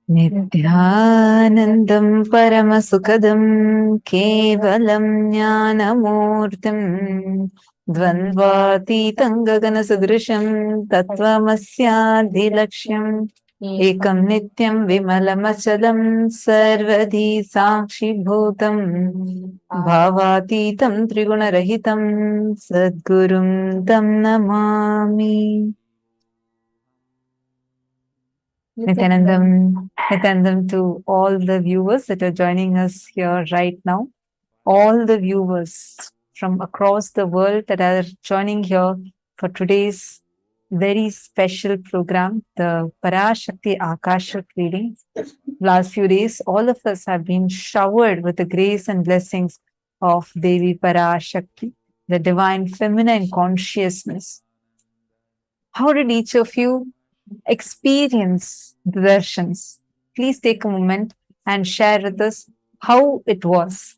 Nithyanandam Paramasukadam Kevalam Jnanamurtim Dvandvatitam Gaganasadrisham Tattvamasyaadhilaksham Ekam Nityam Vimalamachalam Sarvadhi Sakshi Bhutam Bhavatitam Trigunarahitam Sadgurum Tam Namami. Nityanandam to all the viewers that are joining us here right now, all the viewers from across the world that are joining here for today's very special program, the Parashakti Akashic reading. Last few days, all of us have been showered with the grace and blessings of Devi Parashakti, the divine feminine consciousness. How did each of you experience the darshans? Please take a moment and share with us how it was.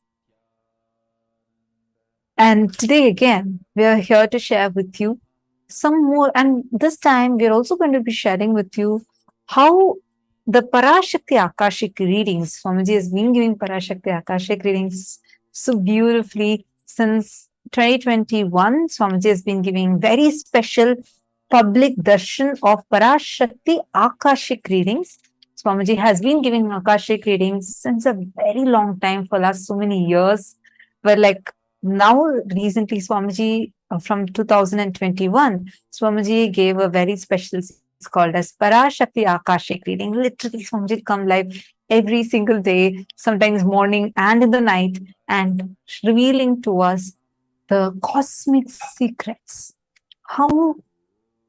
And today again, we are here to share with you some more. And this time, we're also going to be sharing with you how the Parashakti Akashic readings, Swamiji has been giving Parashakti Akashic readings so beautifully since 2021. Swamiji has been giving very special public darshan of Parashakti Akashic readings. Swamiji has been giving Akashic readings since a very long time, for last so many years. But like now, recently, Swamiji from 2021, Swamiji gave a very special series called as Parashakti Akashic reading. Literally, Swamiji come live every single day, sometimes morning and in the night, and revealing to us the cosmic secrets. How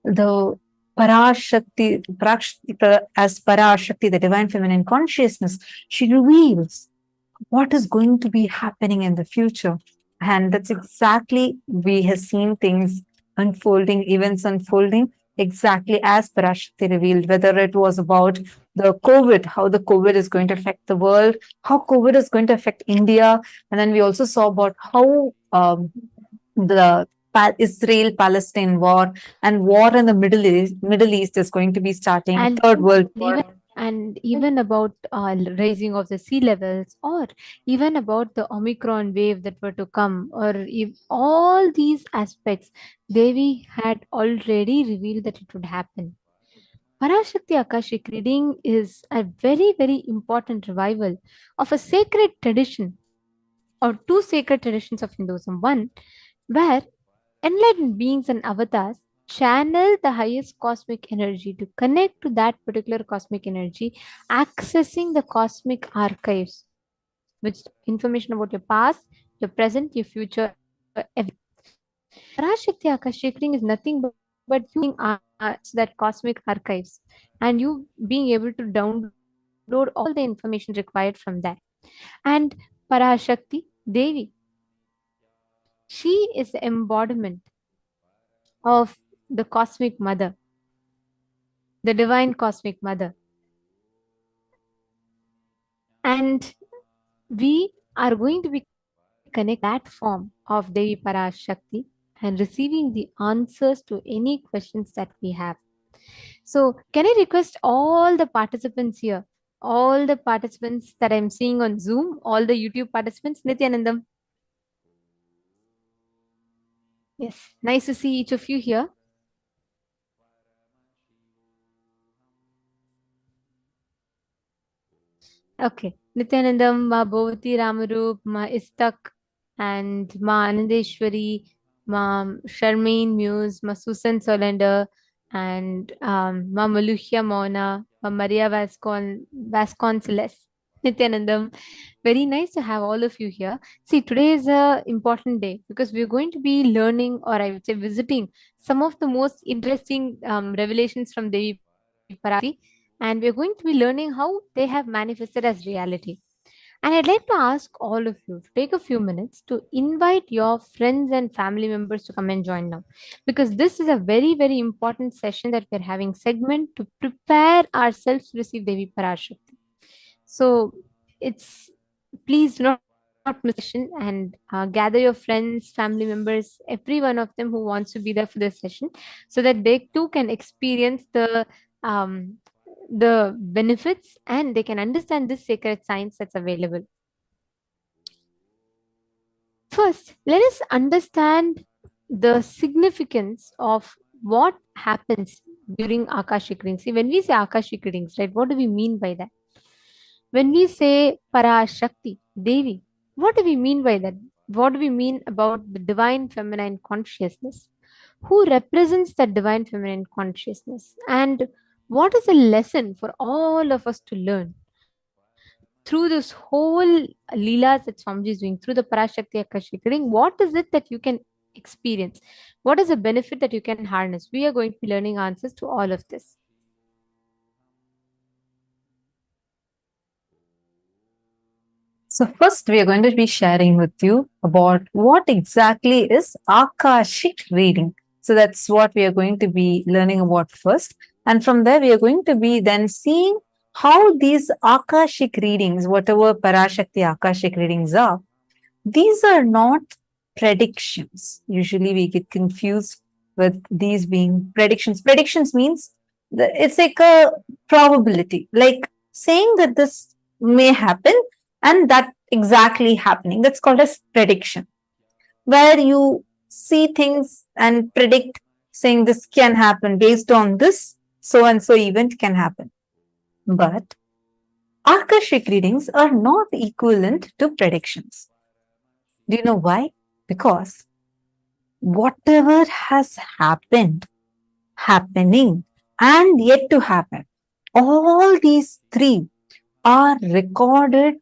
the as Parashakti, the divine feminine consciousness, she reveals what is going to be happening in the future. And that's exactly, we have seen things unfolding, events unfolding exactly as Parashakti revealed, whether it was about the COVID, how the COVID is going to affect the world, how COVID is going to affect India. And then we also saw about how the Israel-Palestine war and war in the Middle East is going to be starting, and Third World War. even about raising of the sea levels, or even about the Omicron wave that were to come, or if all these aspects Devi had already revealed that it would happen. Parashakti Akashic reading is a very, very important revival of a sacred tradition, or two sacred traditions of Hinduism. One, where enlightened beings and avatars channel the highest cosmic energy to connect to that particular cosmic energy, accessing the cosmic archives, which information about your past, your present, your future, everything. Parashakti Akashic reading is nothing but you being that cosmic archives, and you being able to download all the information required from that. And Parashakti Devi, she is the embodiment of the cosmic mother, the divine cosmic mother. And we are going to be connected that form of Devi Parashakti and receiving the answers to any questions that we have. So, can I request all the participants here, all the participants that I'm seeing on Zoom, all the YouTube participants, Nithyanandam? Yes, nice to see each of you here. Okay, Nithyanandam, Ma Bhavati Ramarup, Ma Istak, and Ma Anandeshwari, Ma Sharmaine Muse, Ma Susan Solander, and Ma Maluhya Mona, Ma Maria Vasconcelos. Nithyanandam, very nice to have all of you here. See, today is a important day because we're going to be learning, or I would say visiting, some of the most interesting revelations from Devi Parashakti, and we're going to be learning how they have manifested as reality. And I'd like to ask all of you to take a few minutes to invite your friends and family members to come and join now, because this is a very, very important session that we're having segment to prepare ourselves to receive Devi Parashakti. So it's, please do not miss the session, and gather your friends, family members, every one of them who wants to be there for this session, so that they too can experience the um, the benefits, and they can understand this sacred science that's available. First, let us understand the significance of what happens during Akashic readings. See, when we say Akashic readings, right, what do we mean by that? When we say Parashakti, Devi, what do we mean by that? What do we mean about the divine feminine consciousness? Who represents that divine feminine consciousness? And what is a lesson for all of us to learn through this whole Leelas that Swamiji is doing, through the Parashakti Akashic reading? What is it that you can experience? What is the benefit that you can harness? We are going to be learning answers to all of this. So first, we are going to be sharing with you about what exactly is Akashic reading. So that's what we are going to be learning about first. And from there, we are going to be then seeing how these Akashic readings, whatever Parashakti Akashic readings are, these are not predictions. Usually we get confused with these being predictions. Predictions means it's like a probability, like saying that this may happen and that exactly happening. That's called as prediction, where you see things and predict saying this can happen based on this so and so event can happen. But Akashic readings are not equivalent to predictions. Do you know why? Because whatever has happened, happening, and yet to happen, all these three are recorded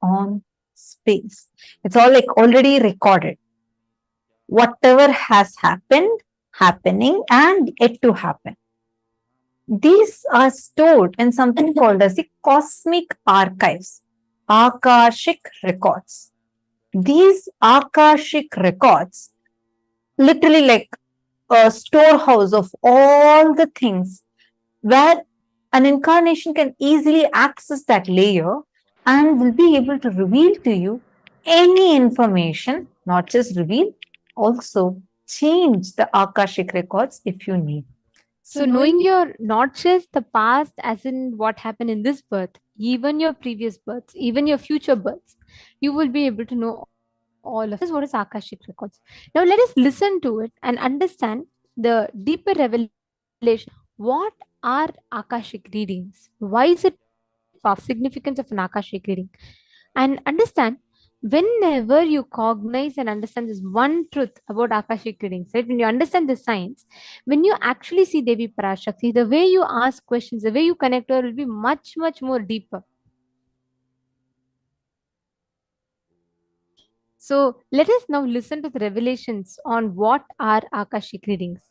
on space. It's all like already recorded. Whatever has happened, happening, and yet to happen. These are stored in something called as the cosmic archives, Akashic records. These Akashic records literally like a storehouse of all the things where an incarnation can easily access that layer and will be able to reveal to you any information, not just reveal, also change the Akashic records if you need. So, So, knowing your not just the past, as in what happened in this birth, even your previous births, even your future births, you will be able to know all of this. That is what is Akashic records. Now, let us listen to it and understand the deeper revelation. What are Akashic readings? Why is it powerful? What is the significance of an Akashic reading? And understand whenever you cognize and understand this one truth about Akashic readings, right? When you understand the science, when you actually see Devi Parashakti, the way you ask questions, the way you connect to her will be much, much more deeper. So let us now listen to the revelations on what are Akashic readings.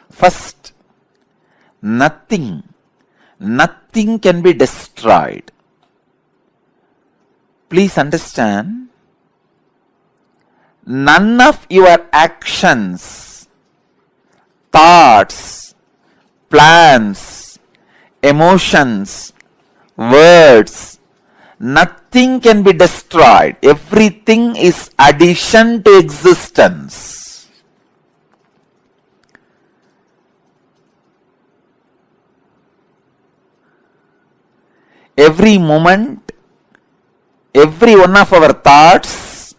First, nothing can be destroyed. Please understand, none of your actions, thoughts, plans, emotions, words, nothing can be destroyed. Everything is addition to existence. Every moment, every one of our thoughts,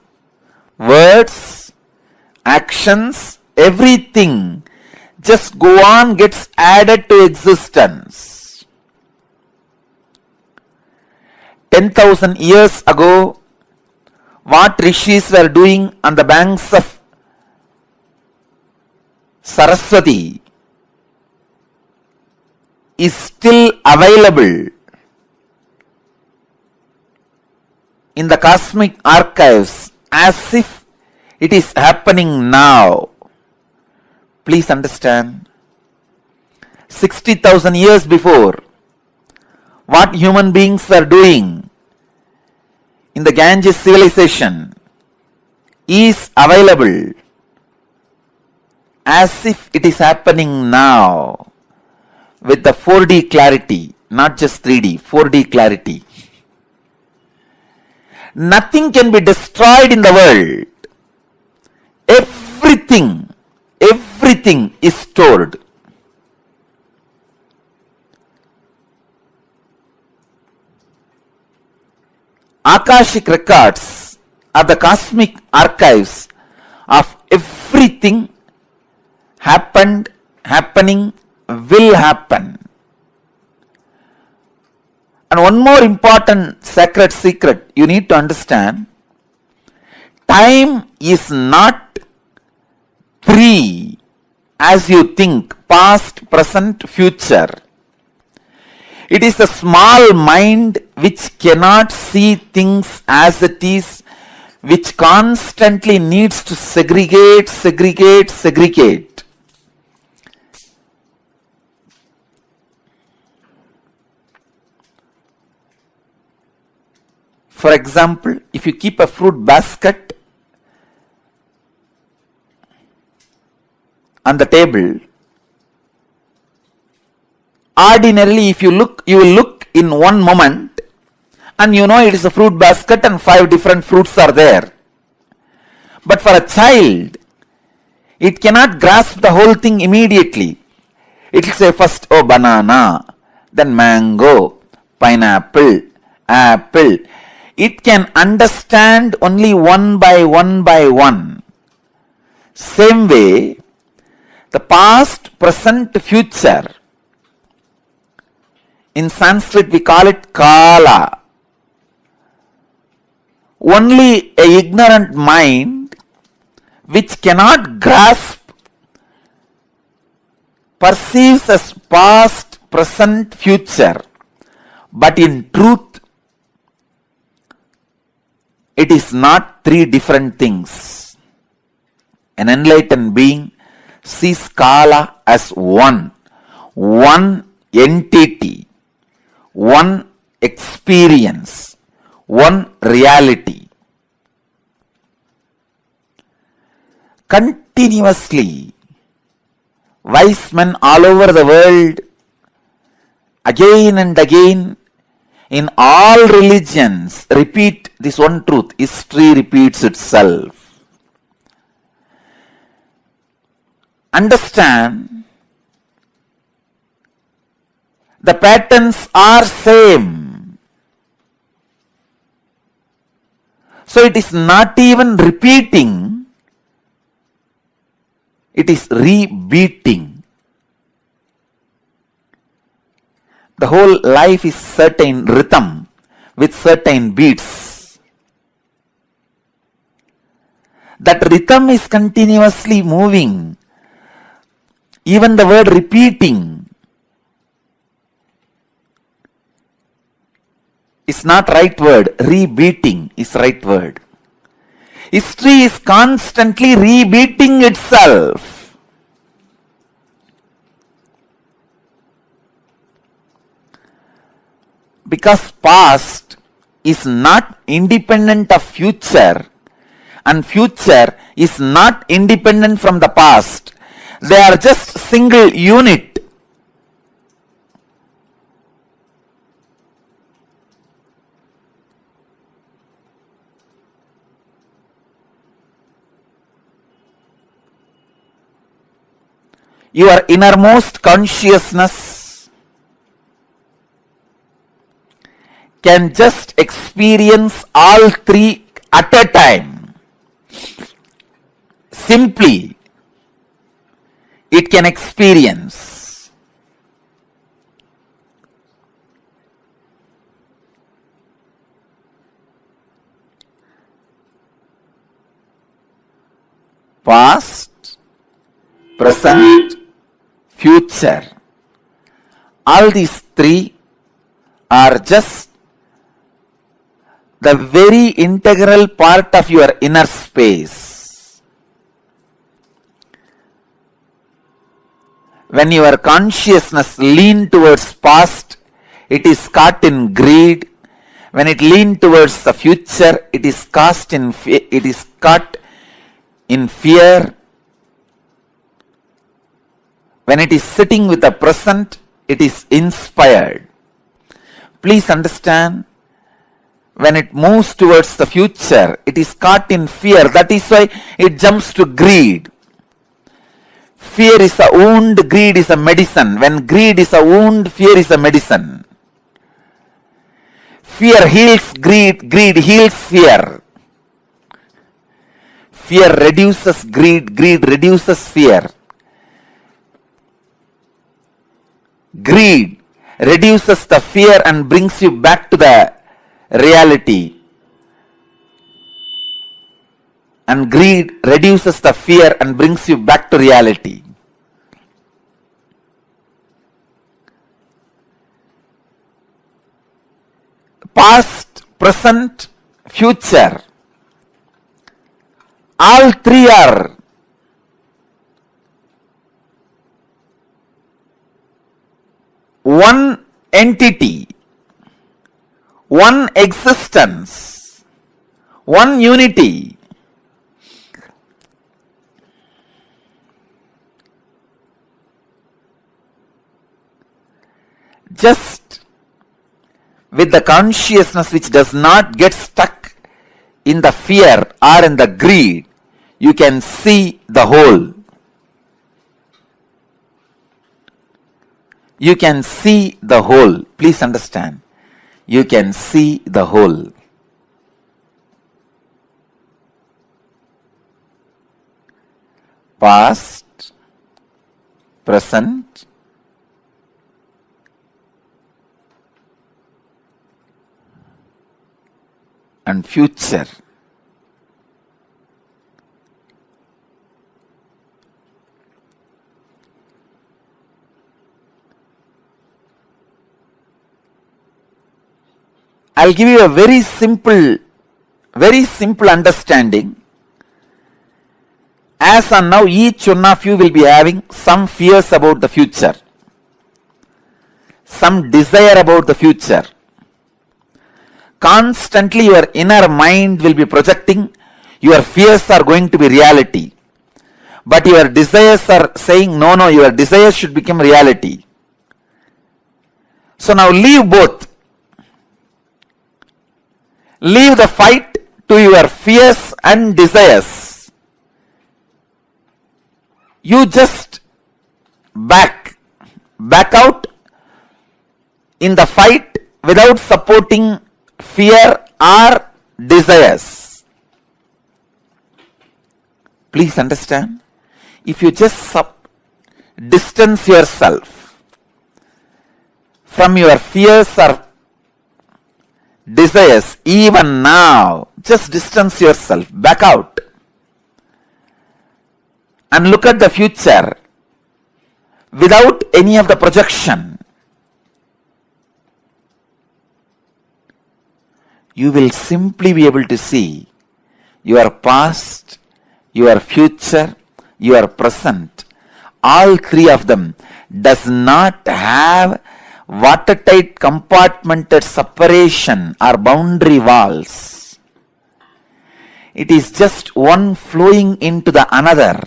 words, actions, everything just go on, gets added to existence. 10,000 years ago, what rishis were doing on the banks of Saraswati is still available in the cosmic archives as if it is happening now. Please understand, 60,000 years before, what human beings were doing in the Ganges civilization is available as if it is happening now with the 4D clarity, not just 3D, 4D clarity. Nothing can be destroyed in the world. Everything is stored. Akashic records are the cosmic archives of everything happened, happening, will happen. And one more important sacred secret you need to understand, time is not three as you think, past, present, future. It is a small mind which cannot see things as it is, which constantly needs to segregate. For example, if you keep a fruit basket on the table, ordinarily if you look, you will look in one moment and you know it is a fruit basket and 5 different fruits are there. But for a child, it cannot grasp the whole thing immediately. It will say first, oh, banana, then mango, pineapple, apple. It can understand only one by one. Same way, the past, present, future. In Sanskrit we call it Kala. Only an ignorant mind which cannot grasp perceives as past, present, future. But in truth, it is not 3 different things. An enlightened being sees Kala as one entity, one experience, one reality. Continuously, wise men all over the world, again and again, in all religions, repeat this one truth. History repeats itself. Understand, the patterns are same. So it is not even repeating, it is rebeating. The whole life is certain rhythm with certain beats. That rhythm is continuously moving. Even the word repeating is not right word. Rebeating is right word. History is constantly rebeating itself. because past is not independent of future and future is not independent from the past. They are just single unit. Your innermost consciousness can just experience all three at a time. Simply, it can experience. Past, present, future. All these three are just the very integral part of your inner space. When your consciousness leans towards past, it is caught in greed. When it leans towards the future, it is caught in fear. When it is sitting with the present, it is inspired. Please understand, when it moves towards the future, it is caught in fear. That is why it jumps to greed. Fear is a wound, greed is a medicine. When greed is a wound, fear is a medicine. Fear heals greed, greed heals fear. Fear reduces greed, greed reduces fear. Greed reduces the fear and brings you back to the reality. And greed reduces the fear and brings you back to reality. Past, present, future. All three are one entity, one existence, one unity. Just with the consciousness which does not get stuck in the fear or in the greed, you can see the whole. You can see the whole. Please understand. You can see the whole. Past, present, and future. I'll give you a very simple understanding. As on now, each one of you will be having some fears about the future, some desire about the future. Constantly your inner mind will be projecting your fears are going to be reality. But your desires are saying, no, your desires should become reality. So now leave both. Leave the fight to your fears and desires. You just back out in the fight without supporting fear or desires. Please understand. If you just distance yourself from your fears or desires, even now, just distance yourself, back out, and look at the future without any of the projection. You will simply be able to see your past, your future, your present. All three of them does not have watertight compartmented separation or boundary walls. It is just one flowing into the another.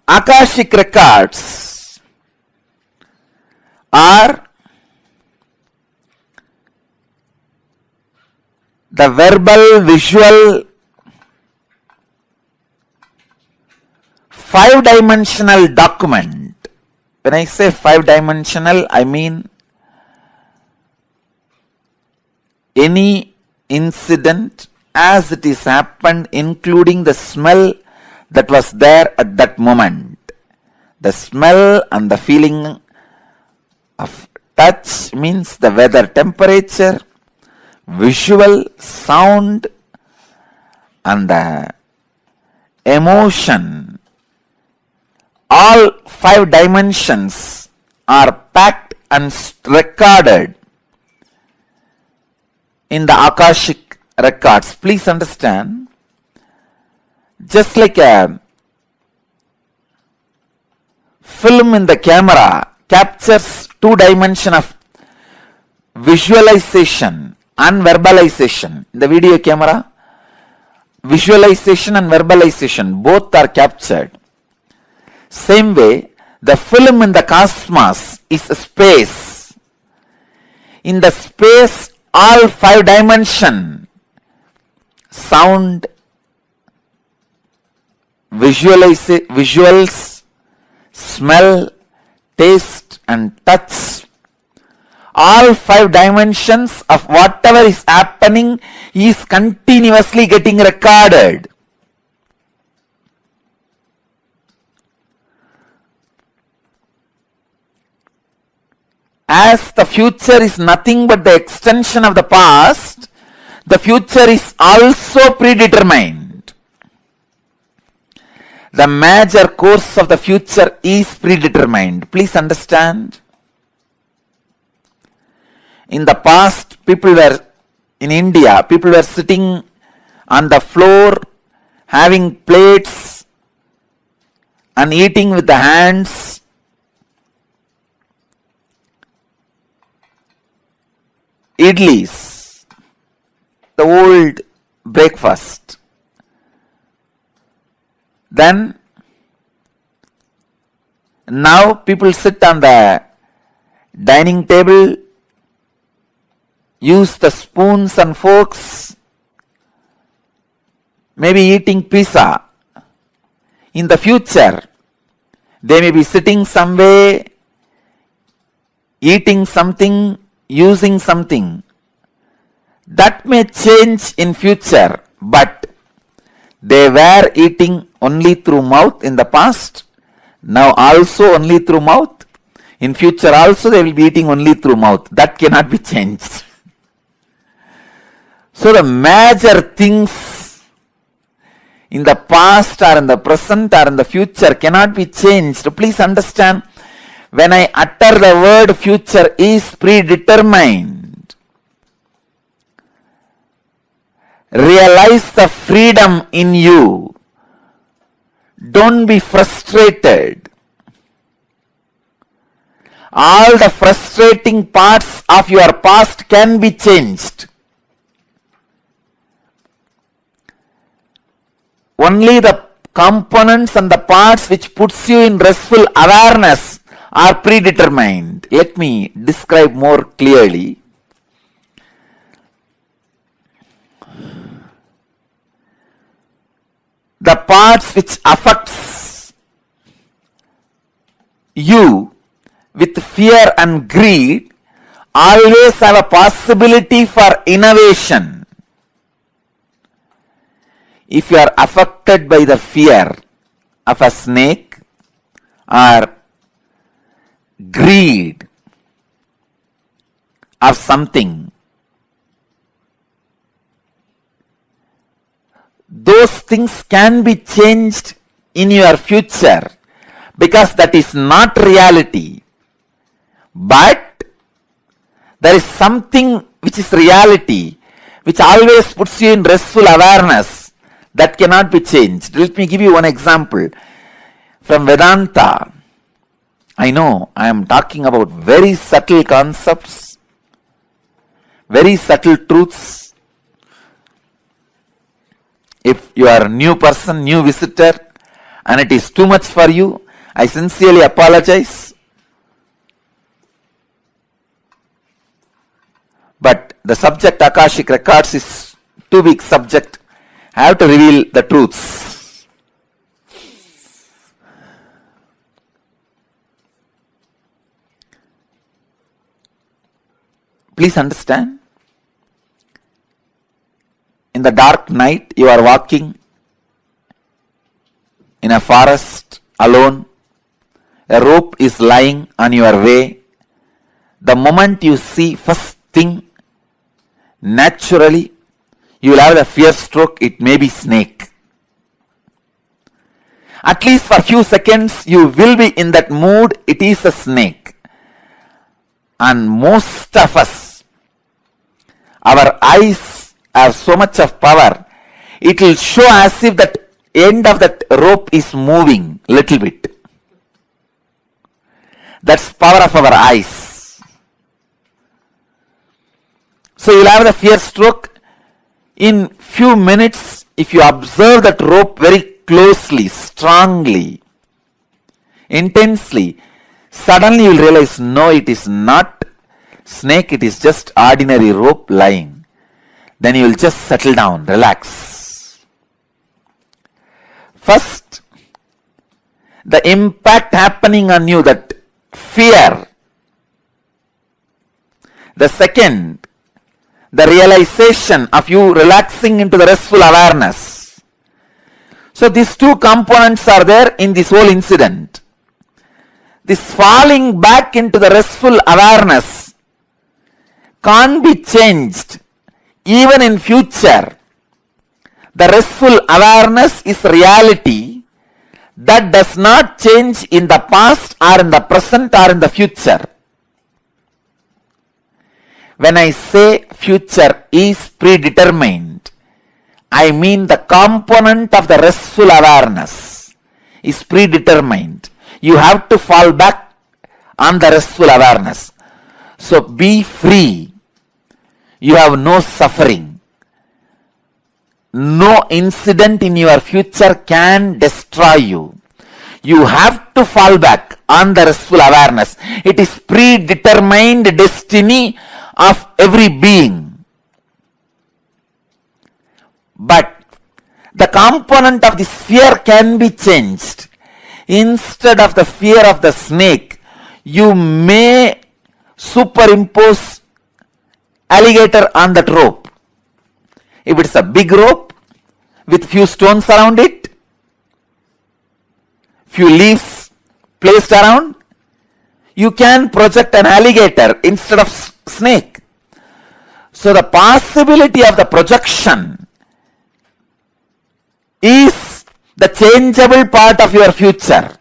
Akashic records are the verbal, visual, five-dimensional document. When I say five-dimensional, I mean any incident as it is happened, including the smell that was there at that moment. The smell and the feeling of touch means the weather temperature, visual, sound, and the emotion. All five dimensions are packed and recorded in the Akashic records. Please understand, just like a film in the camera captures two dimensions of visualization and verbalization. In the video camera, visualization and verbalization both are captured. Same way, the film in the cosmos is a space. In the space, all five dimensions, sound, visuals, smell, taste and touch, all five dimensions of whatever is happening is continuously getting recorded. As the future is nothing but the extension of the past, the future is also predetermined. The major course of the future is predetermined. Please understand. In the past, in India, people were sitting on the floor, having plates and eating with the hands. Idlis, the old breakfast. Then, now people sit on the dining table, use the spoons and forks, maybe eating pizza. In the future, they may be sitting somewhere, eating something, using something. That may change in future, but they were eating only through mouth in the past, now also only through mouth. In future also they will be eating only through mouth. That cannot be changed. So the major things in the past or in the present or in the future cannot be changed. Please understand, when I utter the word future is predetermined, realize the freedom in you. Don't be frustrated. All the frustrating parts of your past can be changed. Only the components and the parts which puts you in restful awareness are predetermined. Let me describe more clearly. The parts which affects you with fear and greed always have a possibility for innovation. If you are affected by the fear of a snake or greed of something, those things can be changed in your future because that is not reality. But there is something which is reality, which always puts you in restful awareness, that cannot be changed. Let me give you one example from Vedanta. I know I am talking about very subtle concepts, very subtle truths. If you are a new person, new visitor, and it is too much for you, I sincerely apologize. But the subject Akashic records is too big subject. I have to reveal the truths. Please understand. In the dark night, you are walking in a forest alone. A rope is lying on your way. The moment you see first thing, naturally, you will have a fear stroke. It may be snake. At least for a few seconds, you will be in that mood. It is a snake. And most of us, our eyes have so much of power. It will show as if that end of that rope is moving little bit. That's power of our eyes. So you'll have the fear stroke. In few minutes, if you observe that rope very closely, strongly, intensely, suddenly you'll realize, no, it is not snake, it is just ordinary rope lying. Then you will just settle down, relax. First, the impact happening on you, that fear. The second, the realization of you relaxing into the restful awareness. So these two components are there in this whole incident. This falling back into the restful awareness can't be changed even in future. The restful awareness is reality that does not change in the past or in the present or in the future. When I say future is predetermined, I mean the component of the restful awareness is predetermined. You have to fall back on the restful awareness. So be free. You have no suffering. No incident in your future can destroy you. You have to fall back on the restful awareness. It is predetermined destiny of every being. But the component of this fear can be changed. Instead of the fear of the snake, you may superimpose alligator on that rope. If it's a big rope with few stones around it, few leaves placed around, you can project an alligator instead of snake. So the possibility of the projection is the changeable part of your future.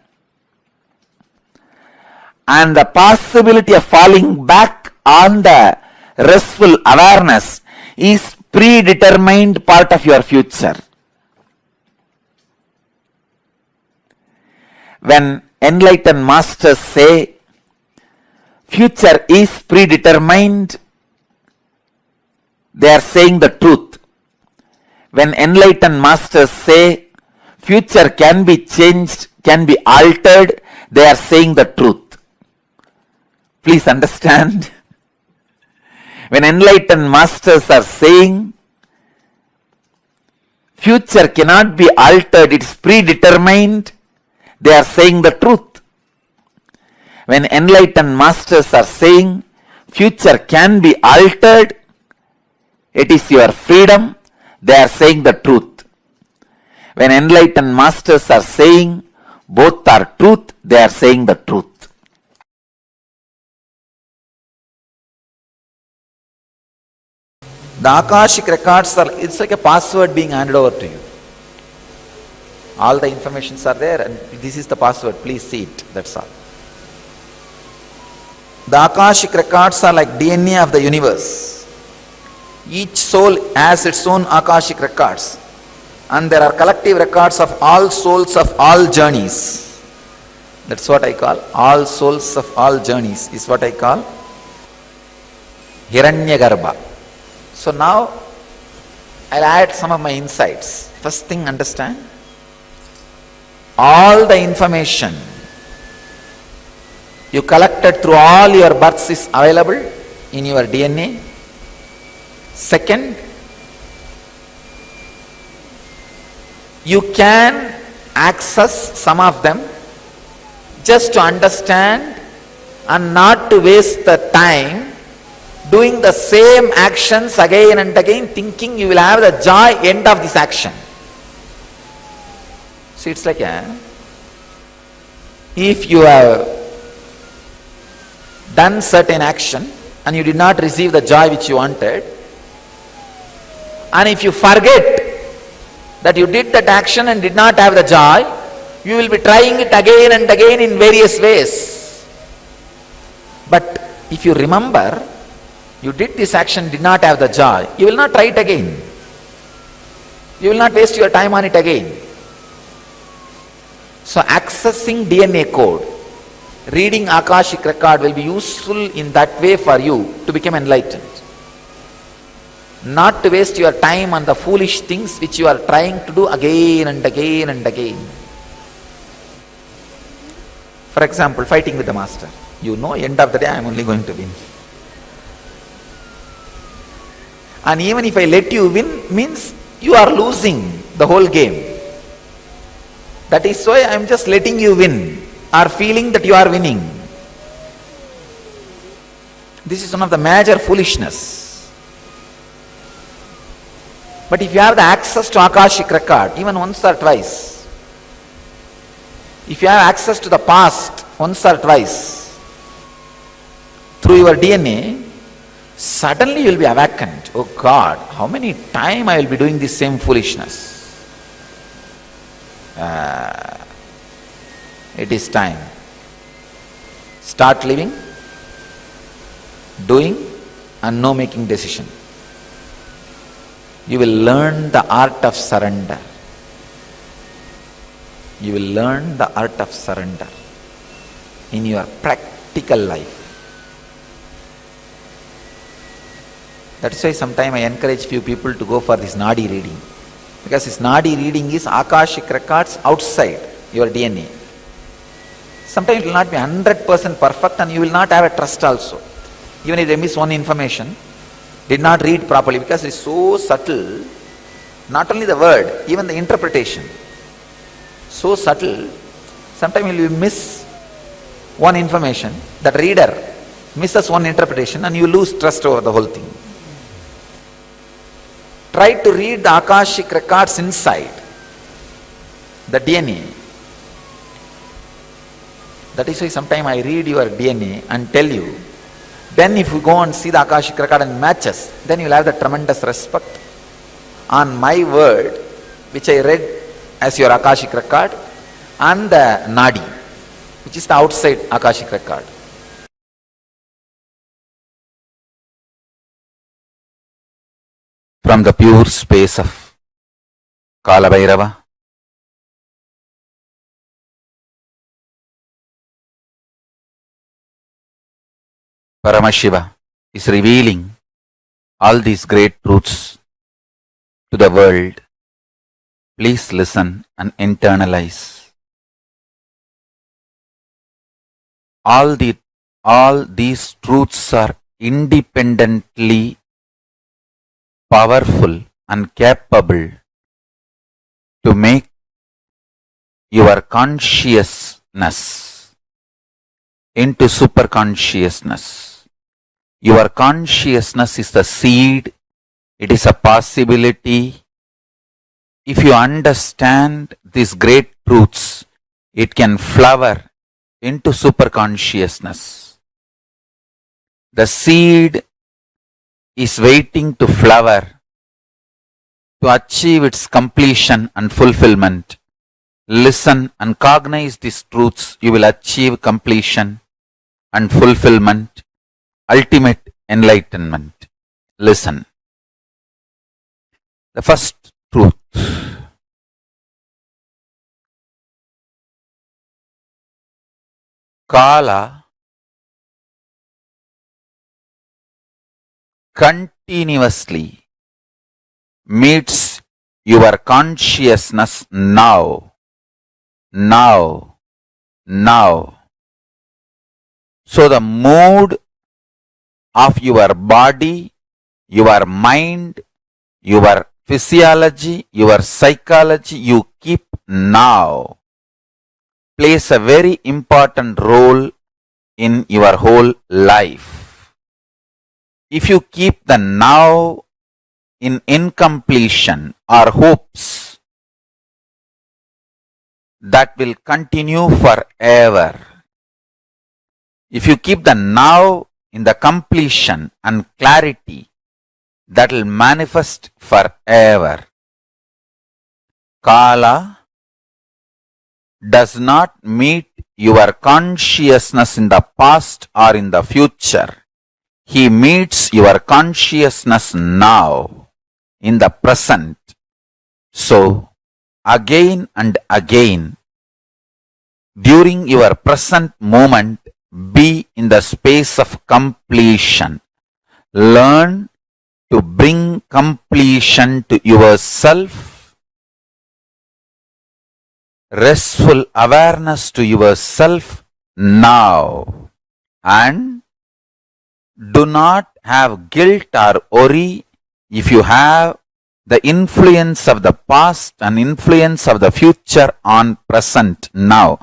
And the possibility of falling back on the restful awareness is predetermined part of your future. When enlightened masters say future is predetermined, they are saying the truth. When enlightened masters say future can be changed, can be altered, they are saying the truth. Please understand. When enlightened masters are saying future cannot be altered, it is predetermined, they are saying the truth. When enlightened masters are saying future can be altered, it is your freedom, they are saying the truth. When enlightened masters are saying both are truth, they are saying the truth. The Akashic records are, it's like a password being handed over to you. All the informations are there and this is the password, please see it, that's all. The Akashic records are like DNA of the universe. Each soul has its own Akashic records and there are collective records of all souls of all journeys. That's what I call all souls of all journeys, is what I call Hiranyagarbha. So now I'll add some of my insights. First thing, understand, all the information you collected through all your births is available in your DNA. Second, you can access some of them just to understand and not to waste the time doing the same actions again and again, thinking you will have the joy end of this action. See, it's like if you have done certain action and you did not receive the joy which you wanted, and if you forget that you did that action and did not have the joy, you will be trying it again and again in various ways. But if you remember, you did this action, did not have the joy, you will not try it again. You will not waste your time on it again. So accessing DNA code, reading Akashic record will be useful in that way for you to become enlightened. Not to waste your time on the foolish things which you are trying to do again and again and again. For example, fighting with the master. You know, end of the day I am only going to win. And even if I let you win, means you are losing the whole game. That is why I am just letting you win, or feeling that you are winning. This is one of the major foolishness. But if you have the access to Akashic record, even once or twice, if you have access to the past once or twice, through your DNA, suddenly you will be awakened. Oh God, how many times I will be doing this same foolishness? It is time. Start living, doing, and no making decision. You will learn the art of surrender. You will learn the art of surrender in your practical life. That's why sometimes I encourage few people to go for this Nadi reading. Because this Nadi reading is Akashic records outside your DNA. Sometimes it will not be 100% perfect and you will not have a trust also. Even if they miss one information, did not read properly, because it is so subtle, not only the word, even the interpretation. So subtle, sometimes you will miss one information, that reader misses one interpretation and you lose trust over the whole thing. Try to read the Akashic records inside the DNA. That is why sometimes I read your DNA and tell you. Then if you go and see the Akashic record and matches, then you will have the tremendous respect on my word, which I read as your Akashic record, and the Nadi, which is the outside Akashic record. From the pure space of Kalabhairava, Paramashiva is revealing all these great truths to the world. Please listen and internalize. All these truths are independently powerful and capable to make your consciousness into super consciousness. Your consciousness is the seed, it is a possibility. If you understand these great truths, it can flower into super consciousness. The seed is waiting to flower to achieve its completion and fulfillment. Listen and cognize these truths, you will achieve completion and fulfillment, ultimate enlightenment. Listen. The first truth. Kala continuously meets your consciousness now, now, now. So the mood of your body, your mind, your physiology, your psychology you keep now plays a very important role in your whole life. If you keep the now in incompletion or hopes, that will continue forever. If you keep the now in the completion and clarity, that will manifest forever. Kala does not meet your consciousness in the past or in the future. He meets your consciousness now, in the present. So, again and again, during your present moment, be in the space of completion. Learn to bring completion to yourself, restful awareness to yourself now, and do not have guilt or worry if you have the influence of the past and influence of the future on present now.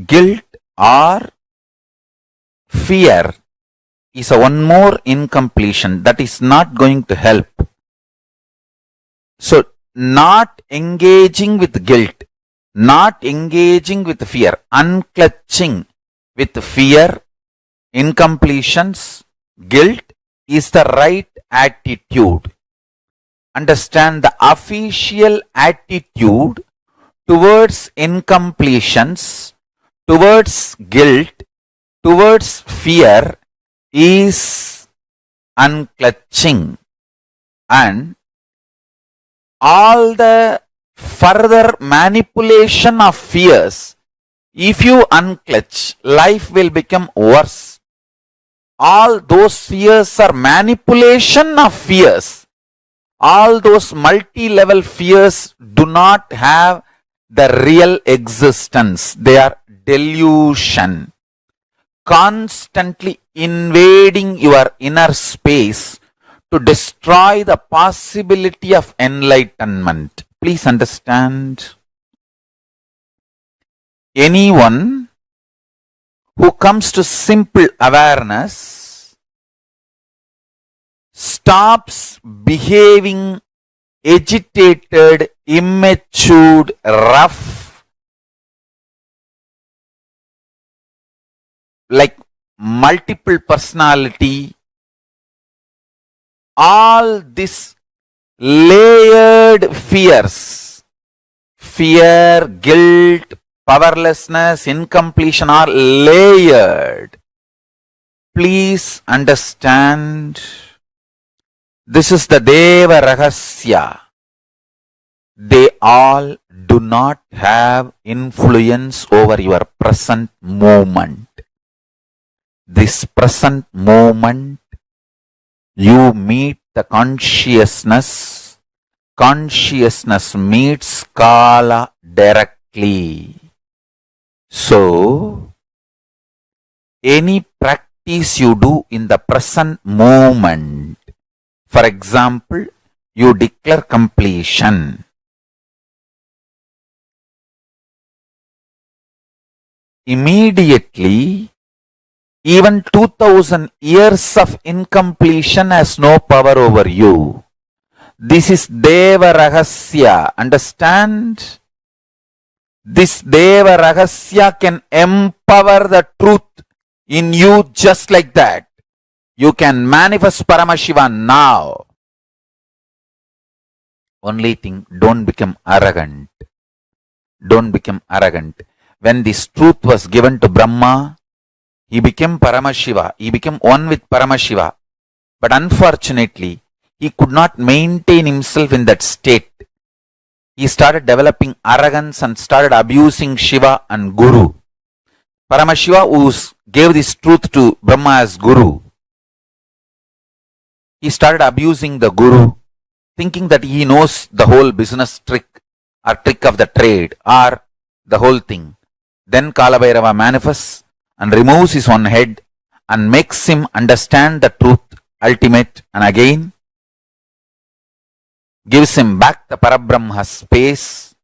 Guilt or fear is a one more incompletion that is not going to help. So, not engaging with guilt, not engaging with fear, unclutching with fear, incompletions, guilt is the right attitude. Understand the official attitude towards incompletions, towards guilt, towards fear is unclutching, and all the further manipulation of fears, if you unclutch, life will become worse. All those fears are manipulation of fears. All those multi-level fears do not have the real existence. They are delusion. Constantly invading your inner space to destroy the possibility of enlightenment. Please understand. Anyone who comes to simple awareness stops behaving agitated, immature, rough, like multiple personality, all this layered fears, fear, guilt, powerlessness, incompletion are layered. Please understand, this is the Deva Rahasya. They all do not have influence over your present moment. This present moment, you meet the consciousness. Consciousness meets Kala directly. So, any practice you do in the present moment, for example, you declare completion. Immediately, even 2000 years of incompletion has no power over you. This is Deva Rahasya. Understand? This Deva Rahasya can empower the truth in you just like that. You can manifest Paramashivam now. Only thing, don't become arrogant. Don't become arrogant. When this truth was given to Brahma, he became Paramashiva. He became one with Paramashiva. But unfortunately, he could not maintain himself in that state. He started developing arrogance and started abusing Shiva and Guru. Paramashiva, who gave this truth to Brahma as Guru, he started abusing the Guru, thinking that he knows the whole business trick or trick of the trade or the whole thing. Then Kalabhairava manifests and removes his own head and makes him understand the truth ultimate, and again gives him back the Parabrahma space,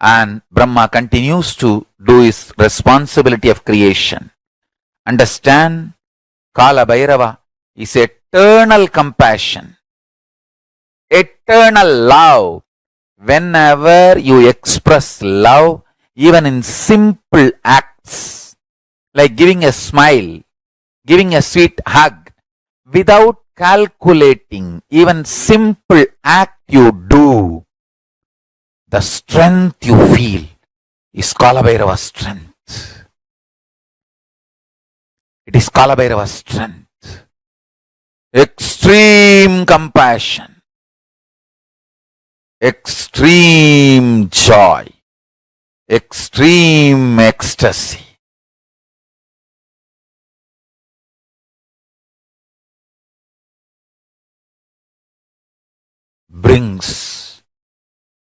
and Brahma continues to do his responsibility of creation. Understand, Kala Bhairava is eternal compassion, eternal love. Whenever you express love, even in simple acts, like giving a smile, giving a sweet hug, without calculating, even simple act you do, the strength you feel is Kalabhairava's strength. It is Kalabhairava's strength. Extreme compassion, extreme joy, extreme ecstasy. Brings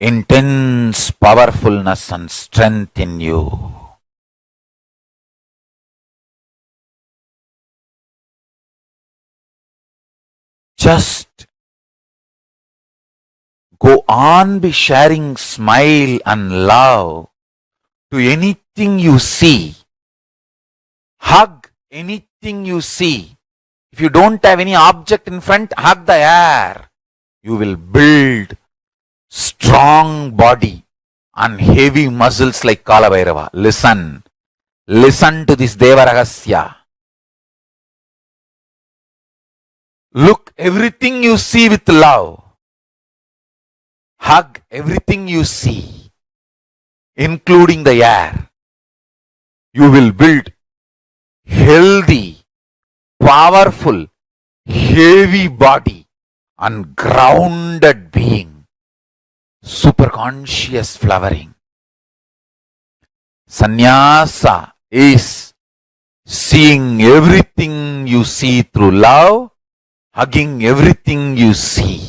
intense powerfulness and strength in you. Just go on be sharing smile and love to anything you see. Hug anything you see. If you don't have any object in front, hug the air. You will build strong body and heavy muscles like Kalabhairava. Listen. Listen to this Deva Rahasya. Look everything you see with love. Hug everything you see, including the air. You will build healthy, powerful, heavy body and grounded being. Superconscious flowering. Sannyasa is seeing everything you see through love, hugging everything you see.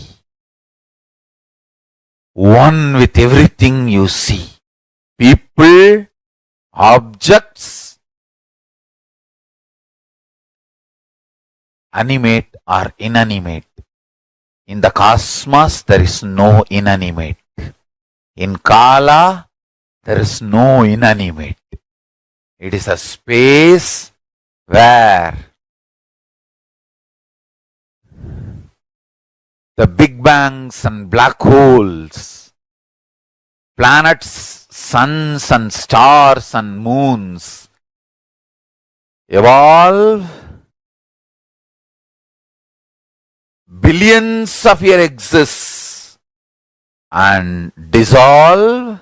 One with everything you see. People, objects, animate or inanimate. In the cosmos, there is no inanimate. In Kala, there is no inanimate. It is a space where the big bangs and black holes, planets, suns and stars and moons evolve billions of years exist and dissolve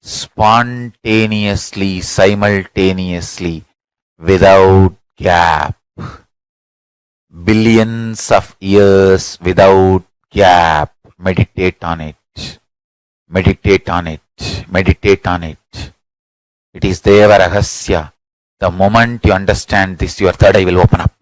spontaneously, simultaneously, without gap. Billions of years without gap. Meditate on it. Meditate on it. Meditate on it. It is Deva Rahasya. The moment you understand this, your third eye will open up.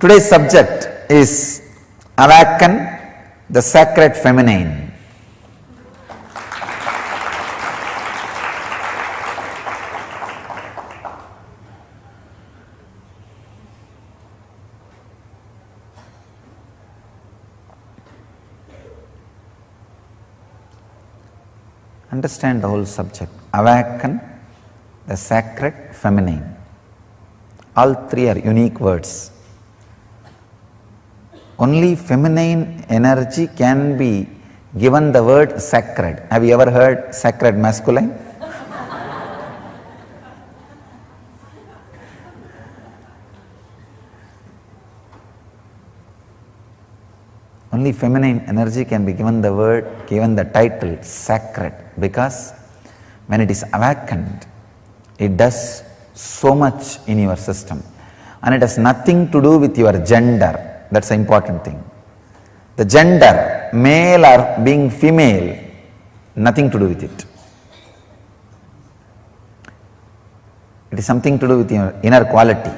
Today's subject is Awaken the Sacred Feminine. Understand the whole subject. Awaken the Sacred Feminine. All three are unique words. Only feminine energy can be given the word sacred. Have you ever heard sacred masculine? Only feminine energy can be given the title sacred, because when it is awakened, it does so much in your system, and it has nothing to do with your gender. That's the important thing. The gender, male or being female, nothing to do with it. It is something to do with your inner quality.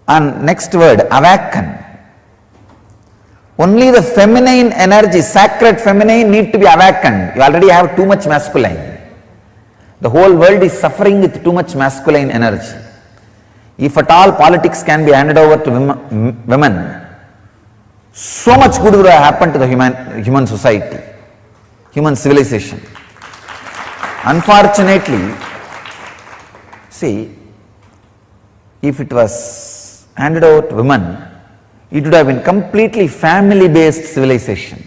And next word, awaken. Only the feminine energy, sacred feminine, need to be awakened. You already have too much masculine. The whole world is suffering with too much masculine energy. If at all politics can be handed over to women, so much good would have happened to the human society, human civilization. Unfortunately, see, if it was handed over to women, it would have been completely family-based civilization.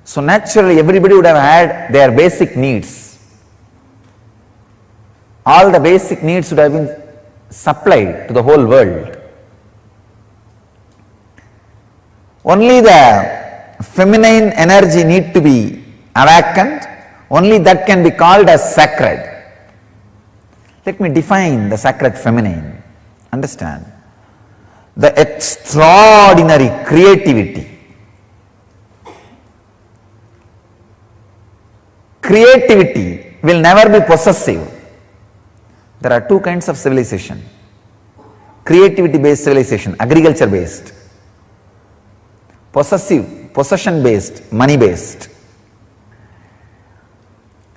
So naturally, everybody would have had their basic needs. All the basic needs would have been supplied to the whole world. Only the feminine energy need to be awakened. Only that can be called as sacred. Let me define the sacred feminine. Understand? The extraordinary creativity. Creativity will never be possessive. There are two kinds of civilization. Creativity based civilization, agriculture based. Possession based, money based.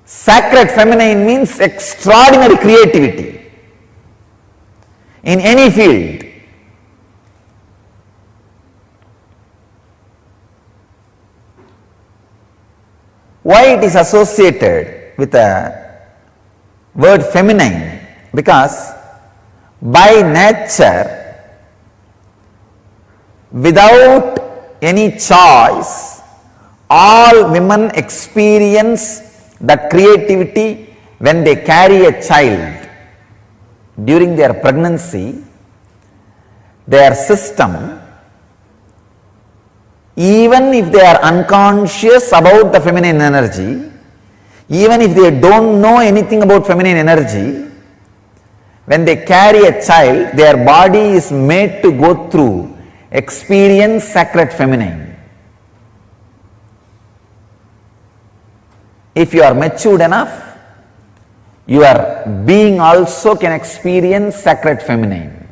Sacred feminine means extraordinary creativity in any field. Why it is associated with the word feminine? Because by nature, without any choice, all women experience that creativity when they carry a child. During their pregnancy, their system, even if they are unconscious about the feminine energy, even if they don't know anything about feminine energy, when they carry a child, their body is made to go through, experience sacred feminine. If you are matured enough, your being also can experience sacred feminine.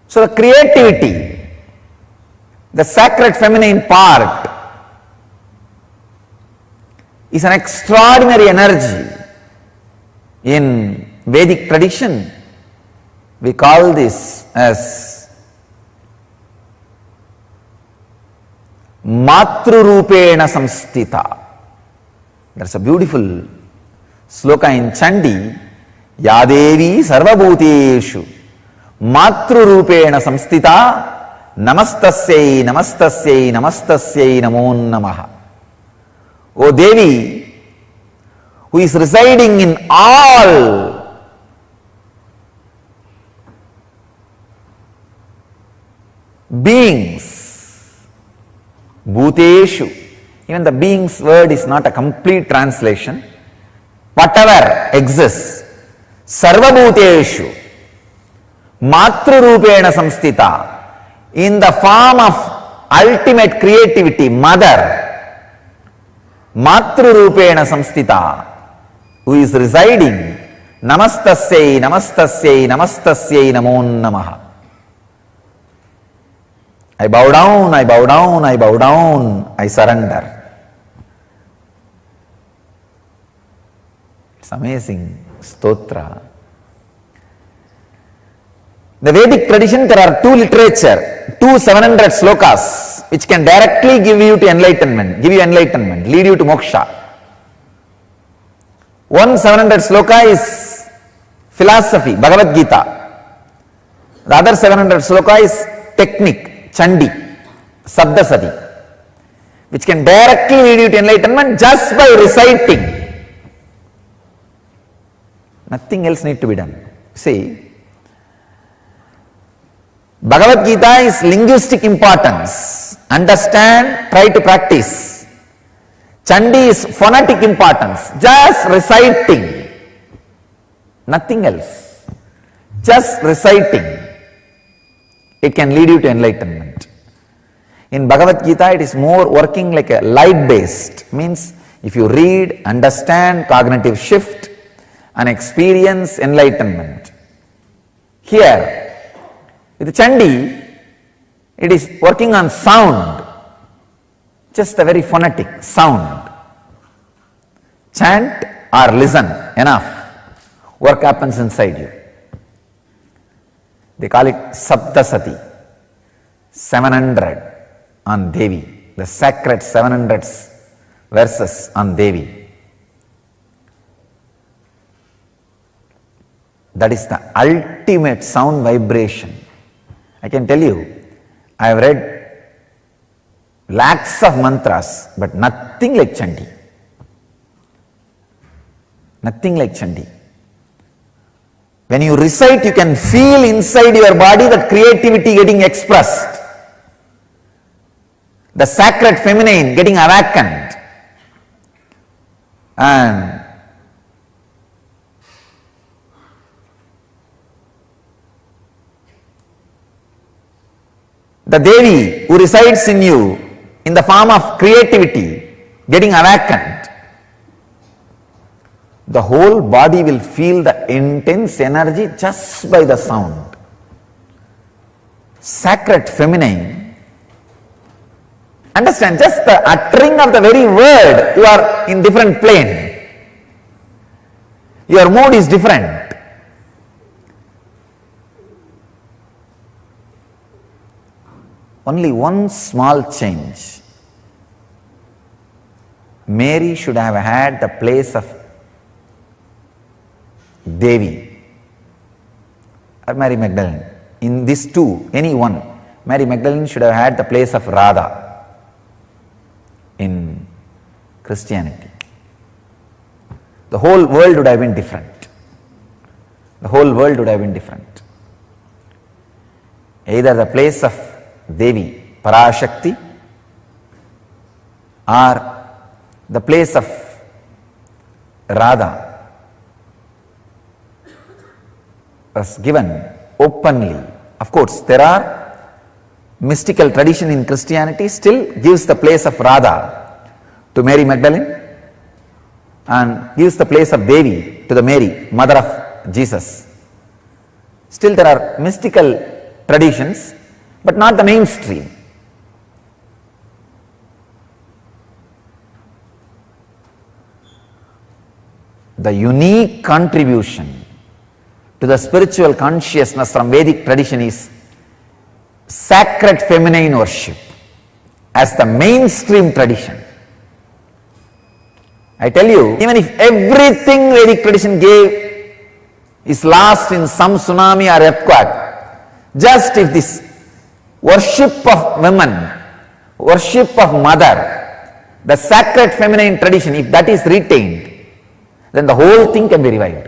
So the creativity, the sacred feminine part, is an extraordinary energy. In Vedic tradition, we call this as Matrurupena Samstita. That's a beautiful sloka in Chandi. Yadevi Sarvabhuteshu Matrurupena Samstita Namastasyai Namastasyai Namastasyai Namo Namaha. O Devi, who is residing in all beings, Bhuteshu. Even the beings word is not a complete translation. Whatever exists, Sarva Bhuteshu, Matrurupena Samstita, in the form of ultimate creativity, Mother, Matrurupena Samstita, who is residing Namastasyai, namastasyai, namastasyai namo namaha. I bow down, I bow down, I bow down, I surrender. It's amazing stotra. The Vedic tradition, there are two literature, 700 slokas, which can directly give you to enlightenment, lead you to moksha. One 700 sloka is philosophy, Bhagavad Gita. The other 700 sloka is technique, Chandi, Sabdasati, which can directly lead you to enlightenment just by reciting. Nothing else need to be done. See, Bhagavad Gita is linguistic importance. Understand, try to practice. Chandi is phonetic importance. Just reciting. Nothing else. Just reciting. It can lead you to enlightenment. In Bhagavad Gita, it is more working like a light based. Means if you read, understand, cognitive shift and experience enlightenment. Here, with Chandi, it is working on sound, just a very phonetic sound. Chant or listen, enough. Work happens inside you. They call it Saptasati, 700 on Devi, the sacred 700 verses on Devi. That is the ultimate sound vibration. I can tell you, I have read lakhs of mantras, but nothing like Chandi. Nothing like Chandi. When you recite, you can feel inside your body that creativity getting expressed. The sacred feminine getting awakened. And the Devi who resides in you in the form of creativity getting awakened, the whole body will feel the intense energy just by the sound. Sacred feminine, understand, just the uttering of the very word, you are in different plane. Your mood is different. Only one small change. Mary should have had the place of Devi or Mary Magdalene. In these two, any one, Mary Magdalene should have had the place of Radha in Christianity. The whole world would have been different. The whole world would have been different. Either the place of Devi Parashakti or the place of Radha was given openly. Of course, there are mystical tradition in Christianity still gives the place of Radha to Mary Magdalene and gives the place of Devi to the Mary, mother of Jesus. Still there are mystical traditions, but not the mainstream. The unique contribution to the spiritual consciousness from Vedic tradition is sacred feminine worship as the mainstream tradition. I tell you, even if everything Vedic tradition gave is lost in some tsunami or earthquake, just if this worship of women, worship of mother, the sacred feminine tradition, if that is retained, then the whole thing can be revived.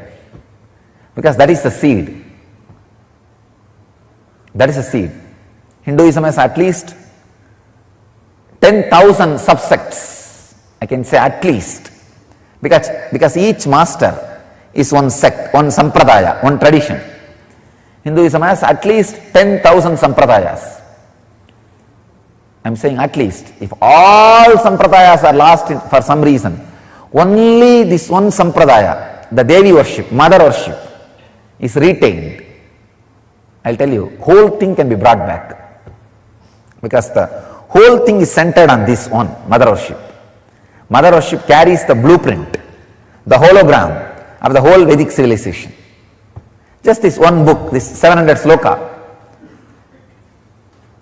Because that is the seed. That is the seed. Hinduism has at least 10,000 subsects. I can say at least. Because each master is one sect, one sampradaya, one tradition. Hinduism has at least 10,000 sampradayas. I am saying at least. If all sampradayas are lost for some reason, only this one sampradaya the Devi worship, mother worship is retained, I'll tell you, whole thing can be brought back. Because the whole thing is centered on this one, mother worship. Mother worship carries the blueprint, the hologram of the whole Vedic civilization. Just this one book, this 700 sloka,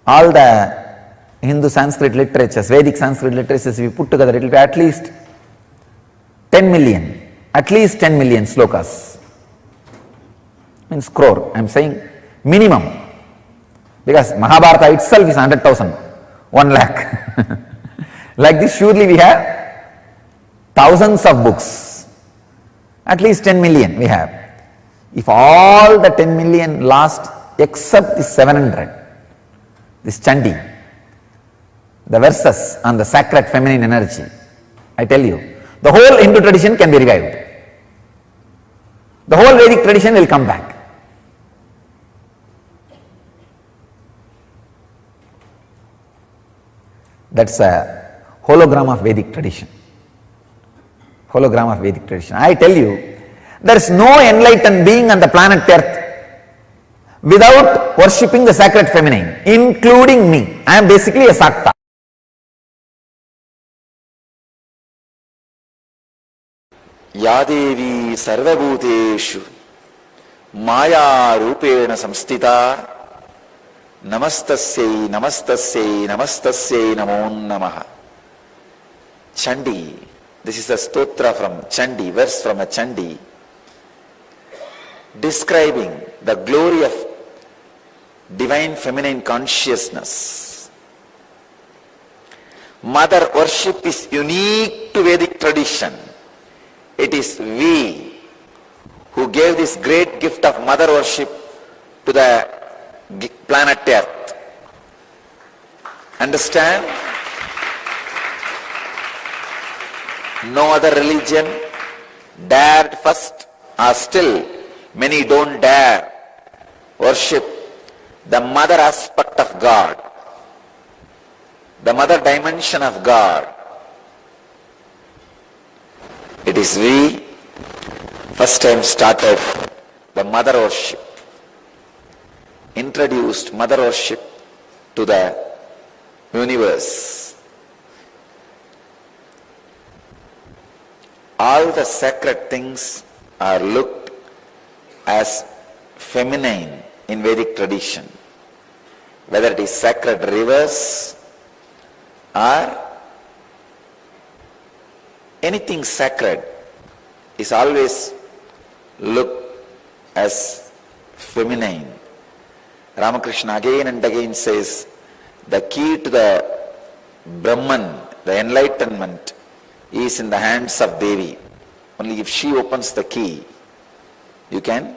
all the Hindu Sanskrit literatures, Vedic Sanskrit literatures, if we put together, it will be at least 10 million, at least 10 million slokas. Means crore, I am saying minimum. Because Mahabharata itself is 100,000, 1 lakh. Like this, surely we have thousands of books, at least 10 million we have. If all the 10 million last except the 700, this Chandi, the verses on the sacred feminine energy, I tell you, the whole Hindu tradition can be revived. The whole Vedic tradition will come back. That's a hologram of Vedic tradition. Hologram of Vedic tradition. I tell you, there is no enlightened being on the planet Earth without worshipping the sacred feminine, including me. I am basically a Sakta. यादेवी सर्वभूतेषु माया रूपेण संस्थिता नमस्तस्यै नमस्तस्यै नमस्तस्यै नमो नमः. Chandi, this is a stotra from Chandi, verse from a Chandi, describing the glory of divine feminine consciousness. Mother worship is unique to Vedic tradition. It is we who gave this great gift of mother worship to the planet Earth. Understand? No other religion dared first, or still many don't dare worship the mother aspect of God, the mother dimension of God. It is we first time started the mother worship, introduced mother worship to the universe. All the sacred things are looked as feminine in Vedic tradition, whether it is sacred rivers or anything sacred is always looked as feminine. Ramakrishna again and again says, the key to the Brahman, the enlightenment, is in the hands of Devi. Only if she opens the key, you can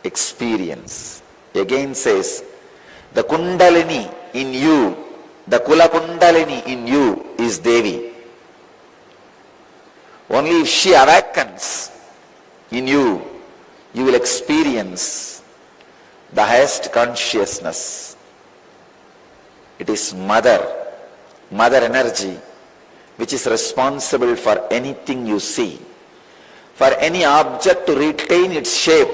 experience. Again says, the Kundalini in you, the Kula Kundalini in you is Devi. Only if she awakens in you, you will experience the highest consciousness. It is mother energy, which is responsible for anything you see. For any object to retain its shape,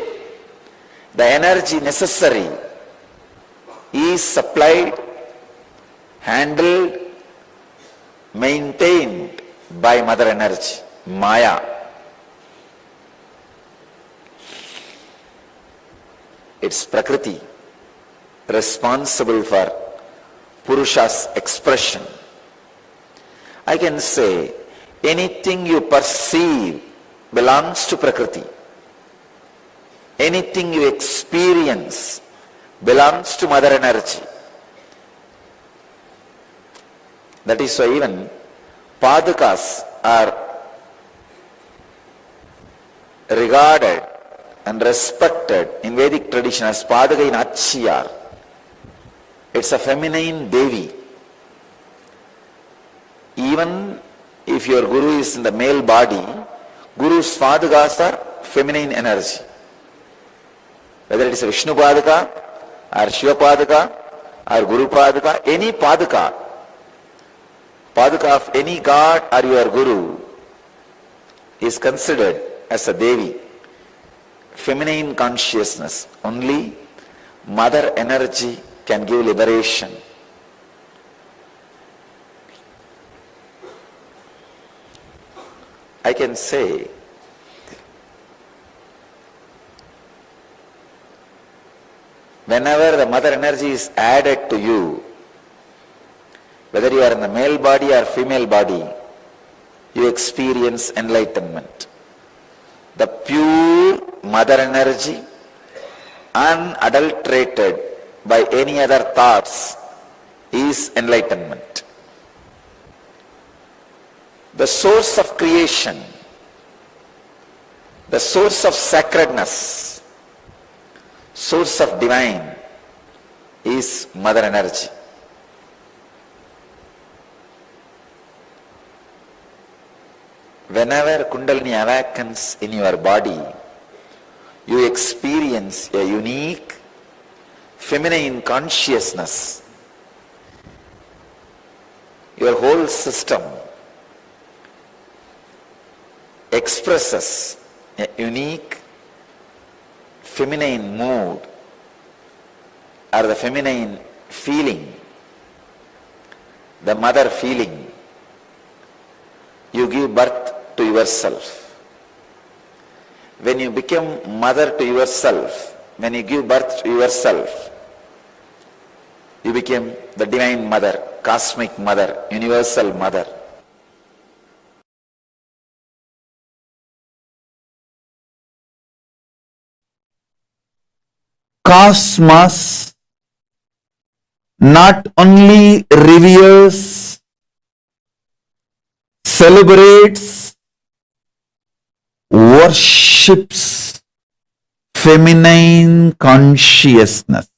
the energy necessary is supplied, handled, maintained by mother energy, Maya. It's Prakriti, responsible for Purusha's expression. I can say anything you perceive belongs to Prakriti. Anything you experience belongs to mother energy. That is why even Padukas are regarded and respected in Vedic tradition as Padaka in Achiyar. It's a feminine Devi. Even if your Guru is in the male body, Guru's Padukas are feminine energy. Whether it is a Vishnu Padaka or Shiva Padaka or Guru Padaka, any Padaka, Padaka of any god or your Guru is considered as a Devi, feminine consciousness. Only mother energy can give liberation. I can say, whenever the mother energy is added to you, whether you are in the male body or female body, you experience enlightenment. The pure mother energy, unadulterated by any other thoughts, is enlightenment. The source of creation, the source of sacredness, source of divine is mother energy. Whenever Kundalini awakens in your body, you experience a unique feminine consciousness. Your whole system expresses a unique feminine mood or the feminine feeling, the mother feeling. You give birth to yourself. When you become mother to yourself, when you give birth to yourself, you become the divine mother, cosmic mother, universal mother. Cosmos not only reveres, celebrates, worships feminine consciousness,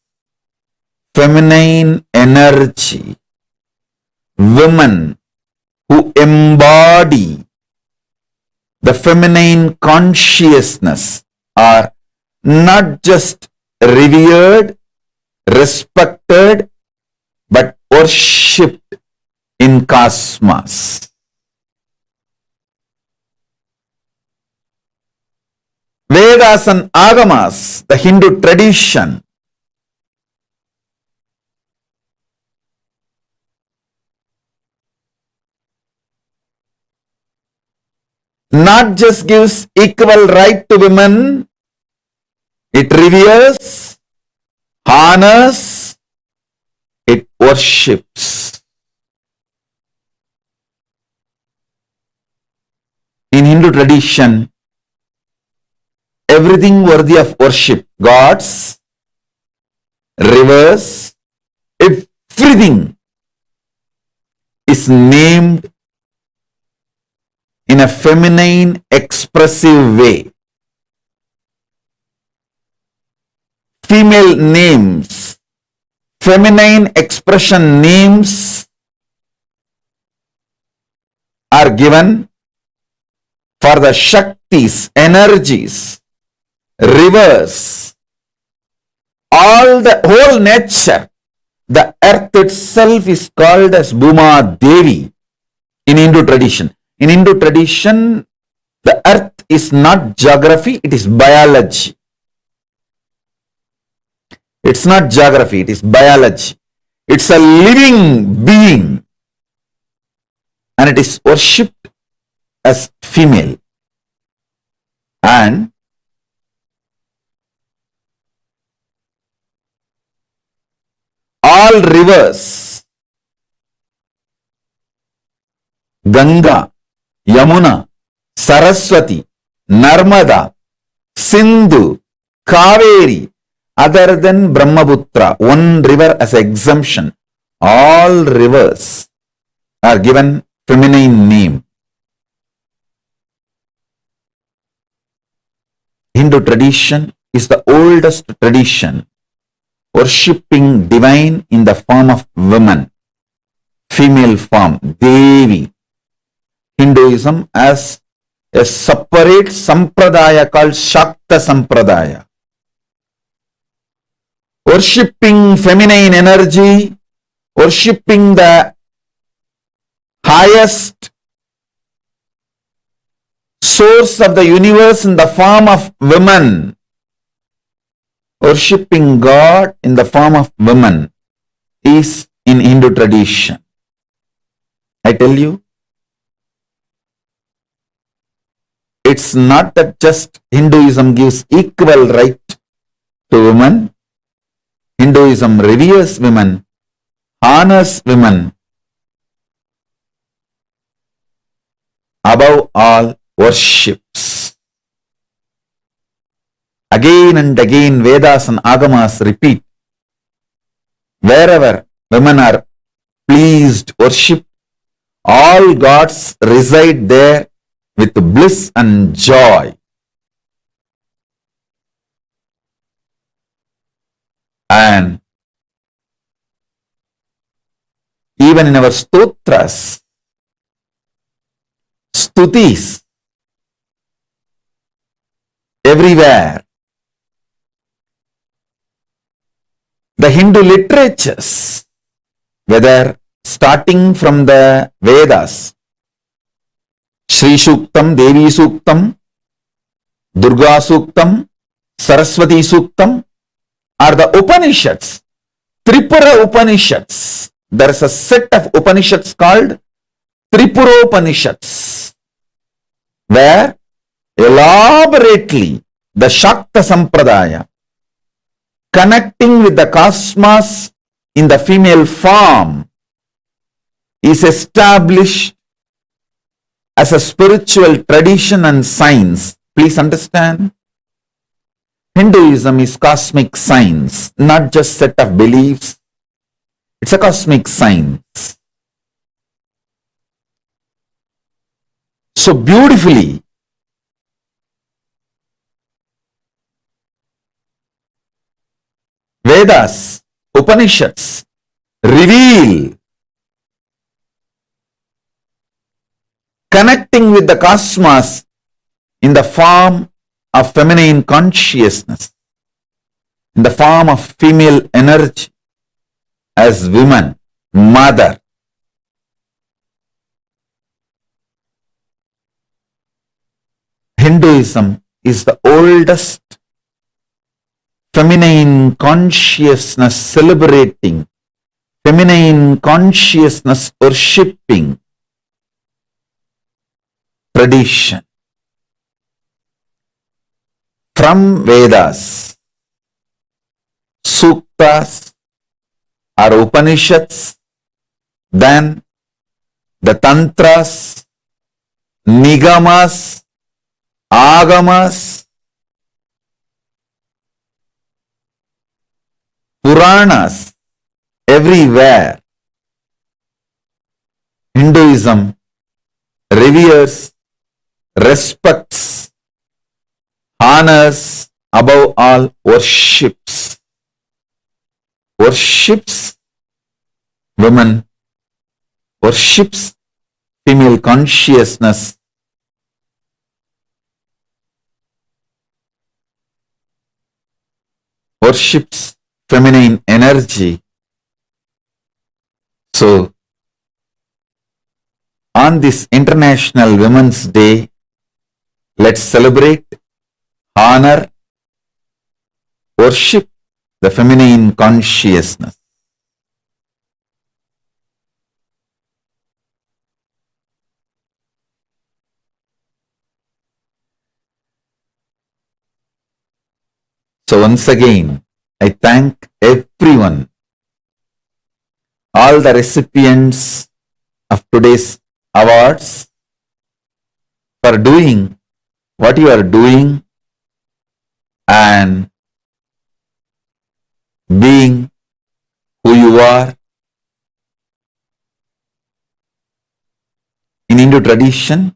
feminine energy, women who embody the feminine consciousness are not just revered, respected, but worshipped in cosmos. Vedas and Agamas, the Hindu tradition, not just gives equal right to women, it reveres, honors, it worships. In Hindu tradition, everything worthy of worship, gods, rivers, everything is named in a feminine expressive way. Female names, feminine expression names are given for the Shaktis, energies, rivers, all the whole nature. The earth itself is called as Bhuma Devi in Hindu tradition. In Hindu tradition, the earth is not geography, it is biology. It's not geography, it is biology. It's a living being and it is worshipped as female. And all rivers, Ganga, Yamuna, Saraswati, Narmada, Sindhu, Kaveri, other than Brahmaputra, one river as exemption, all rivers are given feminine name. Hindu tradition is the oldest tradition worshipping divine in the form of woman, female form, Devi. Hinduism has a separate sampradaya called Shakta Sampradaya. Worshipping feminine energy, worshipping the highest source of the universe in the form of women, worshipping God in the form of women is in Hindu tradition. I tell you, it's not that just Hinduism gives equal right to women. Hinduism reveres women, honors women, above all worships. Again and again Vedas and Agamas repeat, wherever women are pleased, worshipped, all gods reside there with bliss and joy. And even in our stotras, stutis, everywhere, the Hindu literatures, whether starting from the Vedas, Shri Suktam, Devi Suktam, Durga Suktam, Saraswati Suktam, are the Upanishads, Tripura Upanishads. There is a set of Upanishads called Tripura Upanishads, where elaborately the Shakta Sampradaya, connecting with the cosmos in the female form, is established as a spiritual tradition and science. Please understand, Hinduism is cosmic science, not just set of beliefs. It's a cosmic science. So beautifully, Vedas, Upanishads reveal connecting with the cosmos in the form of feminine consciousness, in the form of female energy as woman, mother. Hinduism is the oldest feminine consciousness celebrating, feminine consciousness worshipping tradition. From Vedas, Suktas or Upanishads, then the Tantras, Nigamas, Agamas, Puranas, everywhere Hinduism reveres, respects, honors, above all worships. Worships women, worships female consciousness, worships feminine energy. So, on this International Women's Day, let's celebrate, honor, worship the feminine consciousness. So once again, I thank everyone, all the recipients of today's awards, for doing what you are doing and being who you are. In Hindu tradition,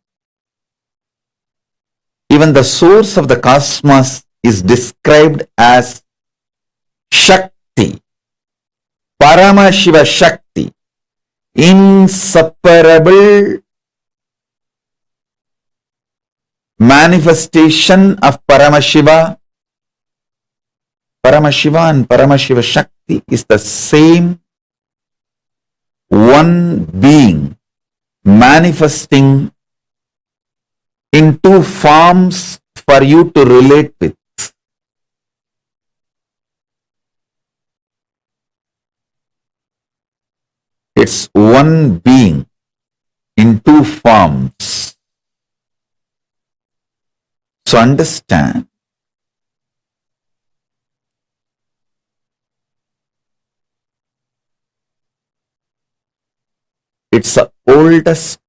even the source of the cosmos is described as Shakti, Paramashiva Shakti, inseparable manifestation of Paramashiva. Paramashiva and Paramashiva Shakti is the same one being manifesting in two forms for you to relate with. It's one being in two forms. So understand, it's the oldest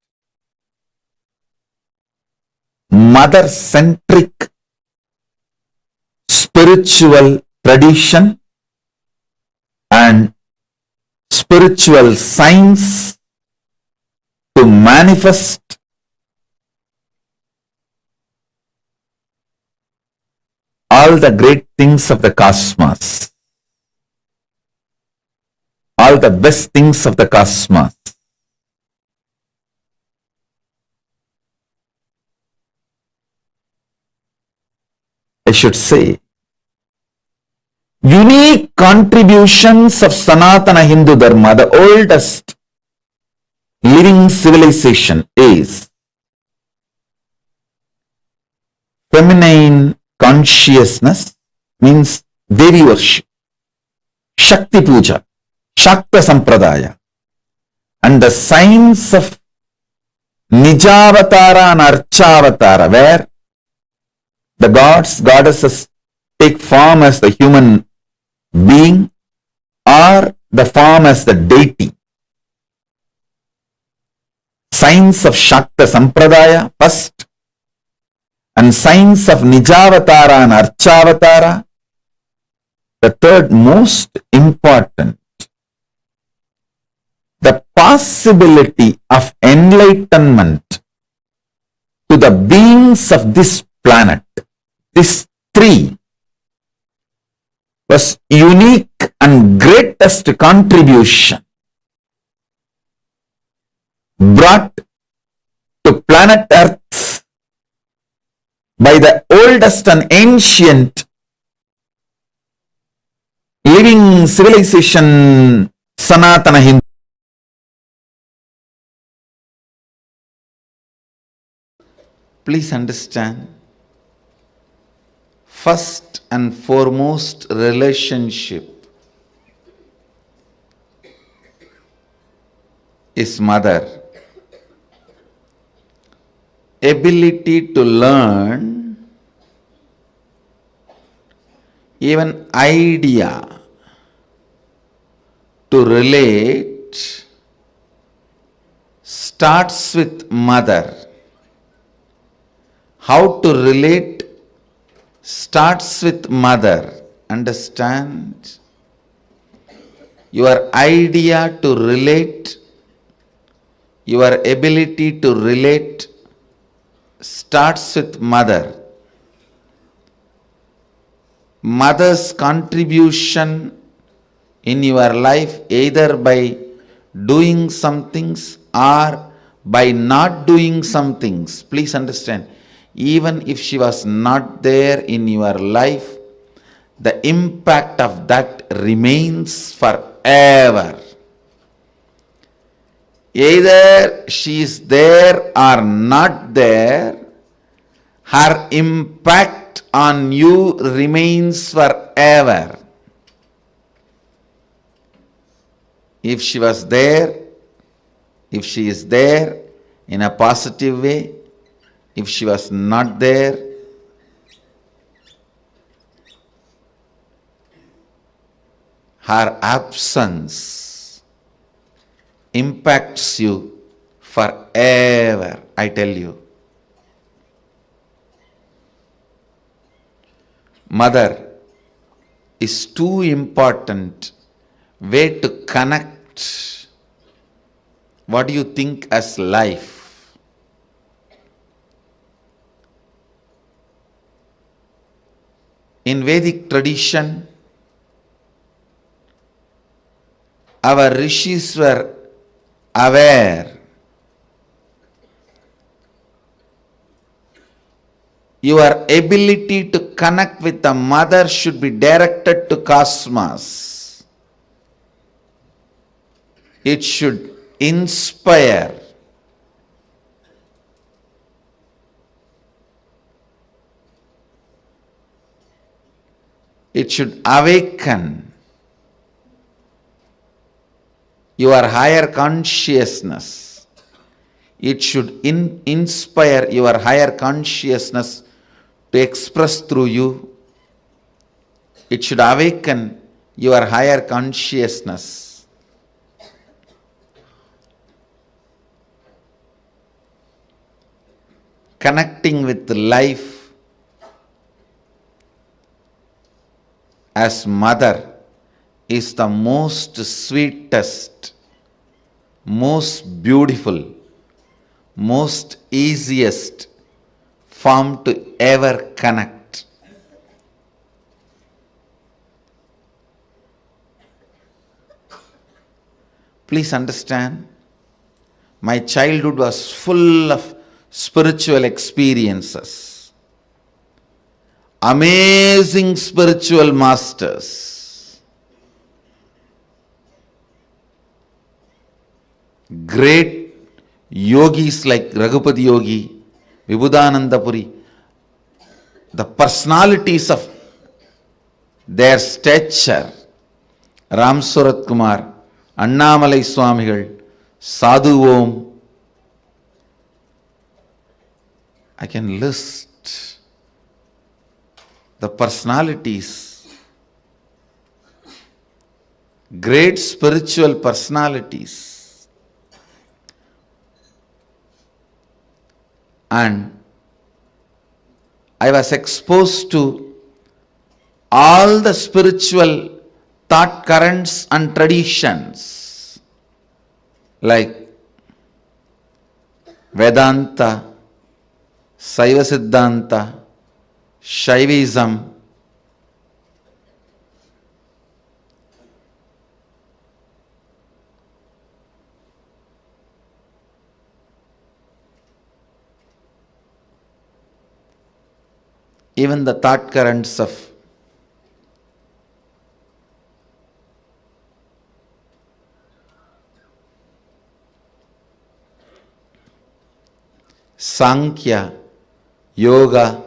mother-centric spiritual tradition and spiritual science to manifest all the great things of the cosmos, all the best things of the cosmos. I should say, unique contributions of Sanatana Hindu Dharma, the oldest living civilization, is feminine consciousness, means Devi worship, Shakti Puja, Shakta Sampradaya, and the science of Nijavatara and Archavatara, where the gods, goddesses take form as the human being or the form as the deity. Science of Shakta Sampradaya first, and science of Nijavatara and Archavatara, the third most important. The possibility of enlightenment to the beings of this planet, this three, was unique and greatest contribution brought to planet Earth by the oldest and ancient living civilization, Sanatana Hindu. Please understand, first and foremost relationship is mother. Ability to learn, even idea to relate, starts with mother. How to relate starts with mother. Understand? Your idea to relate, your ability to relate starts with mother. Mother's contribution in your life, either by doing some things or by not doing some things. Please understand, even if she was not there in your life, the impact of that remains forever. Either she is there or not there, her impact on you remains forever. If she was there, if she is there in a positive way, if she was not there, her absence impacts you forever, I tell you. Mother is too important way to connect what do you think as life. In Vedic tradition, our rishis were aware. Your ability to connect with the mother should be directed to cosmos. It should inspire. It should awaken your higher consciousness. It should inspire your higher consciousness to express through you. It should awaken your higher consciousness. Connecting with life as mother is the most sweetest, most beautiful, most easiest form to ever connect. Please understand, my childhood was full of spiritual experiences, amazing spiritual masters, great yogis like Raghupati Yogi, Vibhudananda Puri, the personalities of their stature, Ram Surat Kumar, Annamalai Swamigal, Sadhu Om. I can list the personalities, great spiritual personalities. And I was exposed to all the spiritual thought currents and traditions like Vedanta, Saiva Siddhanta, Shaivism, even the thought currents of Sankhya, Yoga,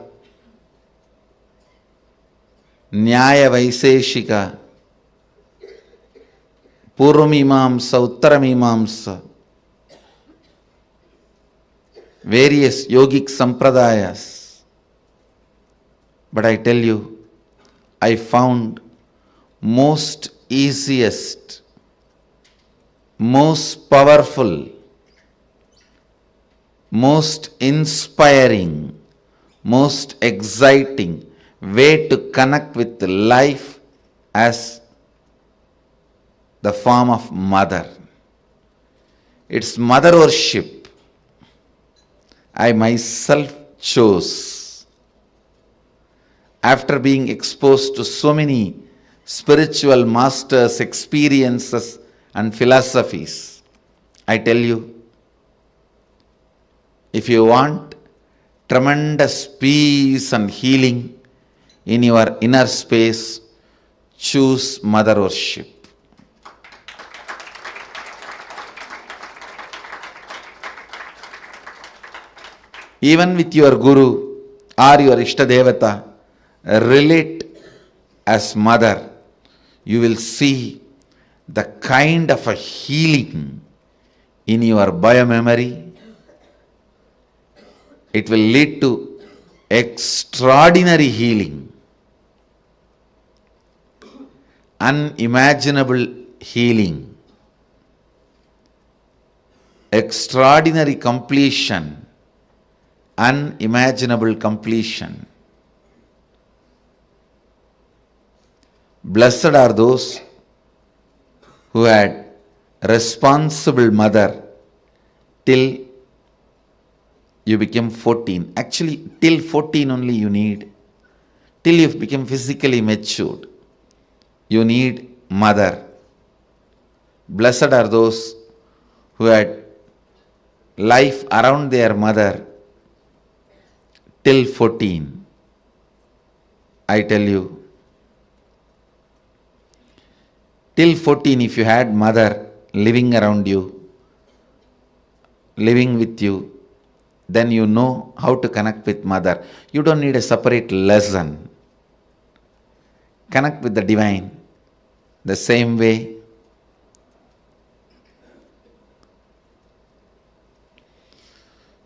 Nyaya Vaiseshika, Purvamimamsa, Uttaramimamsa, various yogic sampradayas. But I tell you, I found most easiest, most powerful, most inspiring, most exciting way to connect with life as the form of mother. It's mother worship. I myself chose. After being exposed to so many spiritual masters, experiences and philosophies, I tell you, if you want tremendous peace and healing in your inner space, choose mother worship. Even with your guru or your Ishtadevata, relate as mother. You will see the kind of a healing in your biomemory. It will lead to extraordinary healing, unimaginable healing, extraordinary completion, unimaginable completion. Blessed are those who had responsible mother till you became 14. Actually, till 14 only you need. Till you become physically matured, you need mother. Blessed are those who had life around their mother till 14. I tell you, till 14 if you had mother living around you, living with you, then you know how to connect with mother. You don't need a separate lesson. connect with the divine the same way,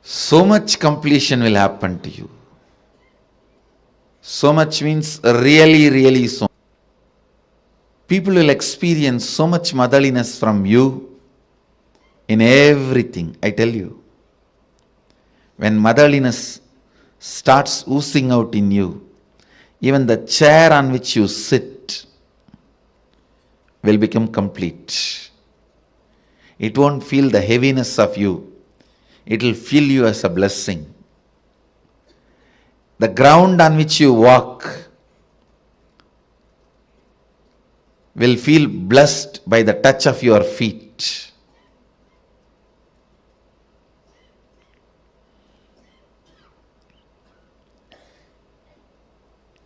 so much completion will happen to you. So much means really, really so. People will experience so much motherliness from you in everything, I tell you. When motherliness starts oozing out in you, even the chair on which you sit will become complete. It won't feel the heaviness of you. It will feel you as a blessing. The ground on which you walk will feel blessed by the touch of your feet.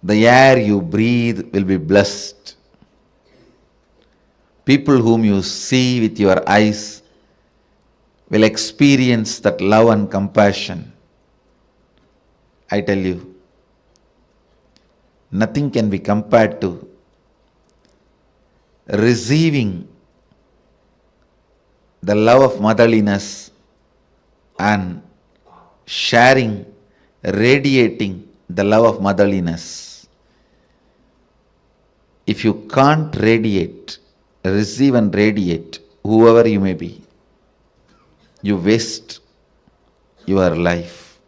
The air you breathe will be blessed. People whom you see with your eyes will experience that love and compassion. I tell you, nothing can be compared to receiving the love of motherliness and sharing, radiating the love of motherliness. If you can't radiate, receive and radiate, whoever you may be, you waste your life.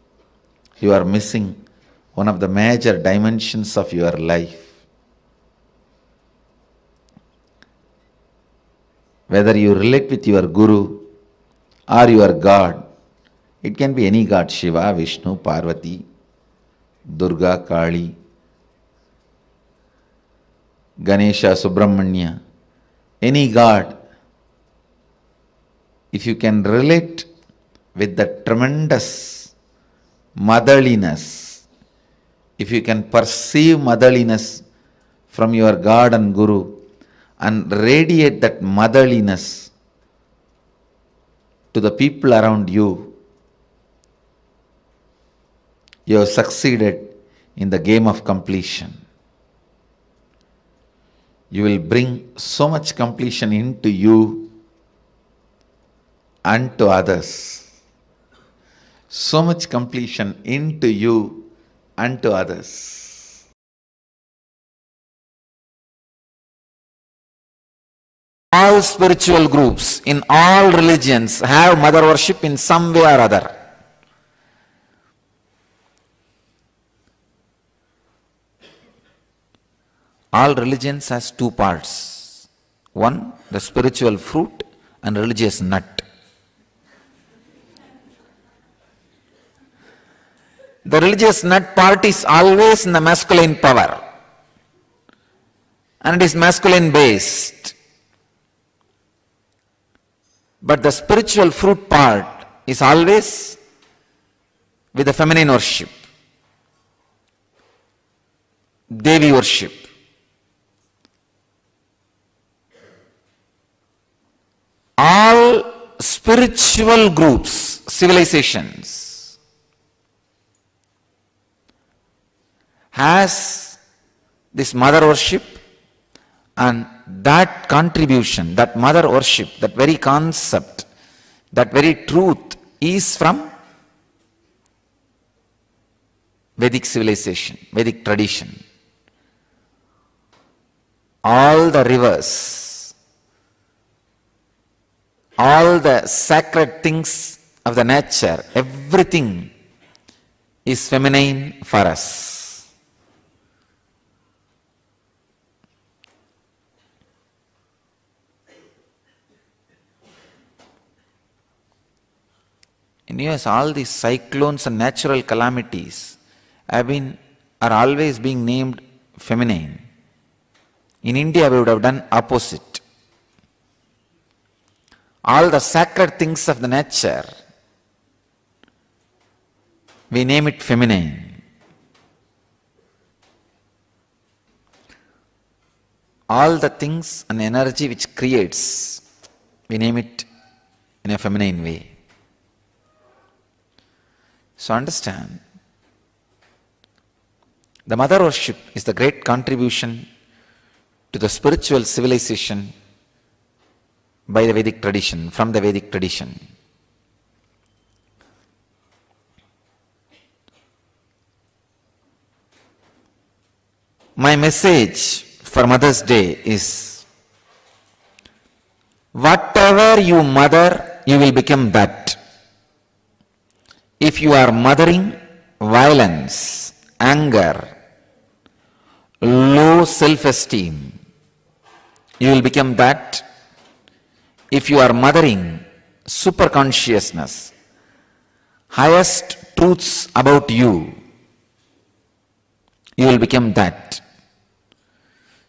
You are missing one of the major dimensions of your life. Whether you relate with your Guru or your God, it can be any God, Shiva, Vishnu, Parvati, Durga, Kali, Ganesha, Subramanya, any God. If you can relate with the tremendous motherliness, if you can perceive motherliness from your God and Guru and radiate that motherliness to the people around you, you have succeeded in the game of completion. You will bring so much completion into you and to others. So much completion into you and to others. All spiritual groups in all religions have mother worship in some way or other. All religions has two parts. One, the spiritual fruit, and religious nut. The religious nut part is always in the masculine power, and it is masculine based. But the spiritual fruit part is always with the feminine worship, Devi worship. All spiritual groups, civilizations, has this mother worship, and that contribution, that mother worship, that very concept, that very truth is from Vedic civilization, Vedic tradition. All the rivers, all the sacred things of the nature, everything is feminine for us. In US, all these cyclones and natural calamities are always being named feminine. In India, we would have done opposite. All the sacred things of the nature, we name it feminine. All the things and energy which creates, we name it in a feminine way. So understand, the mother worship is the great contribution to the spiritual civilization by the Vedic tradition, from the Vedic tradition. My message for Mother's Day is, whatever you mother, you will become that. If you are mothering violence, anger, low self-esteem, you will become that. If you are mothering superconsciousness, highest truths about you, you will become that.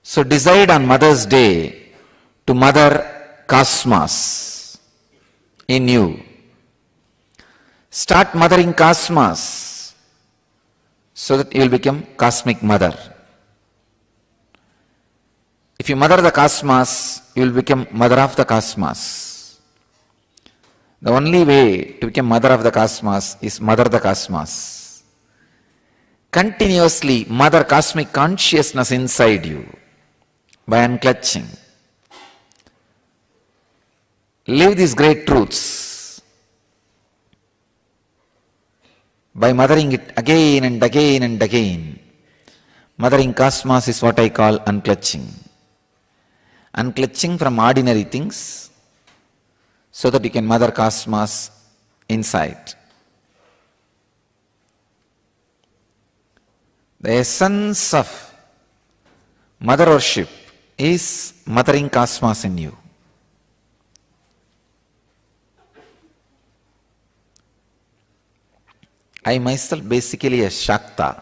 So decide on Mother's Day to mother cosmos in you. Start mothering cosmos so that you will become cosmic mother. If you mother the cosmos, you will become mother of the cosmos. The only way to become mother of the cosmos is mother the cosmos. Continuously mother cosmic consciousness inside you by unclutching. Live these great truths by mothering it again and again and again. Mothering cosmos is what I call unclutching. Unclutching from ordinary things so that you can mother cosmos inside. The essence of mother worship is mothering cosmos in you. I myself basically a Shakta,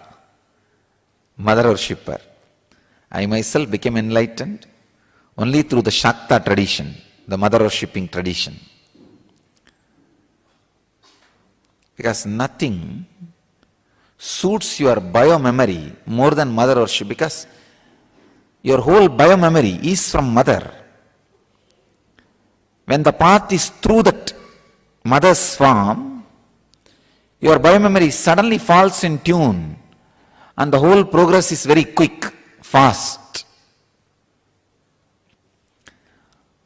mother worshipper. I myself became enlightened only through the Shakta tradition, the mother worshipping tradition. Because nothing suits your bio-memory more than mother worship, because your whole bio-memory is from mother. When the path is through that mother's form, your bio-memory suddenly falls in tune and the whole progress is very quick, fast.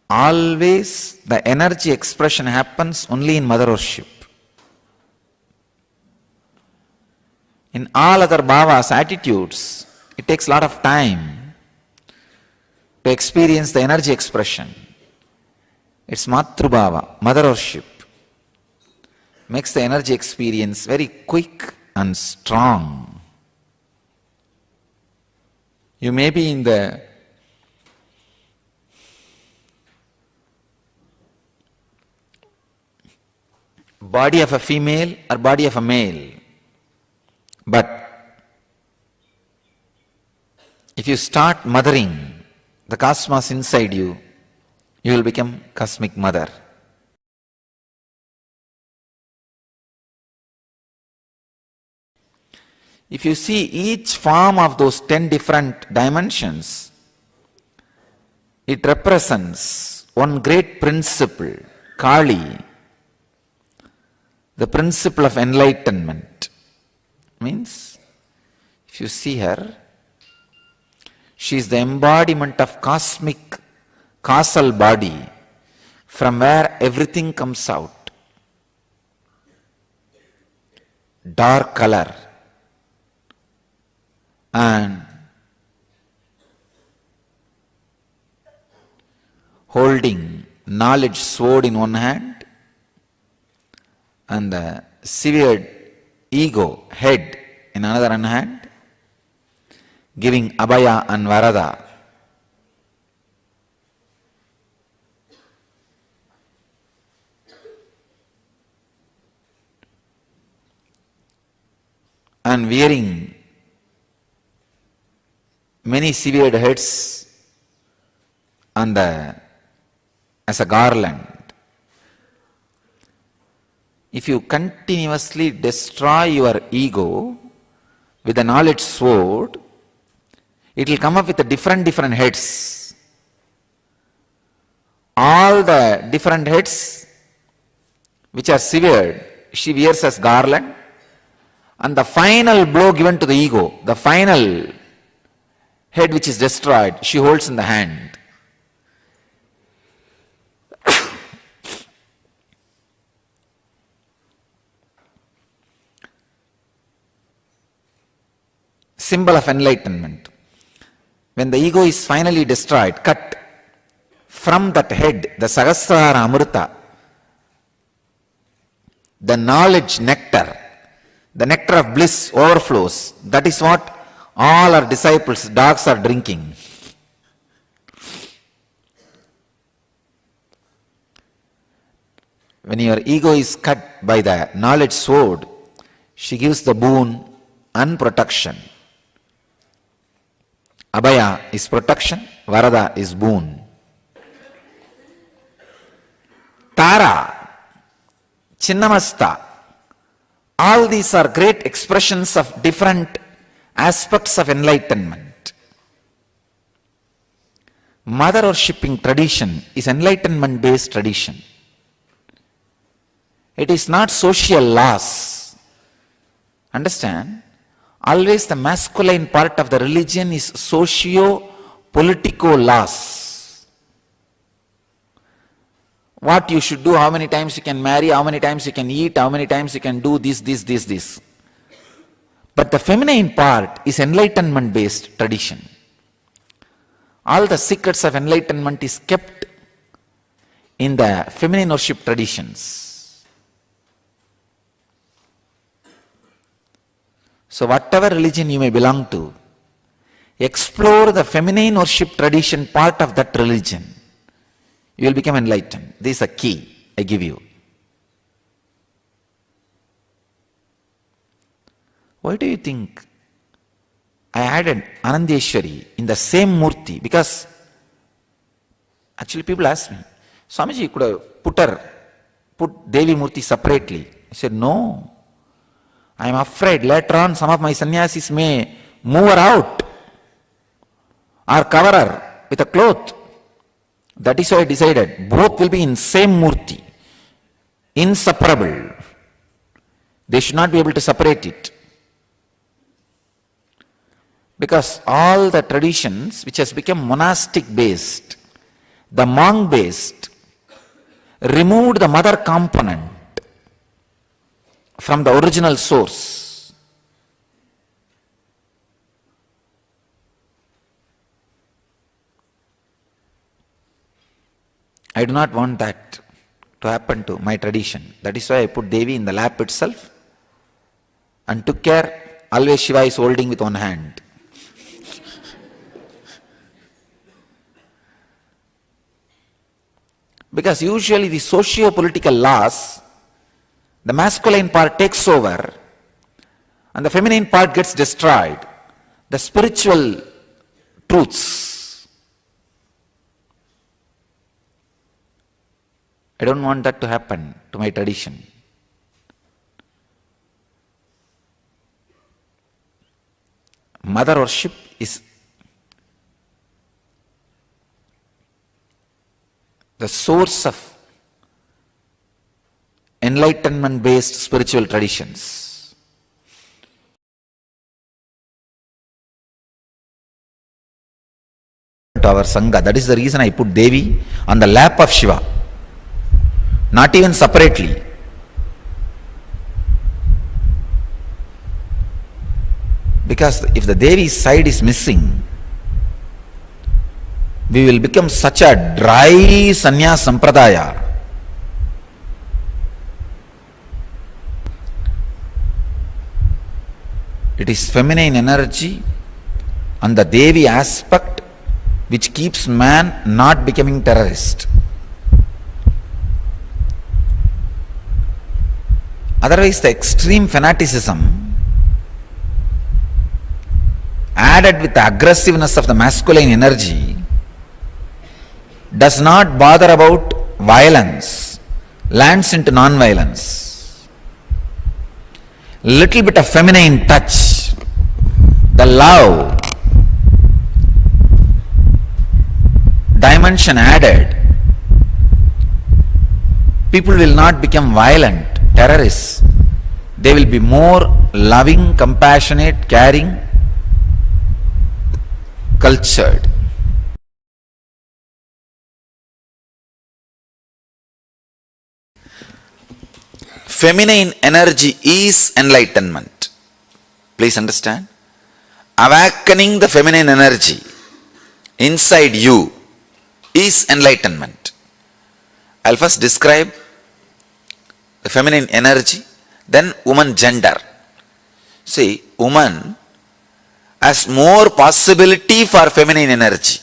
Always the energy expression happens only in mother worship. In all other bhavas, attitudes, it takes a lot of time to experience the energy expression. It's Matrubhava, mother worship, makes the energy experience very quick and strong. You may be in the body of a female or body of a male, but if you start mothering the cosmos inside you, you will become cosmic mother. If you see each form of those 10 different dimensions, it represents one great principle, Kali, the principle of enlightenment. Means, if you see her, she is the embodiment of cosmic causal body from where everything comes out. Dark color and holding knowledge sword in one hand and the severed ego head in another hand, giving abhaya and varada. And wearing many severed heads on as a garland. If you continuously destroy your ego with the knowledge sword, it will come up with different heads. All the different heads which are severed, she wears as garland, and the final blow given to the ego, the final head which is destroyed, she holds in the hand. Symbol of enlightenment. When the ego is finally destroyed, cut, from that head, the Sahasrara Amrita, the knowledge nectar, the nectar of bliss overflows. That is what all our disciples, dogs, are drinking. When your ego is cut by the knowledge sword, she gives the boon and protection. Abhaya is protection, Varada is boon. Tara, Chinnamasta, all these are great expressions of different aspects of enlightenment. Mother worshipping tradition is enlightenment based tradition. It is not social laws. Understand? Always the masculine part of the religion is socio-political laws. What you should do, how many times you can marry, how many times you can eat, how many times you can do this. But the feminine part is enlightenment based tradition. All the secrets of enlightenment is kept in the feminine worship traditions. So whatever religion you may belong to, explore the feminine worship tradition part of that religion. You will become enlightened. This is a key I give you. Why do you think I added Anandeshwari in the same Murti? Because actually people ask me, Swamiji, you could have put Devi Murti separately. I said, no. I am afraid later on some of my sannyasis may move her out or cover her with a cloth. That is why I decided both will be in same Murti, inseparable. They should not be able to separate it. Because all the traditions which has become monastic based, the monk based, removed the mother component from the original source. I do not want that to happen to my tradition. That is why I put Devi in the lap itself and took care. Always Shiva is holding with one hand. Because usually the socio-political laws, the masculine part takes over and the feminine part gets destroyed. The spiritual truths. I don't want that to happen to my tradition. Mother worship is the source of enlightenment based spiritual traditions. To our Sangha, that is the reason I put Devi on the lap of Shiva, not even separately. Because if the Devi's side is missing, we will become such a dry sannyas sampradaya. It is feminine energy and the Devi aspect which keeps man not becoming terrorist. Otherwise, the extreme fanaticism added with the aggressiveness of the masculine energy does not bother about violence, lands into non-violence. Little bit of feminine touch, the love dimension added, people will not become violent, terrorists. They will be more loving, compassionate, caring, cultured. Feminine energy is enlightenment. Please understand. Awakening the feminine energy inside you is enlightenment. I'll first describe the feminine energy, then woman gender. See, woman has more possibility for feminine energy.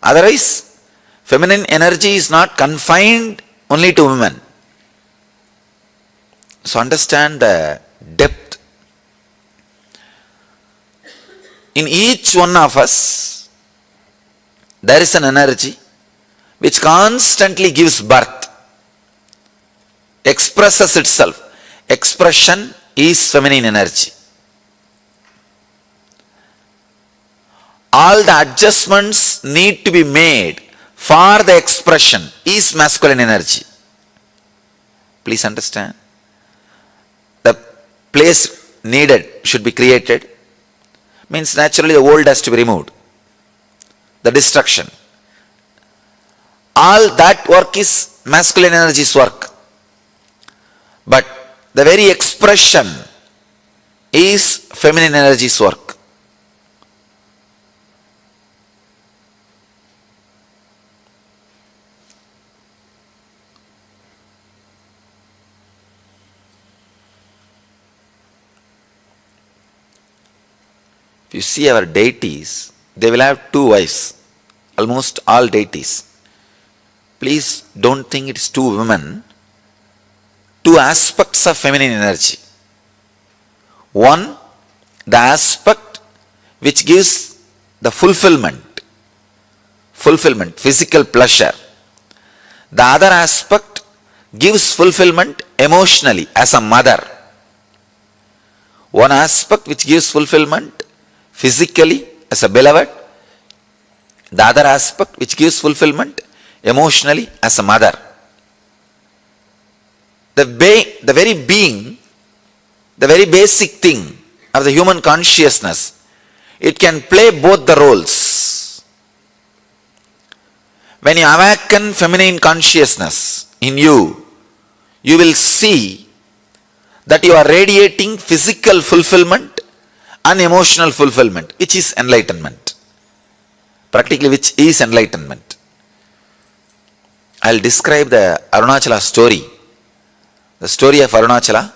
Otherwise, feminine energy is not confined only to women. So understand the depth. In each one of us, there is an energy which constantly gives birth, expresses itself. Expression is feminine energy. All the adjustments need to be made for the expression is masculine energy. Please understand. The place needed should be created. Means naturally the old has to be removed. The destruction. All that work is masculine energy's work. But the very expression is feminine energy's work. If you see our deities, they will have two wives. Almost all deities. Please don't think it's two women. Two aspects of feminine energy. One, the aspect which gives the fulfillment, physical pleasure. The other aspect gives fulfillment emotionally as a mother. One aspect which gives fulfillment physically as a beloved. The other aspect which gives fulfillment emotionally as a mother. The very being, the very basic thing of the human consciousness, it can play both the roles. When you awaken feminine consciousness in you, you will see that you are radiating physical fulfillment and emotional fulfillment, which is enlightenment. Practically, which is enlightenment. I'll describe the Arunachala story. The story of Arunachala.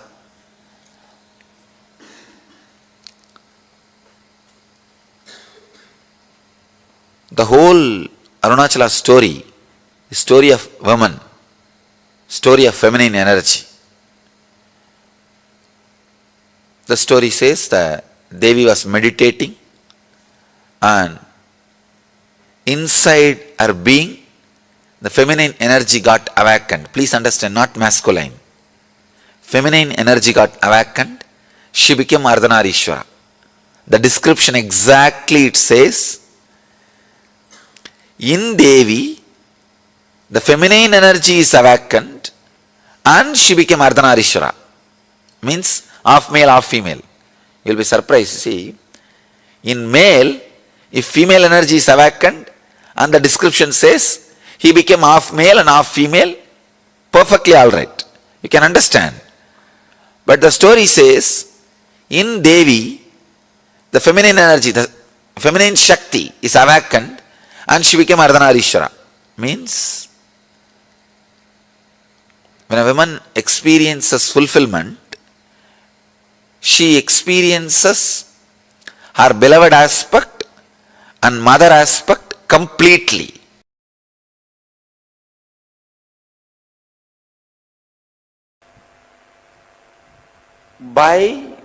The whole Arunachala story is story of woman, story of feminine energy. The story says that Devi was meditating and inside her being, the feminine energy got awakened. Please understand, not masculine. Feminine energy got awakened. She became Ardhanarishwara. The description exactly it says, in Devi, the feminine energy is awakened and she became Ardhanarishwara. Means half male, half female. You will be surprised. See, in male, if female energy is awakened and the description says he became half male and half female, perfectly alright. You can understand. But the story says, in Devi, the feminine energy, the feminine Shakti is awakened and she became Ardhanarishwara. Means, when a woman experiences fulfillment, she experiences her beloved aspect and mother aspect completely. By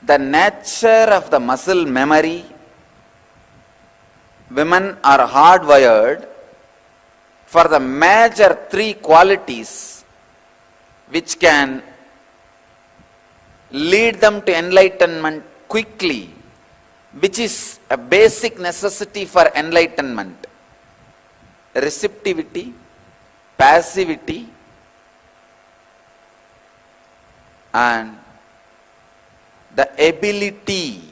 the nature of the muscle memory, women are hardwired for the major three qualities which can lead them to enlightenment quickly, which is a basic necessity for enlightenment: receptivity, passivity, and the ability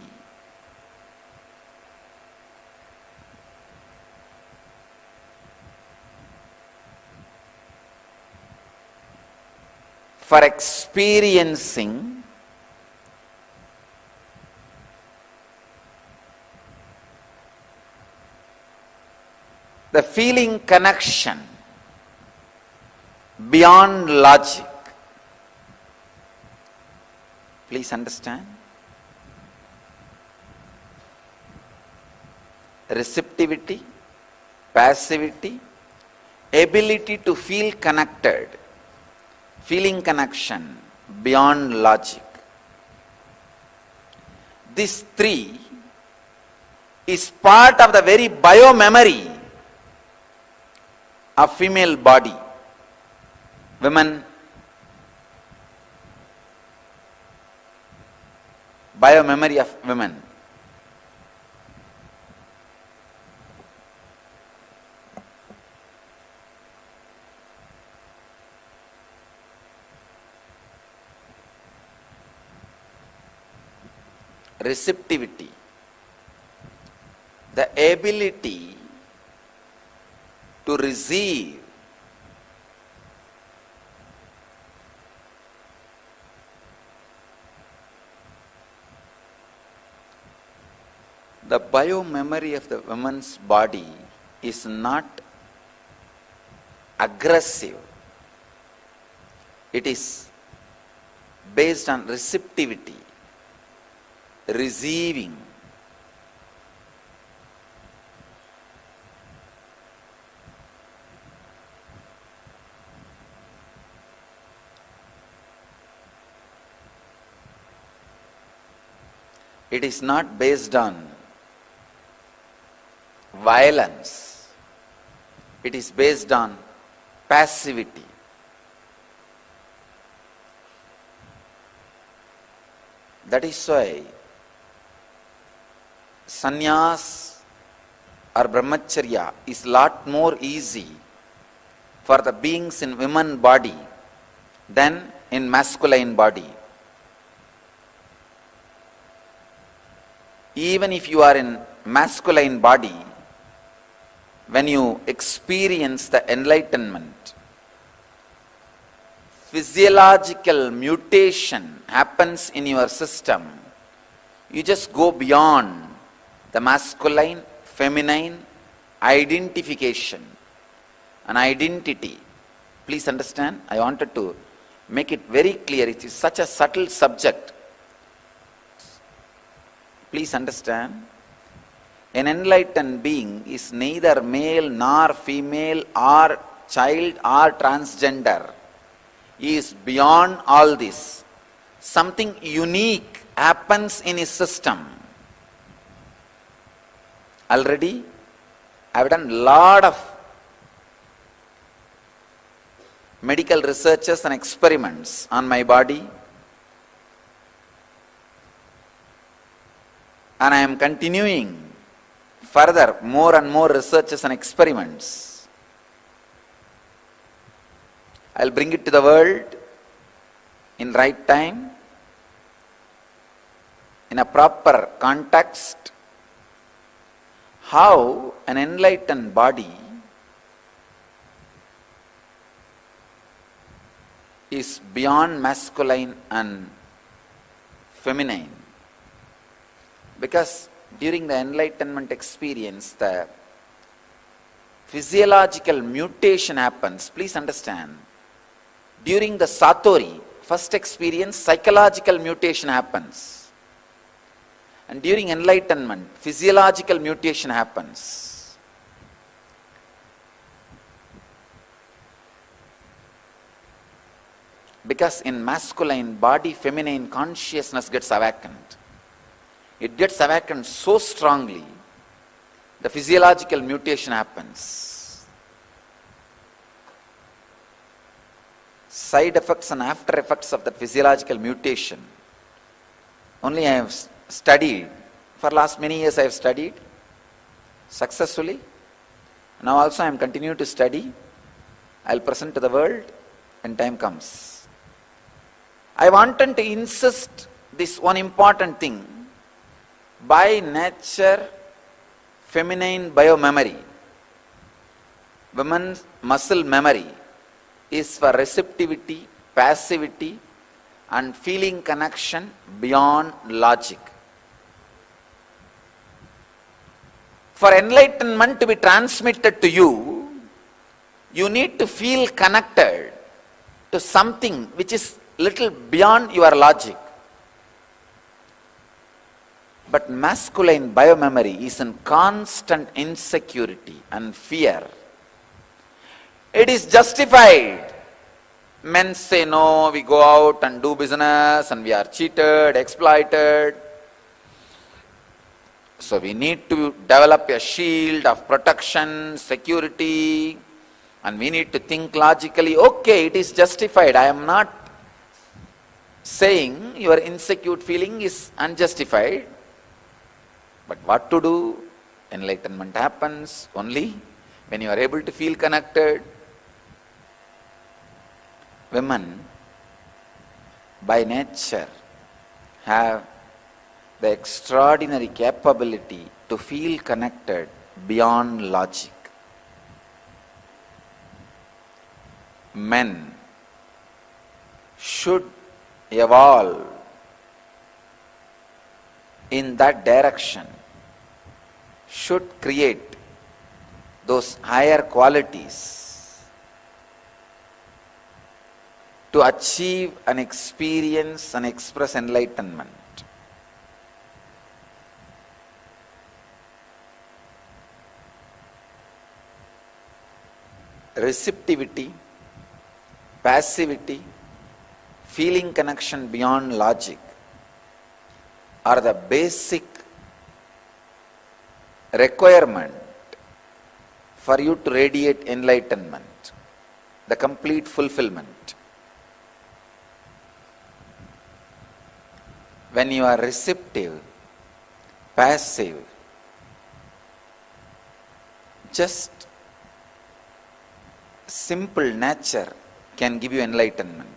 for experiencing the feeling connection beyond logic. Please understand. Receptivity, passivity, ability to feel connected, feeling connection beyond logic. This three is part of the very biomemory of female body. Women, biomemory of women. Receptivity, the ability to receive the biomemory of the woman's body is not aggressive. It is based on receptivity, receiving. It is not based on violence. It is based on passivity. That is why sannyas or brahmacharya is lot more easy for the beings in women body than in masculine body. Even if you are in masculine body, when you experience the enlightenment, physiological mutation happens in your system. You just go beyond the masculine, feminine identification, an identity. Please understand, I wanted to make it very clear. It is such a subtle subject. Please understand, an enlightened being is neither male nor female or child or transgender. He is beyond all this. Something unique happens in his system. Already, I have done a lot of medical researches and experiments on my body. And I am continuing further more and more researches and experiments. I will bring it to the world in right time, in a proper context, how an enlightened body is beyond masculine and feminine. Because during the enlightenment experience, the physiological mutation happens. Please understand, during the Satori, first experience, psychological mutation happens. And during enlightenment, physiological mutation happens. Because in masculine body, feminine consciousness gets awakened. It gets awakened so strongly, the physiological mutation happens. Side effects and after effects of the physiological mutation, only I have studied. For last many years I have studied successfully. Now also I am continuing to study. I will present to the world when time comes. I wanted to insist this one important thing. By nature, feminine biomemory, women's muscle memory is for receptivity, passivity, and feeling connection beyond logic. For enlightenment to be transmitted to you, you need to feel connected to something which is little beyond your logic. But masculine biomemory is in constant insecurity and fear. It is justified. Men say, no, we go out and do business and we are cheated, exploited. So we need to develop a shield of protection, security, and we need to think logically. Okay, it is justified. I am not saying your insecure feeling is unjustified. But what to do? Enlightenment happens only when you are able to feel connected. Women, by nature, have the extraordinary capability to feel connected beyond logic. Men should evolve in that direction, should create those higher qualities to achieve and experience and express enlightenment. Receptivity, passivity, feeling connection beyond logic are the basic requirement for you to radiate enlightenment, the complete fulfillment. When you are receptive, passive, just simple nature can give you enlightenment.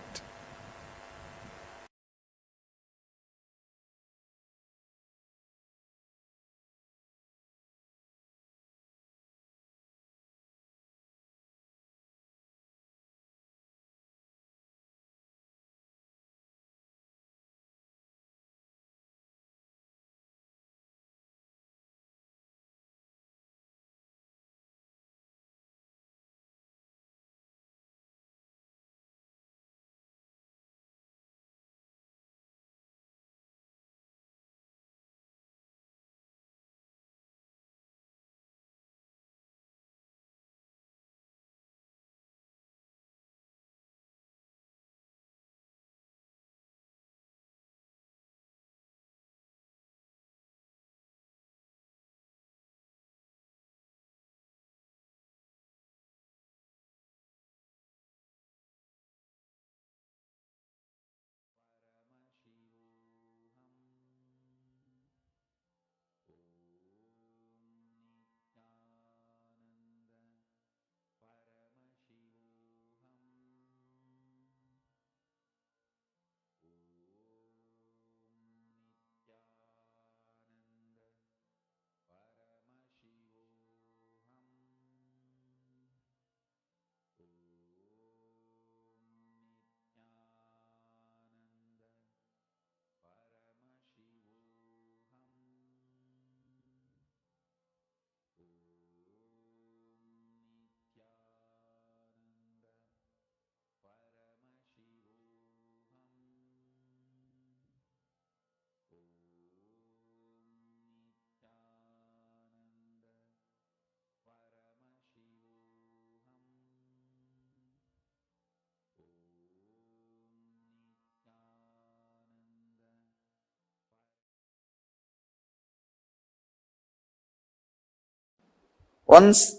Once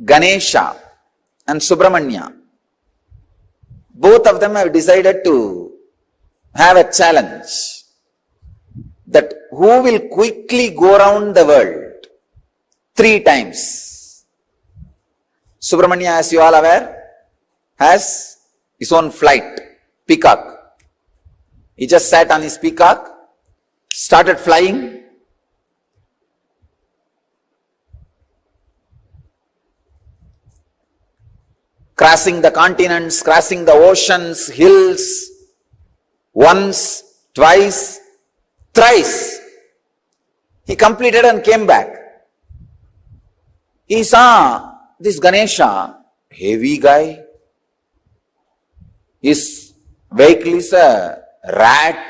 Ganesha and Subramanya, both of them have decided to have a challenge that who will quickly go around the world 3 times. Subramanya, as you all aware, has his own flight, peacock. He just sat on his peacock started flying. Crossing the continents, crossing the oceans, hills, once, twice, thrice. He completed and came back. He saw this Ganesha, heavy guy. His vehicle is a rat.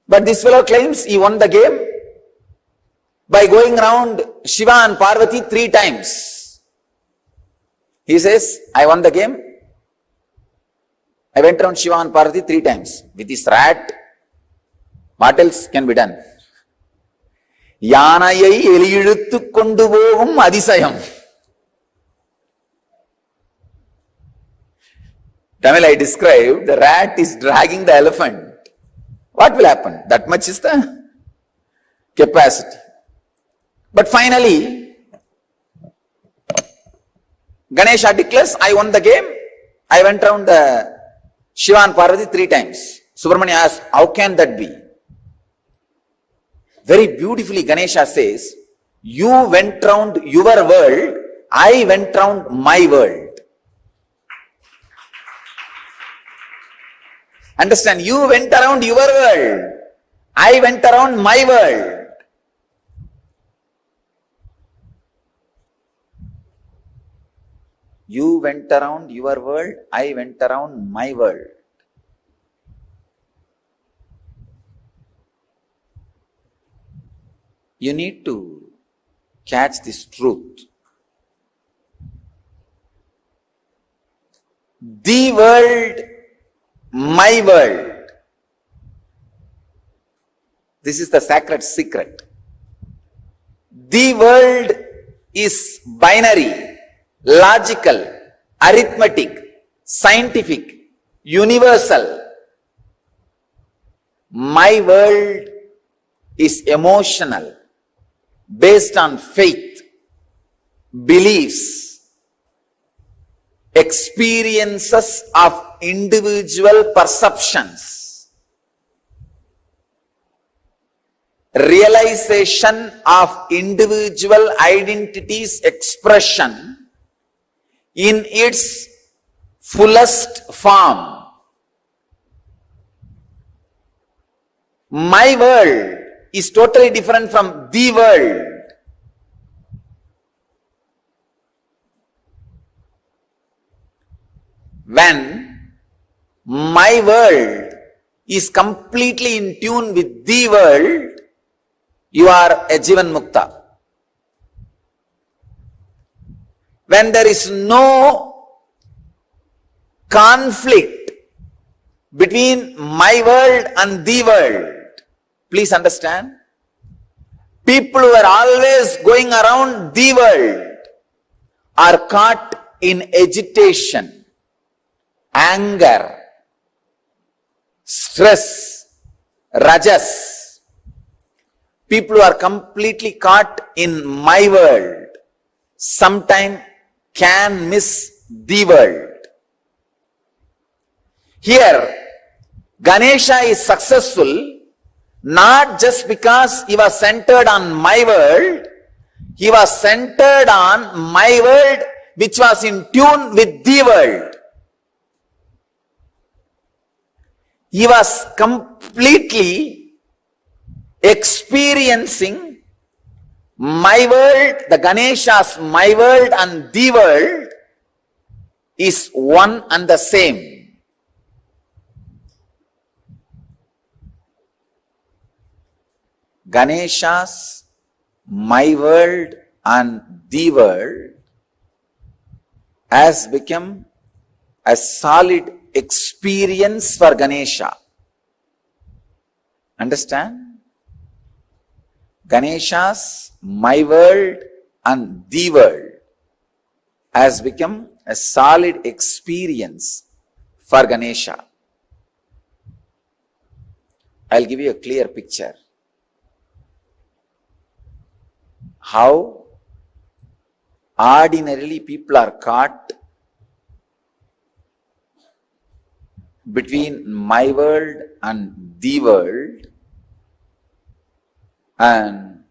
But this fellow claims he won the game by going around Shiva and Parvati 3 times. He says, I won the game. I went around Shiva and Parvati 3 times. With this rat, what else can be done? Yanayai eliyiluttu kondu pogum adisayam. Tamil I described, the rat is dragging the elephant. What will happen? That much is the capacity. But finally, Ganesha declares, I won the game. I went around the Shiva and Parvati 3 times. Subramanya asked, how can that be? Very beautifully Ganesha says, you went round your world, I went round my world. Understand, you went around your world, I went around my world. You went around your world, I went around my world. You need to catch this truth. The world, my world. This is the sacred secret. The world is binary, logical, arithmetic, scientific, universal. My world is emotional, based on faith, beliefs, experiences of individual perceptions, realization of individual identity's expression in its fullest form. My world is totally different from the world. When my world is completely in tune with the world, you are a Jivan Mukta. When there is no conflict between my world and the world, please understand, people who are always going around the world are caught in agitation, anger, stress, rajas. People who are completely caught in my world sometimes can miss the world. Here, Ganesha is successful not just because he was centered on my world, he was centered on my world which was in tune with the world. He was completely experiencing my world, the Ganesha's my world and the world is one and the same. Ganesha's my world and the world has become a solid experience for Ganesha. Understand? Ganesha's my world and the world has become a solid experience for Ganesha. I'll give you a clear picture. How ordinarily people are caught between my world and the world and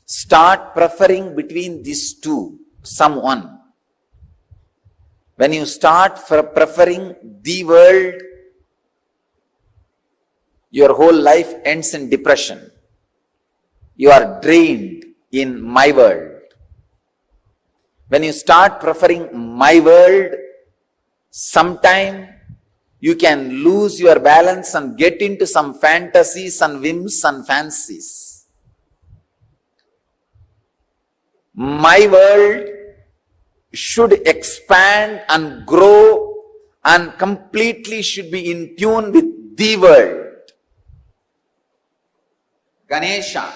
start preferring between these two, someone. When you start preferring the world, your whole life ends in depression. You are drained in my world. When you start preferring my world, sometime you can lose your balance and get into some fantasies and whims and fancies. My world should expand and grow and completely should be in tune with the world. Ganesha,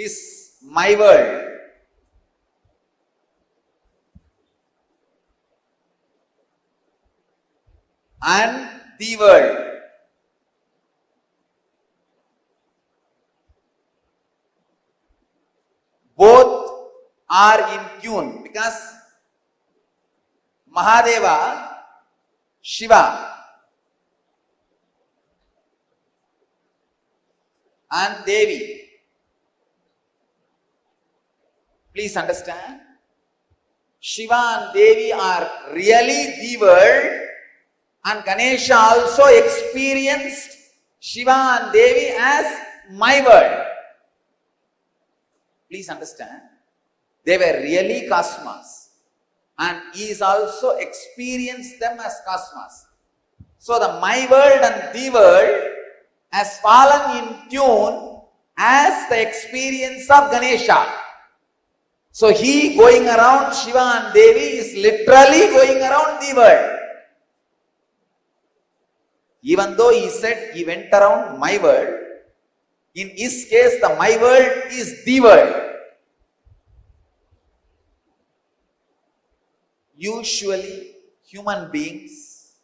is my world. And the world. Both are in tune because Mahadeva, Shiva, and Devi. Please understand, Shiva and Devi are really the world, and Ganesha also experienced Shiva and Devi as my world. Please understand, they were really cosmos, and he is also experienced them as cosmos. So the my world and the world has fallen in tune as the experience of Ganesha. So he going around Shiva and Devi is literally going around the world. Even though he said he went around my world, in his case the my world is the world. Usually human beings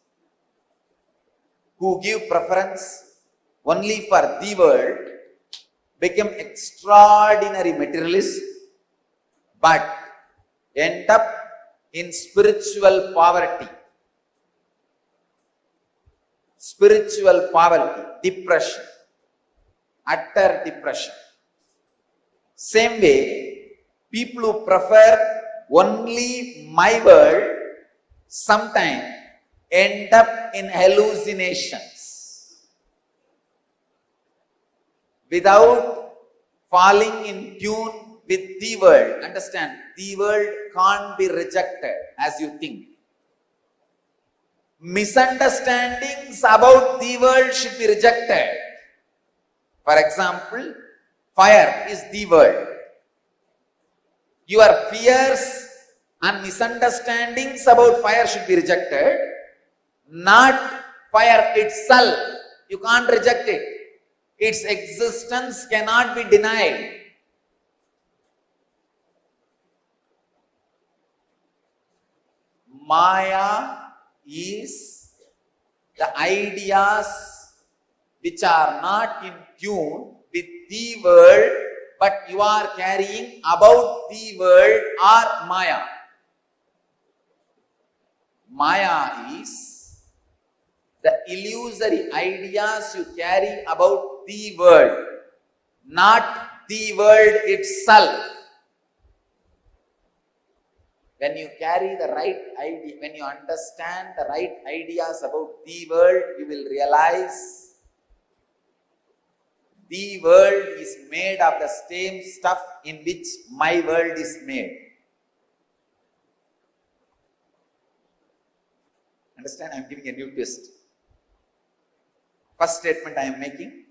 who give preference only for the world become extraordinary materialists but end up in spiritual poverty. Spiritual poverty, depression, utter depression. Same way, people who prefer only my world sometimes end up in hallucinations without falling in tune with the world. Understand, the world can't be rejected as you think. Misunderstandings about the world should be rejected. For example, fire is the world. Your fears and misunderstandings about fire should be rejected, not fire itself. You can't reject it. Its existence cannot be denied. Maya is the ideas which are not in tune with the world, but you are carrying about the world are Maya. Maya is the illusory ideas you carry about the world, not the world itself. When you carry the right idea, when you understand the right ideas about the world, you will realize the world is made of the same stuff in which my world is made. Understand? I am giving a new twist. First statement I am making.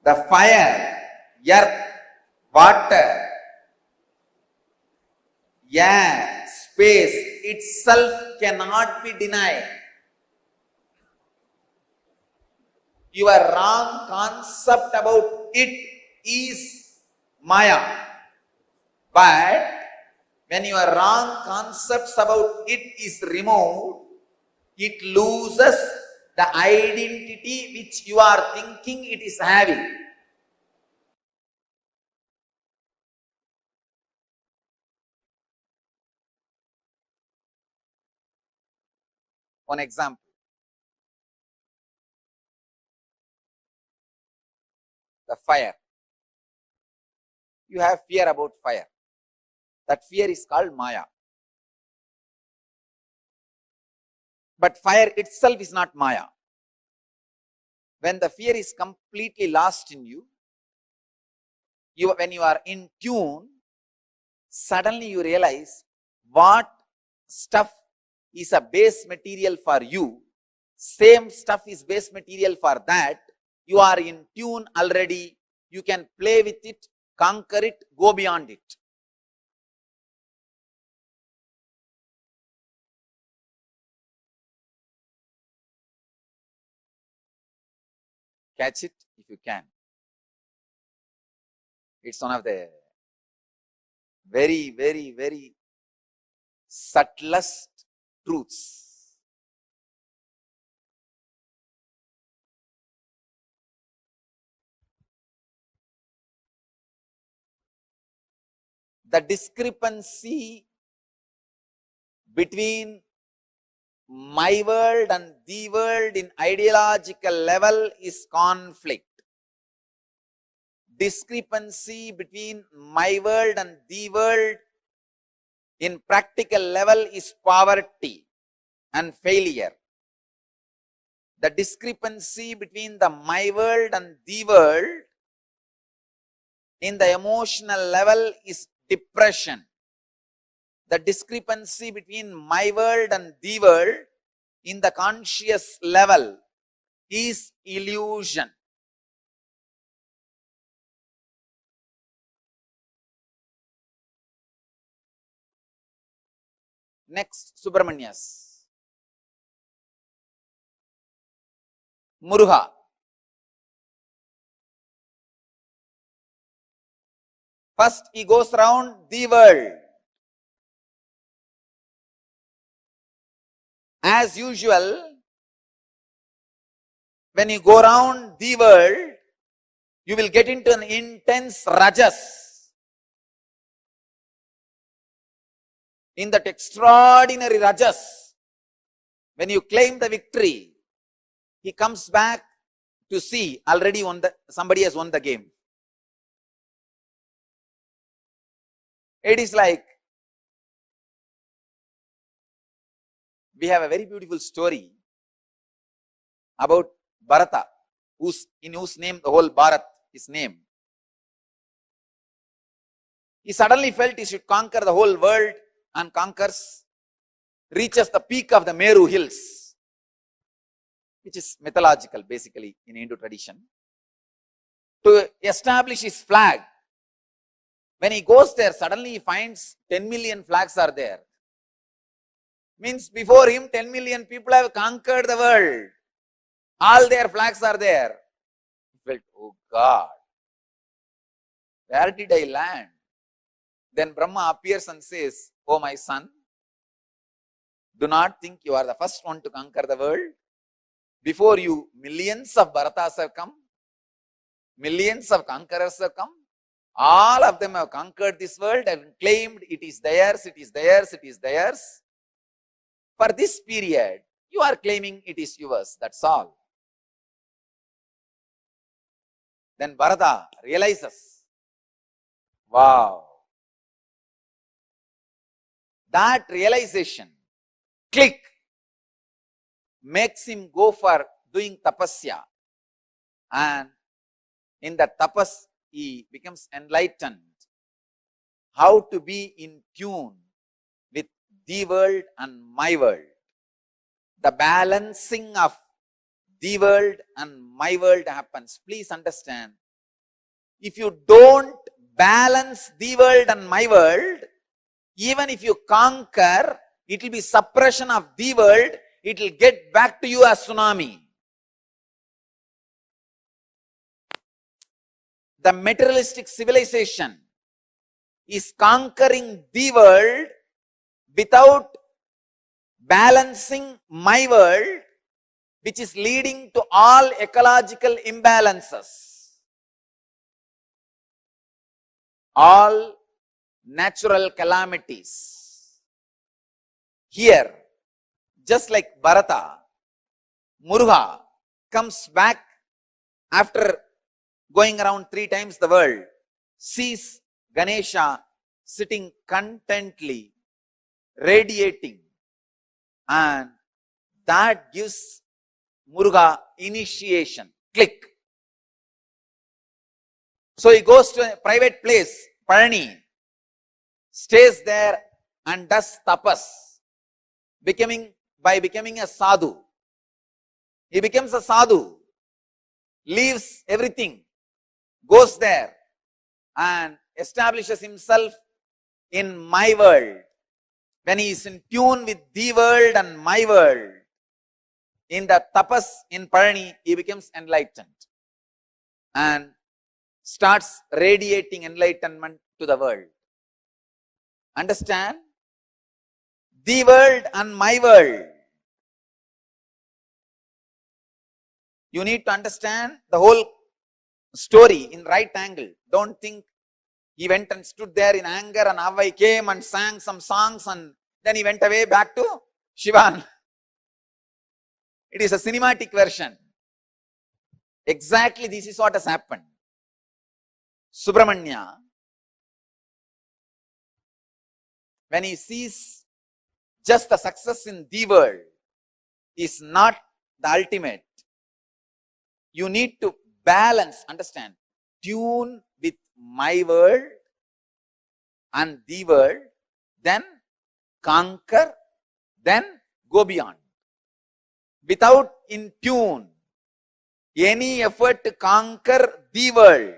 The fire, earth, water, air, space itself cannot be denied. Your wrong concept about it is Maya. But when your wrong concepts about it is removed, it loses the identity which you are thinking it is having. One example. The fire. You have fear about fire. That fear is called Maya. But fire itself is not Maya. When the fear is completely lost in you, when you are in tune, suddenly you realize what stuff is a base material for you, same stuff is base material for that. You are in tune already. You can play with it, conquer it, go beyond it. Catch it if you can. It's one of the very, very, very subtlest truths. The discrepancy between my world and the world in ideological level is conflict. Discrepancy between my world and the world in practical level is poverty and failure. The discrepancy between the my world and the world in the emotional level is depression. The discrepancy between my world and the world in the conscious level is illusion. Next, Subramanyas. Muruga. First, he goes around the world. As usual, when you go around the world, you will get into an intense rajas. In that extraordinary rajas, when you claim the victory, he comes back to see already somebody has won the game. It is like, we have a very beautiful story about Bharata, in whose name the whole Bharat is named. He suddenly felt he should conquer the whole world and conquers, reaches the peak of the Meru hills, which is mythological basically in Hindu tradition, to establish his flag. When he goes there, suddenly he finds 10 million flags are there. Means before him 10 million people have conquered the world. All their flags are there. He felt, oh God, where did I land? Then Brahma appears and says, oh my son, do not think you are the first one to conquer the world. Before you, millions of Bharatas have come. Millions of conquerors have come. All of them have conquered this world and claimed it is theirs, it is theirs, it is theirs. For this period, you are claiming it is yours, that's all. Then Bharata realizes, wow. That realization, click, makes him go for doing tapasya. And in that tapas, he becomes enlightened. How to be in tune with the world and my world. The balancing of the world and my world happens. Please understand, if you don't balance the world and my world, even if you conquer, it will be suppression of the world, it will get back to you as tsunami. The materialistic civilization is conquering the world without balancing my world, which is leading to all ecological imbalances. All natural calamities. Here, just like Bharata, Muruga comes back after going around 3 times the world, sees Ganesha sitting contently, radiating, and that gives Muruga initiation. Click. So he goes to a private place, Palani, stays there and does tapas, by becoming a sadhu. He becomes a sadhu, leaves everything, goes there and establishes himself in my world. When he is in tune with the world and my world, in the tapas in Palani, he becomes enlightened and starts radiating enlightenment to the world. Understand? The world and my world. You need to understand the whole story in right angle. Don't think he went and stood there in anger and Avai came and sang some songs and then he went away back to Shivan. It is a cinematic version. Exactly this is what has happened. Subramanya, when he sees just the success in the world is not the ultimate. You need to balance, understand, tune with my world and the world, then conquer, then go beyond. Without in tune, any effort to conquer the world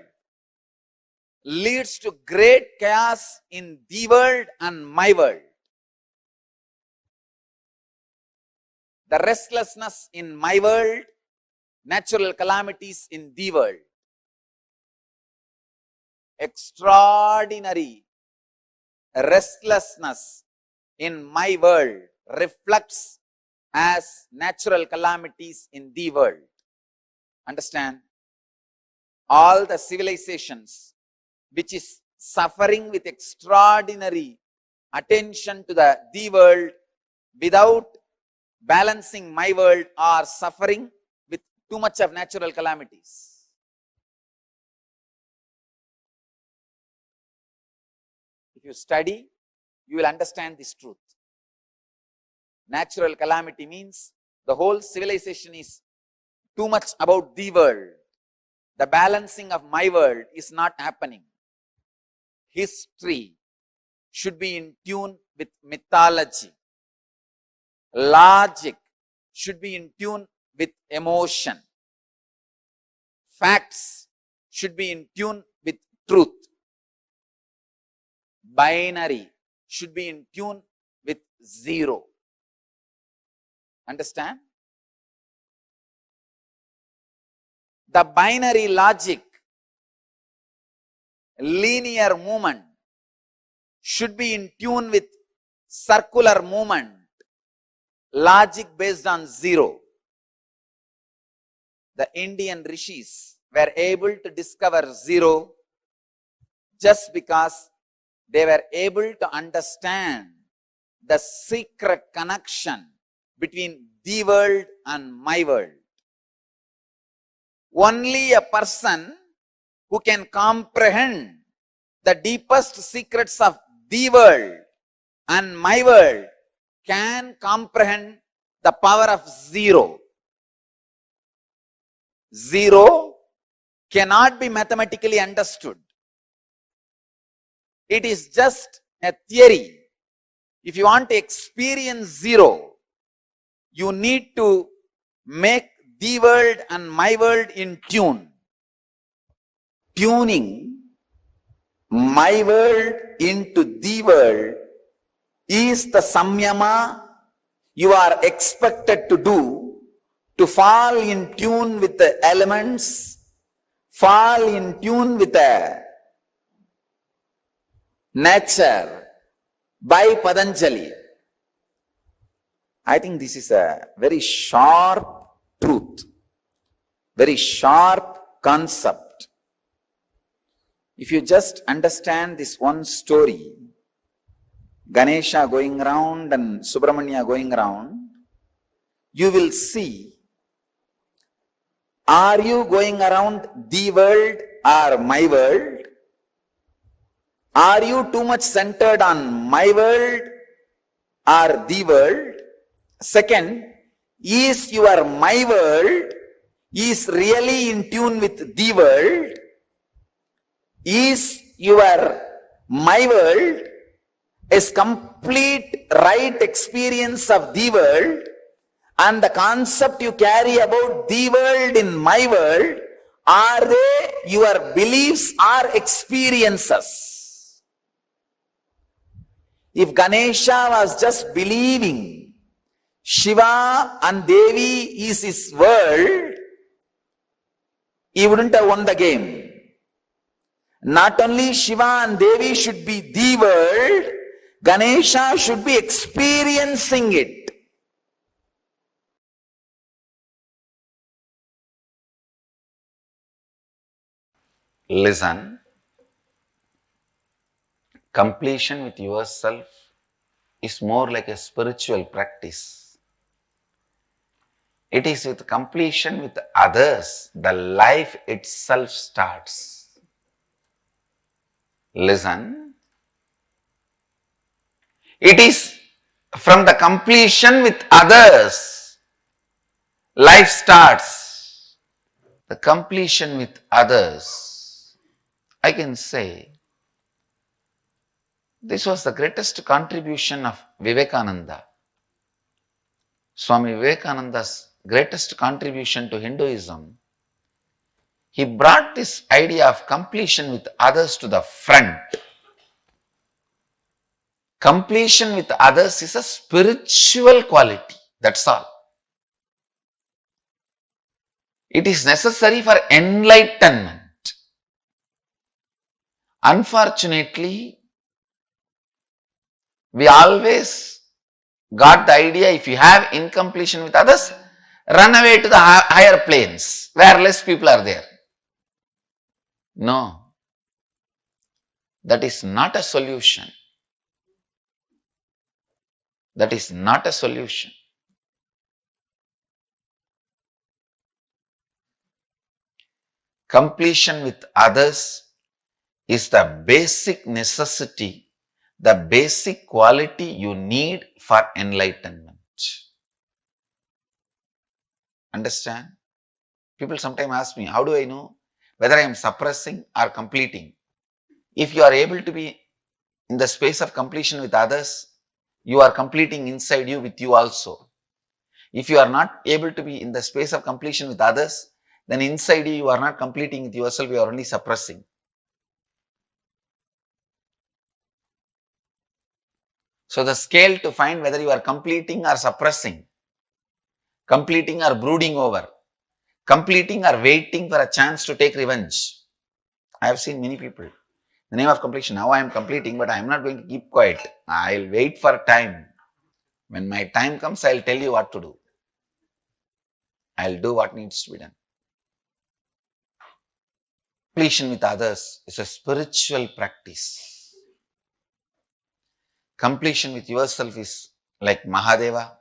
leads to great chaos in the world and my world. The restlessness in my world, natural calamities in the world. Extraordinary restlessness in my world reflects as natural calamities in the world. Understand? All the civilizations which is suffering with extraordinary attention to the world without balancing my world are suffering with too much of natural calamities. If you study, you will understand this truth. Natural calamity means the whole civilization is too much about the world. The balancing of my world is not happening. History should be in tune with mythology. Logic should be in tune with emotion. Facts should be in tune with truth. Binary should be in tune with zero. Understand? The binary logic, linear movement should be in tune with circular movement, logic based on zero. The Indian rishis were able to discover zero just because they were able to understand the secret connection between the world and my world. Only a person who can comprehend the deepest secrets of the world and my world can comprehend the power of zero. Zero cannot be mathematically understood. It is just a theory. If you want to experience zero, you need to make the world and my world in tune. Tuning my world into the world is the samyama you are expected to do to fall in tune with the elements, fall in tune with the nature by Patanjali. I think this is a very sharp truth, very sharp concept. If you just understand this one story, Ganesha going around and Subramanya going around, you will see, are you going around the world or my world? Are you too much centered on my world or the world? Second, is your my world is really in tune with the world? Is your my world is complete right experience of the world, and the concept you carry about the world in my world, are they your beliefs or experiences? If Ganesha was just believing Shiva and Devi is his world, he wouldn't have won the game. Not only Shiva and Devi should be the world, Ganesha should be experiencing it. Listen, completion with yourself is more like a spiritual practice. It is with completion with others, the life itself starts. Listen, it is from the completion with others, life starts. The completion with others, I can say, this was the greatest contribution of Vivekananda. Swami Vivekananda's greatest contribution to Hinduism. He brought this idea of completion with others to the front. Completion with others is a spiritual quality, that's all. It is necessary for enlightenment. Unfortunately, we always got the idea, if you have incompletion with others, run away to the higher planes where less people are there. No, that is not a solution. That is not a solution. Completion with others is the basic necessity, the basic quality you need for enlightenment. Understand? People sometimes ask me, how do I know whether I am suppressing or completing? If you are able to be in the space of completion with others, you are completing inside you with you also. If you are not able to be in the space of completion with others, then inside you are not completing with yourself, you are only suppressing. So the scale to find whether you are completing or suppressing, completing or brooding over, completing or waiting for a chance to take revenge. I have seen many people. The name of completion, now I am completing, but I am not going to keep quiet. I will wait for time. When my time comes, I will tell you what to do. I will do what needs to be done. Completion with others is a spiritual practice. Completion with yourself is like Mahadeva.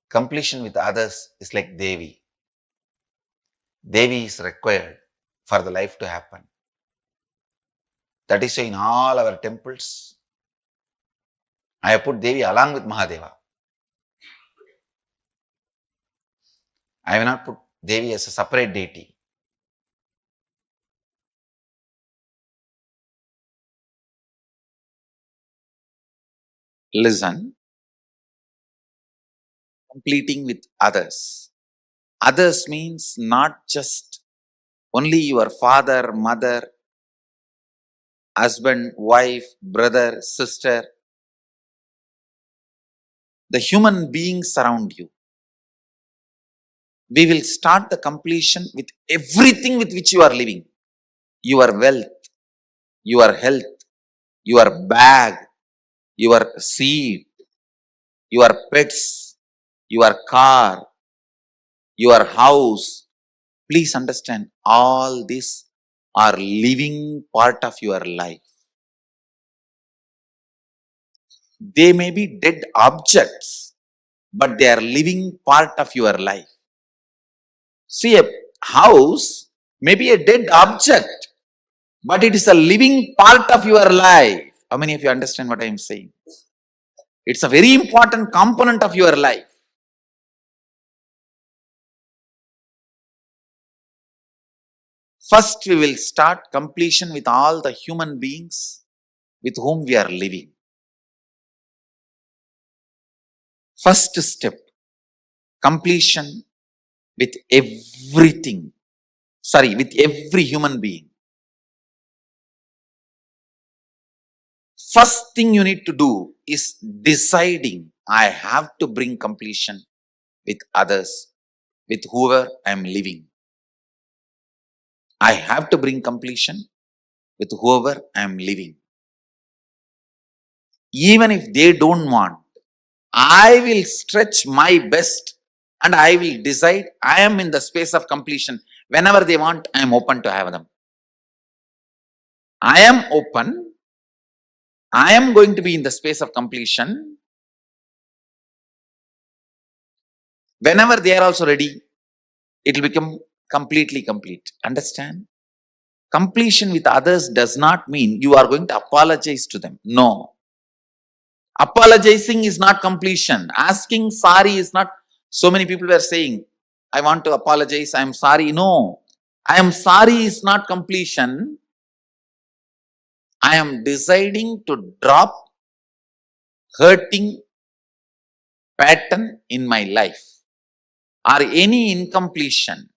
Completion with others is like Devi. Devi is required for the life to happen. That is why in all our temples, I have put Devi along with Mahadeva. I have not put Devi as a separate deity. Listen, completing with others. Others means not just only your father, mother, husband, wife, brother, sister, the human beings around you. We will start the completion with everything with which you are living. Your wealth, your health, your bag, your seed, your pets, your car, your house. Please understand, all these are living part of your life. They may be dead objects, but they are living part of your life. See, a house may be a dead object, but it is a living part of your life. How many of you understand what I am saying? It's a very important component of your life. First, we will start completion with all the human beings with whom we are living. First step, completion with everything. With every human being. First thing you need to do is deciding, I have to bring completion with others, with whoever I am living. I have to bring completion with whoever I am living. Even if they don't want, I will stretch my best and I will decide I am in the space of completion. Whenever they want, I am open to have them. I am open. I am going to be in the space of completion. Whenever they are also ready, it will become completely complete. Understand? Completion with others does not mean you are going to apologize to them. No. Apologizing is not completion. Asking sorry is not. So many people were saying, I want to apologize, I am sorry. No. I am sorry is not completion. I am deciding to drop hurting pattern in my life or any incompletion,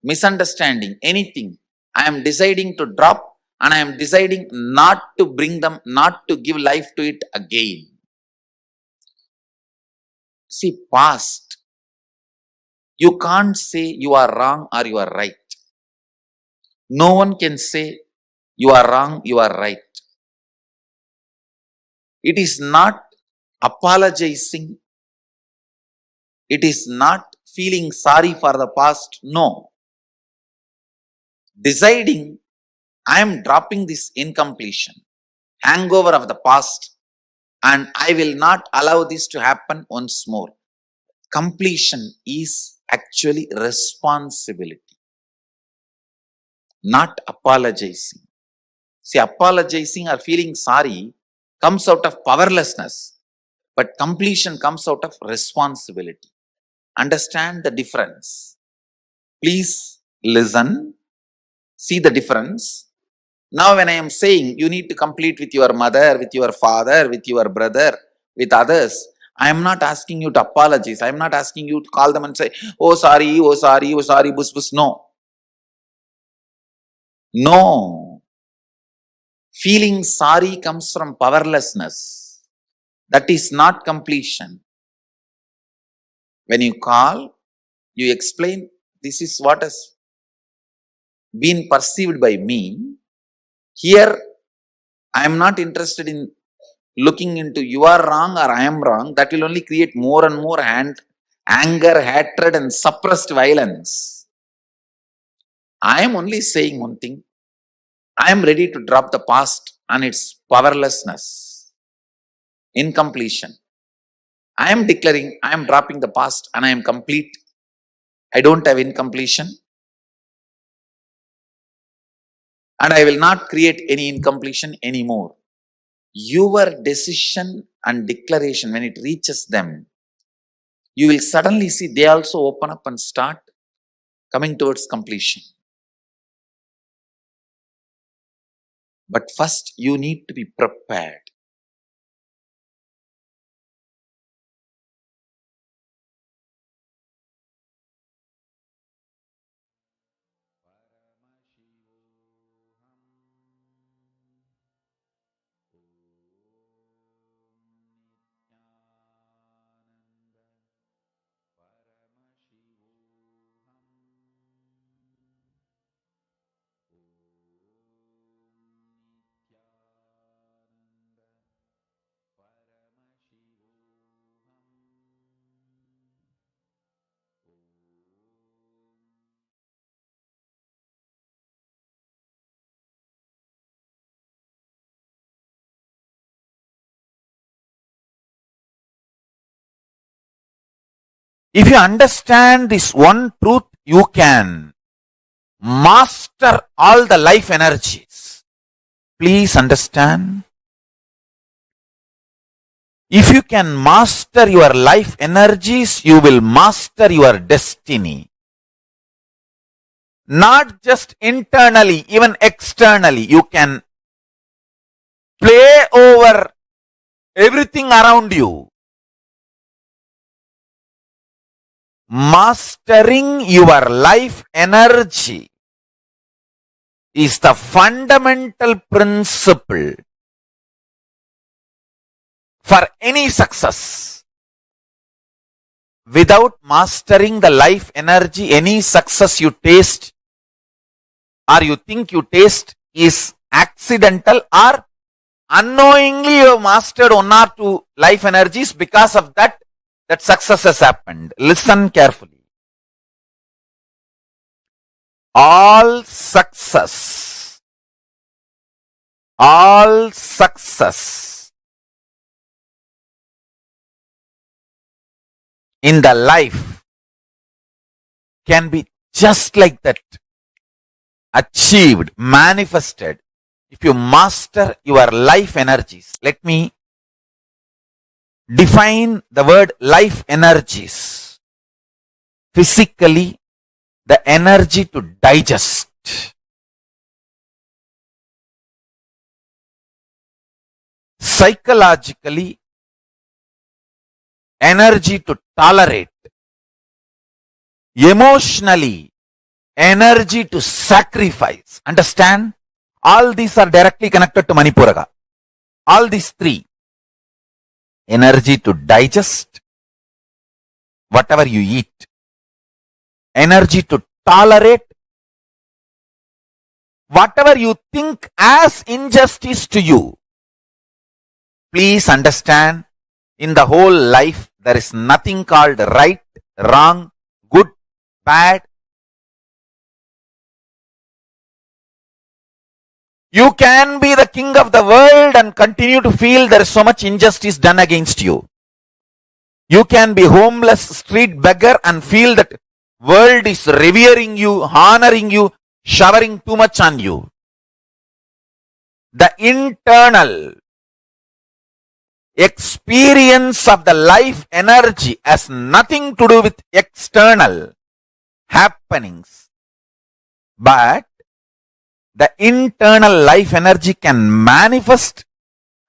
misunderstanding, anything. I am deciding to drop and I am deciding not to bring them, not to give life to it again. See, past, you can't say you are wrong or you are right. No one can say you are wrong, you are right. It is not apologizing. It is not feeling sorry for the past. No. Deciding, I am dropping this incompletion, hangover of the past, and I will not allow this to happen once more. Completion is actually responsibility, not apologizing. See, apologizing or feeling sorry comes out of powerlessness, but completion comes out of responsibility. Understand the difference. Please listen, see the difference. Now, when I am saying you need to complete with your mother, with your father, with your brother, with others, I am not asking you to apologize. I am not asking you to call them and say, oh sorry, oh sorry, oh sorry, bus bus. No. No. Feeling sorry comes from powerlessness. That is not completion. When you call, you explain, this is what has been perceived by me. Here, I am not interested in looking into you are wrong or I am wrong. That will only create more and more anger, hatred and suppressed violence. I am only saying one thing. I am ready to drop the past and its powerlessness, incompletion. I am declaring I am dropping the past and I am complete. I don't have incompletion. And I will not create any incompletion anymore. Your decision and declaration, when it reaches them, you will suddenly see they also open up and start coming towards completion. But first, you need to be prepared. If you understand this one truth, you can master all the life energies. Please understand. If you can master your life energies, you will master your destiny. Not just internally, even externally. You can play over everything around you. Mastering your life energy is the fundamental principle for any success. Without mastering the life energy, any success you taste or you think you taste is accidental, or unknowingly you have mastered one or two life energies. Because of that success has happened. Listen carefully. All success in the life can be just like that, achieved, manifested, if you master your life energies. Let me define the word life energies. Physically, the energy to digest. Psychologically, energy to tolerate. Emotionally, energy to sacrifice. Understand? All these are directly connected to Manipuraga. All these three. Energy to digest whatever you eat. Energy to tolerate whatever you think as injustice to you. Please understand, in the whole life, there is nothing called right, wrong, good, bad. You can be the king of the world and continue to feel there is so much injustice done against you. You can be homeless street beggar and feel that world is revering you, honoring you, showering too much on you. The internal experience of the life energy has nothing to do with external happenings, but the internal life energy can manifest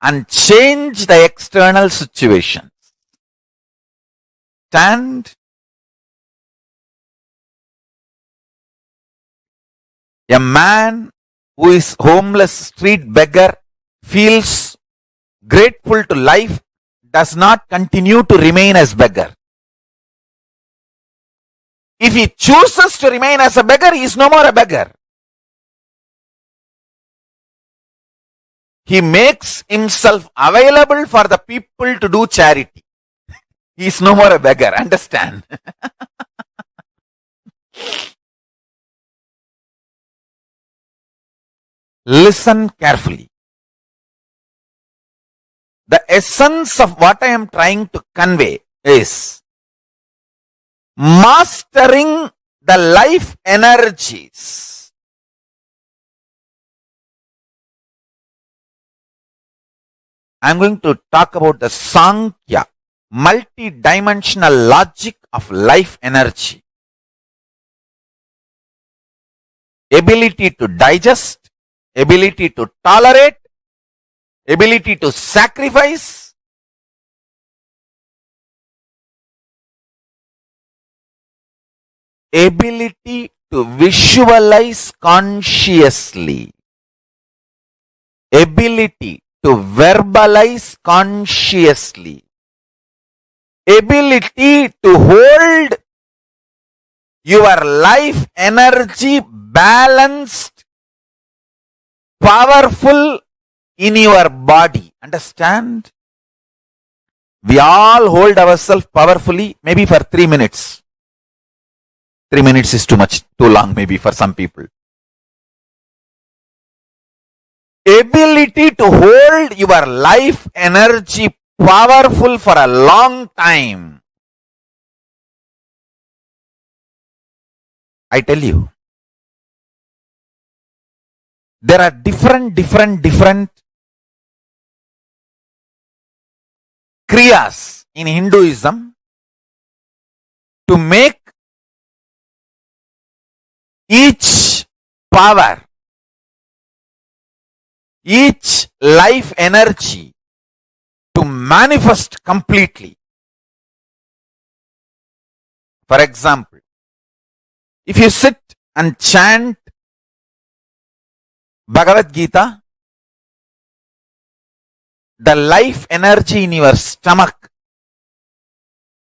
and change the external situations. Stand. A man who is homeless street beggar feels grateful to life, does not continue to remain as beggar. If he chooses to remain as a beggar, he is no more a beggar. He makes himself available for the people to do charity. He is no more a beggar. Understand? Listen carefully. The essence of what I am trying to convey is mastering the life energies. I am going to talk about the Sankhya, multi-dimensional logic of life energy. Ability to digest, ability to tolerate, ability to sacrifice, ability to visualize consciously, ability to verbalize consciously, ability to hold your life energy balanced, powerful in your body. Understand? We all hold ourselves powerfully, maybe for 3 minutes. 3 minutes is too much, too long maybe for some people. Ability to hold your life energy powerful for a long time. I tell you, there are different kriyas in Hinduism to make each power, each life energy to manifest completely. For example, if you sit and chant Bhagavad Gita, the life energy in your stomach,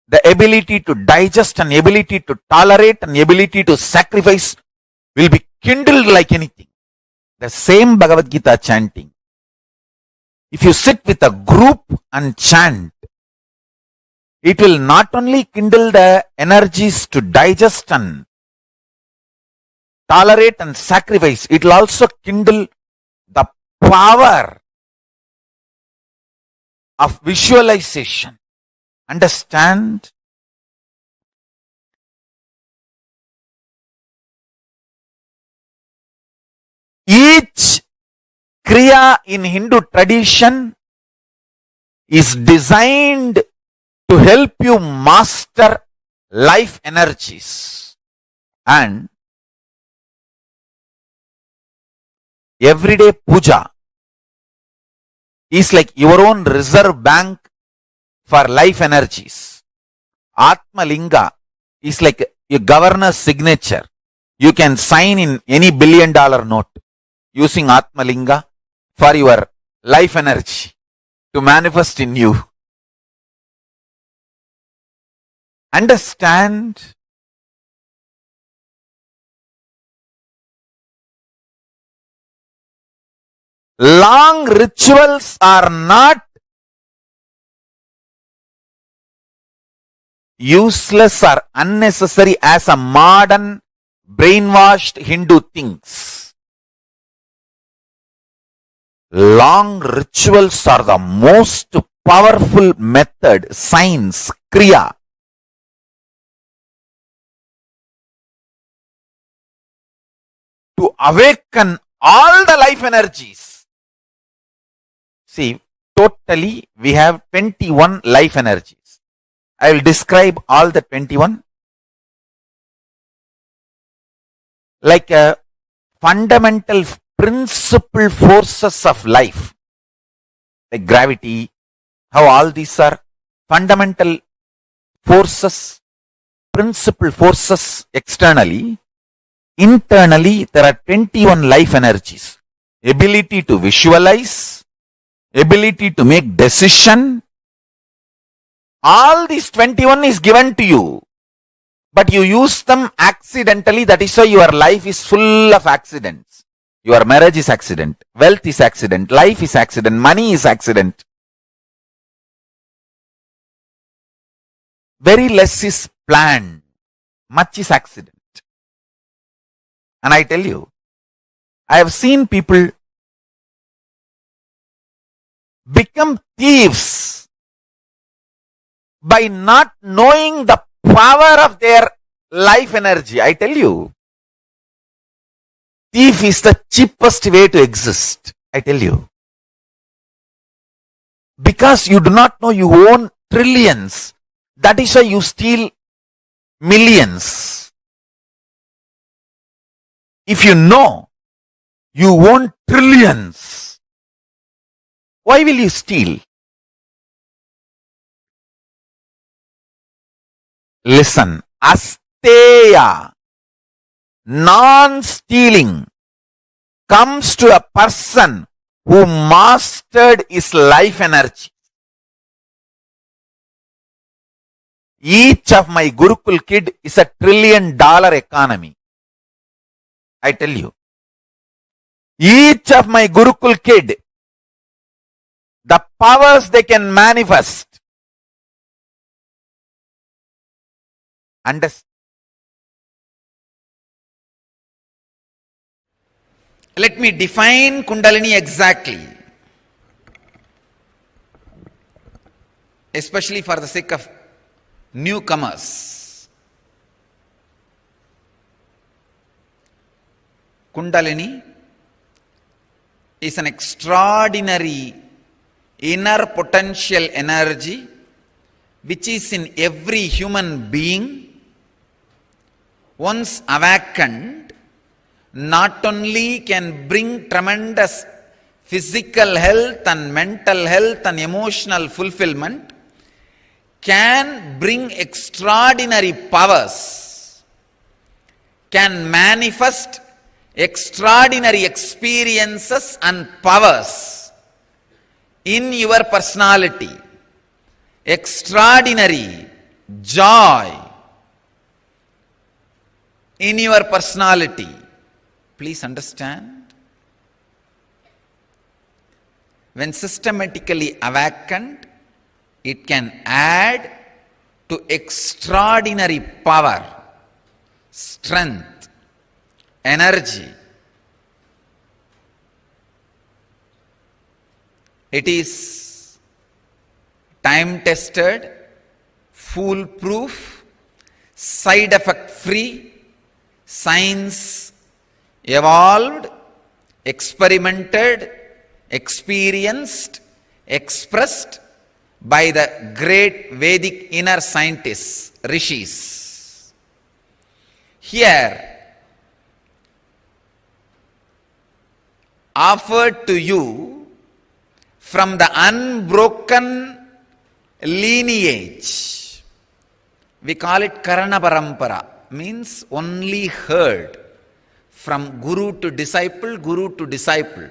the ability to digest and ability to tolerate and ability to sacrifice will be kindled like anything. The same Bhagavad Gita chanting. If you sit with a group and chant, it will not only kindle the energies to digest and tolerate and sacrifice, it will also kindle the power of visualization. Understand? Each kriya in Hindu tradition is designed to help you master life energies. And everyday puja is like your own reserve bank for life energies. Atma Linga is like a governor's signature. You can sign in any $1 billion note using Atma Linga for your life energy to manifest in you. Understand? Long rituals are not useless or unnecessary as a modern brainwashed Hindu thinks. Long rituals are the most powerful method, science, kriya, to awaken all the life energies. See, totally we have 21 life energies. I will describe all the 21 like a fundamental principal forces of life, like gravity, how all these are fundamental forces, principal forces externally. Internally, there are 21 life energies. Ability to visualize, ability to make decision. All these 21 is given to you, but you use them accidentally. That is why your life is full of accidents. Your marriage is accident, wealth is accident, life is accident, money is accident. Very less is planned, much is accident. And I tell you, I have seen people become thieves by not knowing the power of their life energy. I tell you, thief is the cheapest way to exist. I tell you. Because you do not know you own trillions. That is why you steal millions. If you know you own trillions, why will you steal? Listen, asteya, non-stealing, comes to a person who mastered his life energy. Each of my Gurukul kid is a $1 trillion economy. I tell you. Each of my Gurukul kid, the powers they can manifest. Let me define Kundalini exactly, especially for the sake of newcomers. Kundalini is an extraordinary inner potential energy which is in every human being. Once awakened, not only can bring tremendous physical health and mental health and emotional fulfillment, can bring extraordinary powers, can manifest extraordinary experiences and powers in your personality, extraordinary joy in your personality. Please understand, when systematically awakened, it can add to extraordinary power, strength, energy. It is time-tested, foolproof, side-effect-free, science evolved, experimented, experienced, expressed by the great Vedic inner scientists, rishis. Here, offered to you from the unbroken lineage, we call it Karana Parampara, means only heard from guru to disciple, guru to disciple.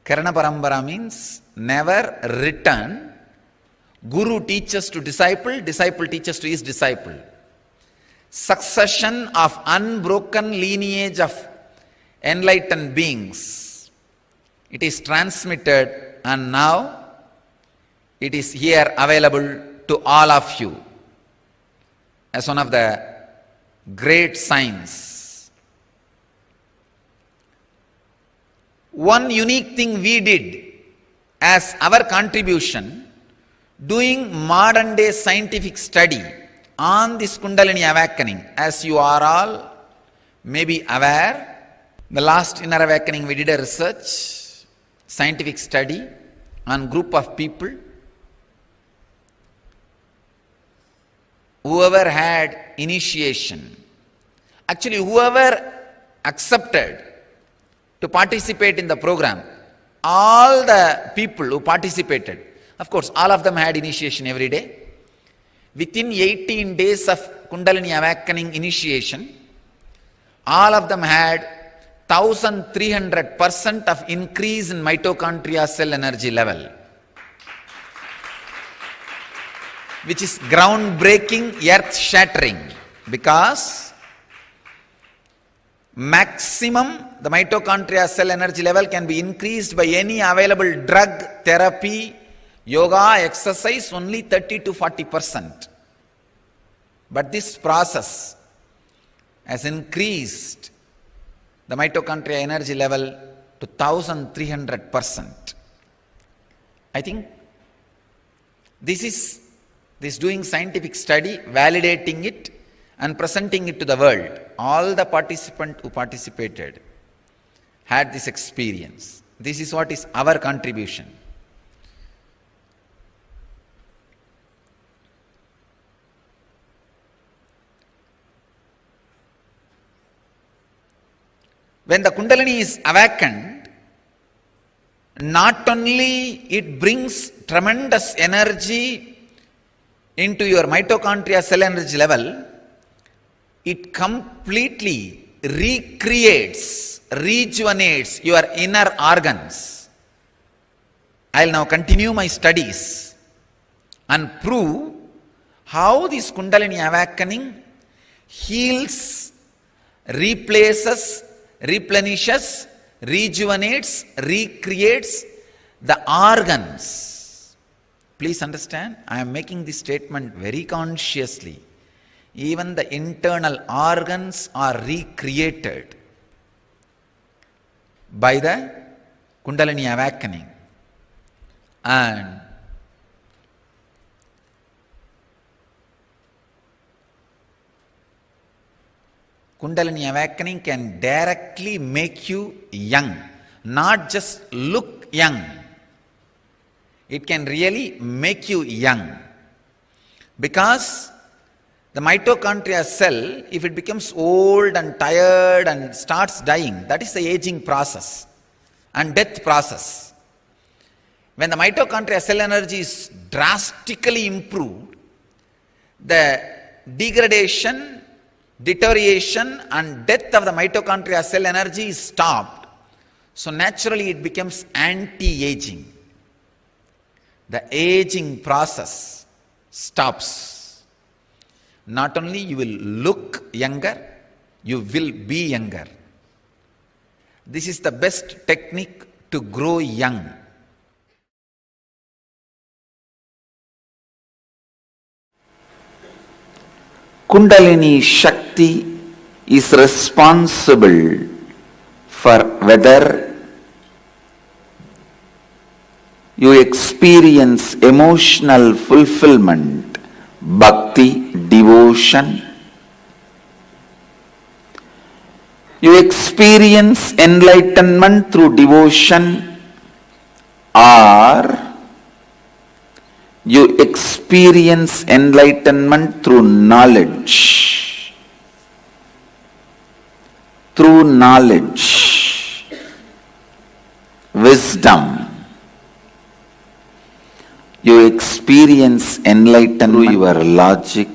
Karana Parampara means never written. Guru teaches to disciple, disciple teaches to his disciple. Succession of unbroken lineage of enlightened beings. It is transmitted and now it is here available to all of you as one of the great signs. One unique thing we did as our contribution, doing modern day scientific study on this Kundalini awakening. As you are all maybe aware, the last inner awakening we did a research, scientific study on group of people. Whoever had initiation, actually whoever accepted to participate in the program, all the people who participated, of course all of them had initiation every day. Within 18 days of Kundalini awakening initiation, all of them had 1300% of increase in mitochondria cell energy level, which is groundbreaking, earth-shattering, because maximum the mitochondria cell energy level can be increased by any available drug, therapy, yoga, exercise, only 30 to 40%. But this process has increased the mitochondria energy level to 1300%. I think this doing scientific study, validating it and presenting it to the world. All the participants who participated had this experience. This is what is our contribution. When the Kundalini is awakened, not only it brings tremendous energy into your mitochondria cell energy level, it completely recreates, rejuvenates your inner organs. I will now continue my studies and prove how this Kundalini awakening heals, replaces, replenishes, rejuvenates, recreates the organs. Please understand, I am making this statement very consciously. Even the internal organs are recreated by the Kundalini awakening. And Kundalini awakening can directly make you young, not just look young. It can really make you young. Because the mitochondria cell, if it becomes old and tired and starts dying, that is the aging process and death process. When the mitochondria cell energy is drastically improved, the degradation, deterioration and death of the mitochondria cell energy is stopped. So naturally it becomes anti-aging. The aging process stops. Not only you will look younger, you will be younger. This is the best technique to grow young. Kundalini Shakti is responsible for whether you experience emotional fulfillment, bhakti, devotion. You experience enlightenment through devotion, or you experience enlightenment through knowledge. Through knowledge, wisdom. You experience enlightenment through your logic.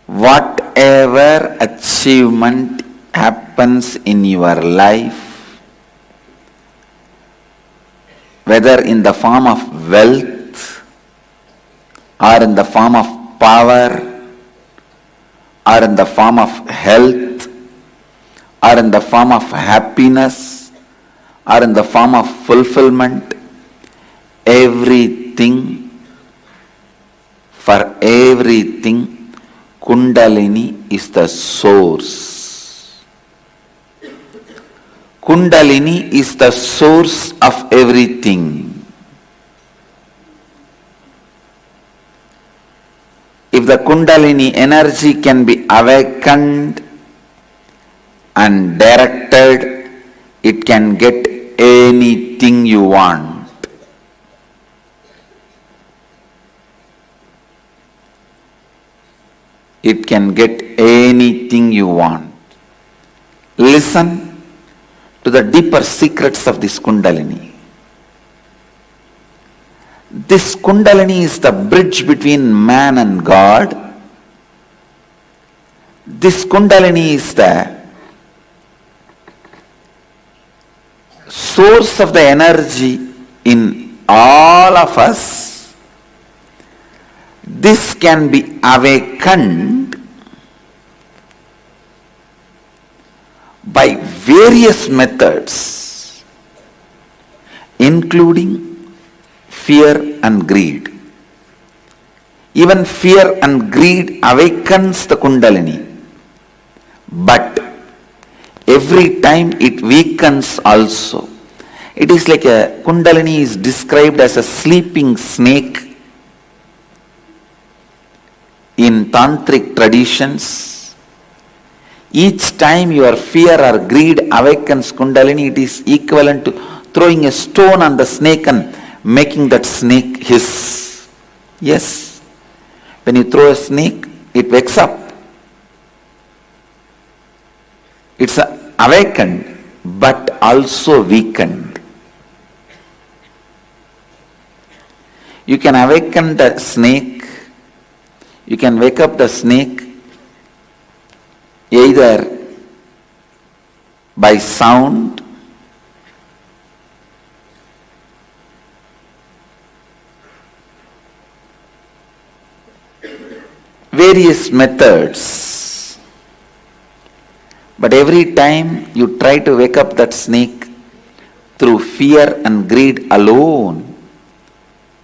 Whatever achievement happens in your life, whether in the form of wealth, or in the form of power, or in the form of health, or in the form of happiness, or in the form of fulfillment, everything, for everything, Kundalini is the source. Kundalini is the source of everything. If the Kundalini energy can be awakened and directed, it can get anything you want. It can get anything you want. Listen to the deeper secrets of this Kundalini. This Kundalini is the bridge between man and God. This Kundalini is the source of the energy in all of us. This can be awakened by various methods, including fear and greed. Even fear and greed awakens the Kundalini, but every time it weakens also. It is like a Kundalini is described as a sleeping snake in tantric traditions. Each time your fear or greed awakens Kundalini, it is equivalent to throwing a stone on the snake and making that snake hiss. Yes, when you throw a snake, it wakes up. It's awakened, but also weakened. You can awaken the snake. You can wake up the snake either by sound, various methods. But every time you try to wake up that snake through fear and greed alone,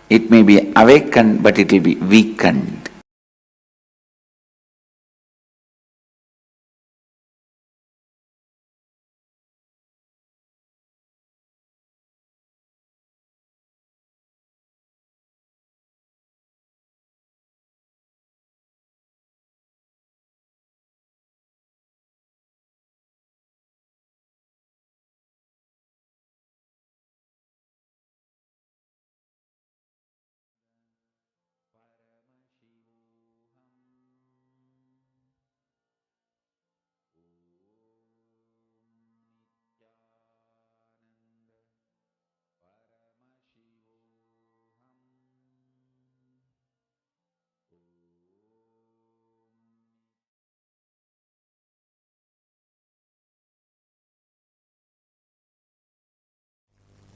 it may be awakened, but it will be weakened.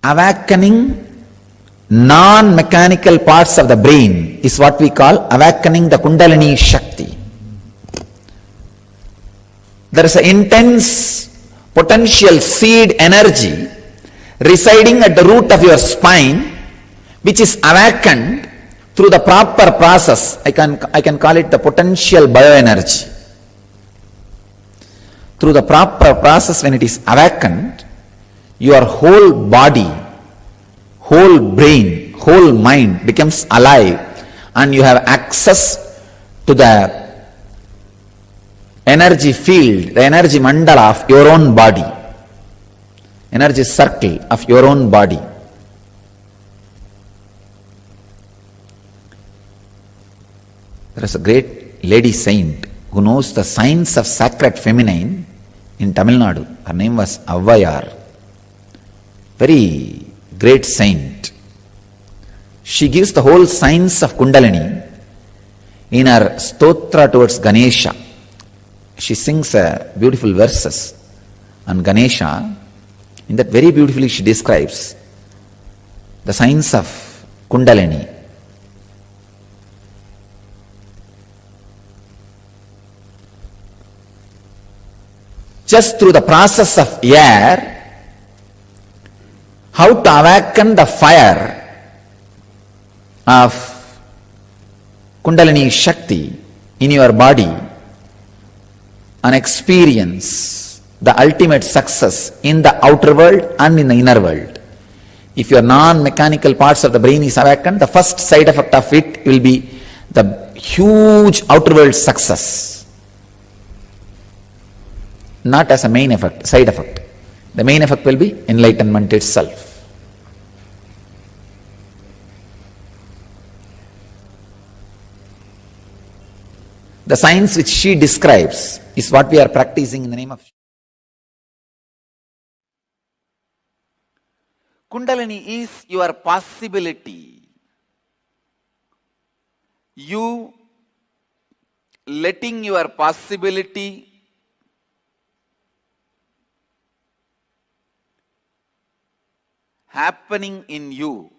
awakening non-mechanical parts of the brain is what we call awakening the Kundalini Shakti. There is an intense potential seed energy residing at the root of your spine, which is awakened through the proper process. I can call it the potential bioenergy. Through the proper process, when it is awakened, your whole body, whole brain, whole mind becomes alive, and you have access to the energy field, the energy mandala of your own body, energy circle of your own body. There is a great lady saint who knows the science of sacred feminine in Tamil Nadu. Her name was Avvayar. Very great saint. She gives the whole science of Kundalini in her stotra towards Ganesha. She sings beautiful verses on Ganesha. In that very beautifully she describes the science of Kundalini. Just through the process of air, how to awaken the fire of Kundalini Shakti in your body and experience the ultimate success in the outer world and in the inner world. If your non-mechanical parts of the brain is awakened, the first side effect of it will be the huge outer world success. Not as a main effect, side effect. The main effect will be enlightenment itself. The science which she describes is what we are practicing in the name of Kundalini is your possibility. You letting your possibility happening in you.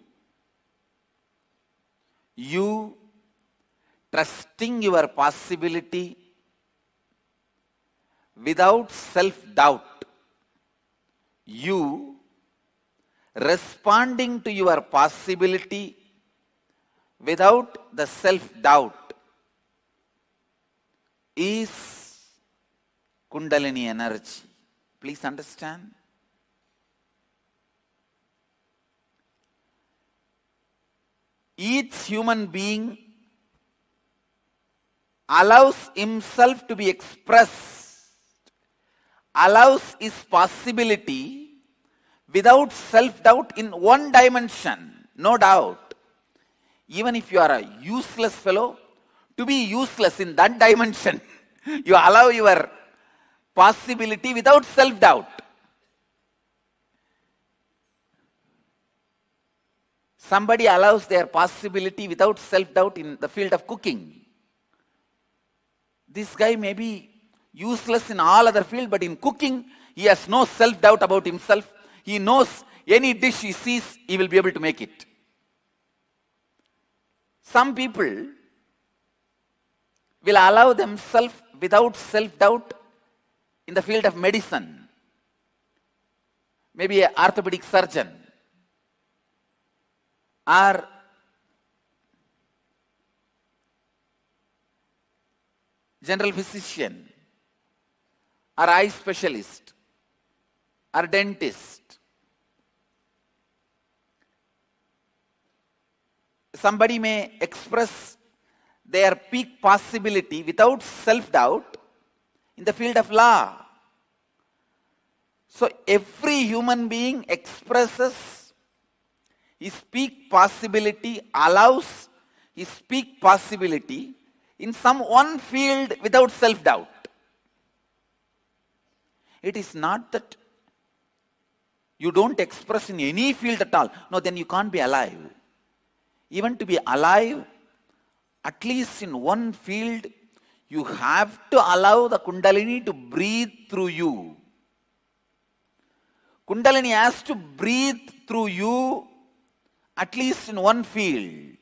You trusting your possibility without self-doubt. You responding to your possibility without the self-doubt is Kundalini energy. Please understand. Each human being allows himself to be expressed, allows his possibility without self-doubt in one dimension, no doubt. Even if you are a useless fellow, to be useless in that dimension, you allow your possibility without self-doubt. Somebody allows their possibility without self-doubt in the field of cooking. This guy may be useless in all other fields, but in cooking, he has no self-doubt about himself. He knows any dish he sees, he will be able to make it. Some people will allow themselves without self-doubt in the field of medicine. Maybe an orthopedic surgeon or general physician or eye specialist or dentist. Somebody may express their peak possibility without self-doubt in the field of law. So every human being expresses his peak possibility, allows his peak possibility in some one field without self-doubt. It is not that you don't express in any field at all. No, then you can't be alive. Even to be alive, at least in one field, you have to allow the Kundalini to breathe through you. Kundalini has to breathe through you at least in one field.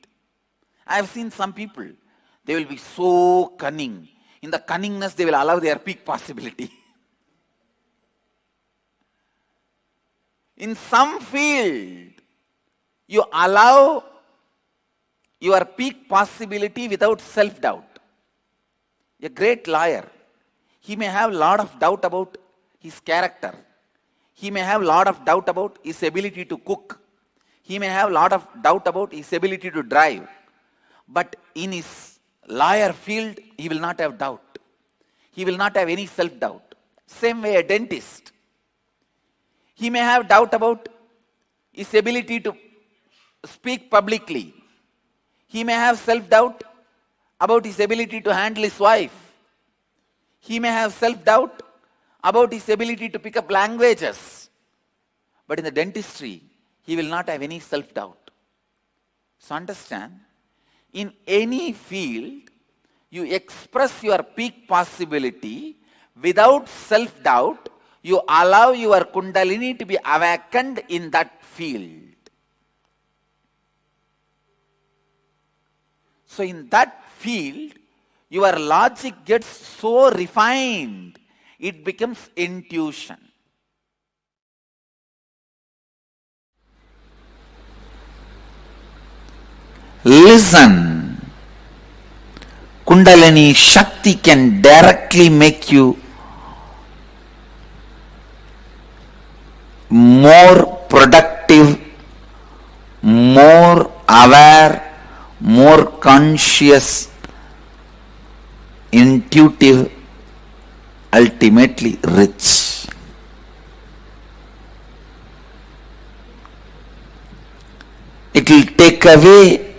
I have seen some people, they will be so cunning. In the cunningness, they will allow their peak possibility. In some field, you allow your peak possibility without self-doubt. A great lawyer, he may have a lot of doubt about his character. He may have a lot of doubt about his ability to cook. He may have a lot of doubt about his ability to drive. But in his lawyer field, he will not have doubt. He will not have any self-doubt. Same way a dentist. He may have doubt about his ability to speak publicly. He may have self-doubt about his ability to handle his wife. He may have self-doubt about his ability to pick up languages. But in the dentistry, he will not have any self-doubt. So understand, in any field, you express your peak possibility without self-doubt. You allow your Kundalini to be awakened in that field. So in that field, your logic gets so refined, it becomes intuition. Listen. Kundalini Shakti can directly make you more productive, more aware, more conscious, intuitive, ultimately rich. It will take away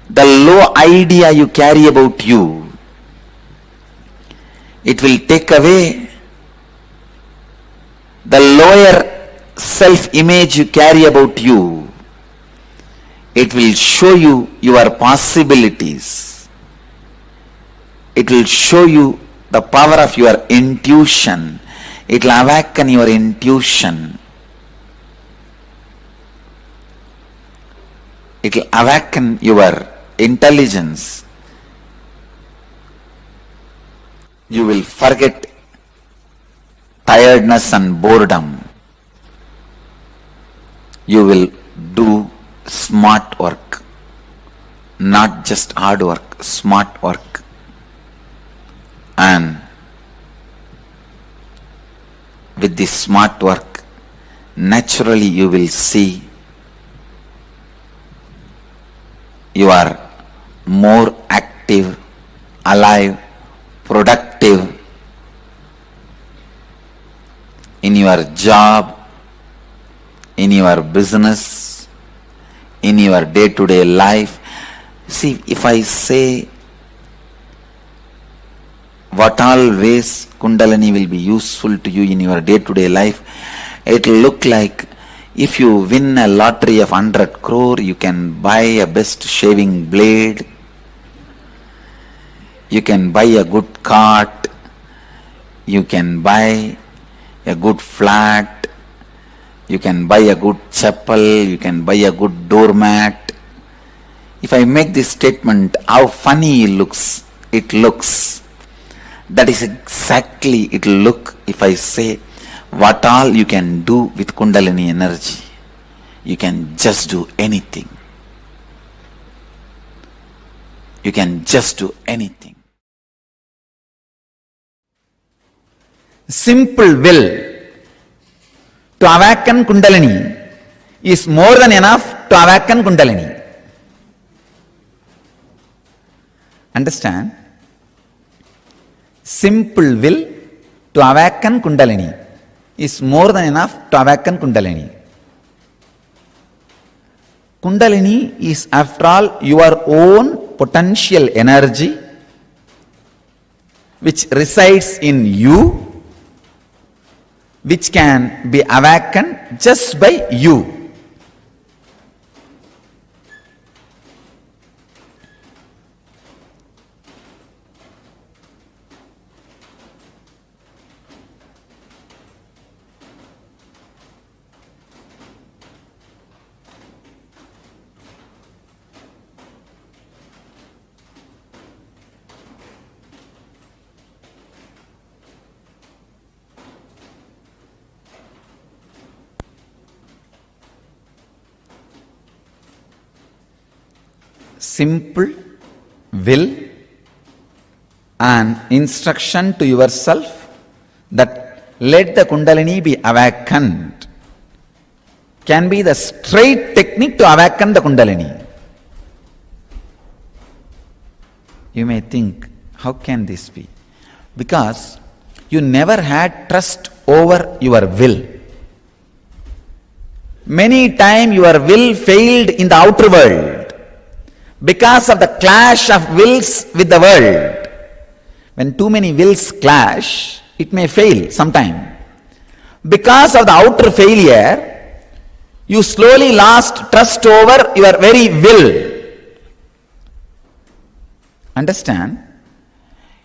the low idea you carry about you. It will take away the lower self-image you carry about you. It will show you your possibilities. It will show you the power of your intuition. It will awaken your intuition. It will awaken your intelligence. You will forget tiredness and boredom. You will do smart work, not just hard work, smart work. And with this smart work, naturally you will see you are more active, alive, productive in your job, in your business, in your day-to-day life. See, if I say what all ways Kundalini will be useful to you in your day-to-day life, it will look like if you win a lottery of 100 crore, you can buy a best shaving blade, you can buy a good cart, you can buy a good flat, you can buy a good chapel, you can buy a good doormat. If I make this statement, how funny it looks. That is exactly it will look if I say what all you can do with Kundalini energy. You can just do anything. You can just do anything. Simple will to awaken Kundalini is more than enough to awaken Kundalini. Understand? Simple will to awaken Kundalini is more than enough to awaken Kundalini. Kundalini is, after all, your own potential energy which resides in you, which can be awakened just by you. simple will and instruction to yourself that let the Kundalini be awakened can be the straight technique to awaken the Kundalini. You may think, how can this be? Because you never had trust over your will. Many times your will failed in the outer world because of the clash of wills with the world. When too many wills clash, it may fail sometime. Because of the outer failure, you slowly lost trust over your very will. Understand?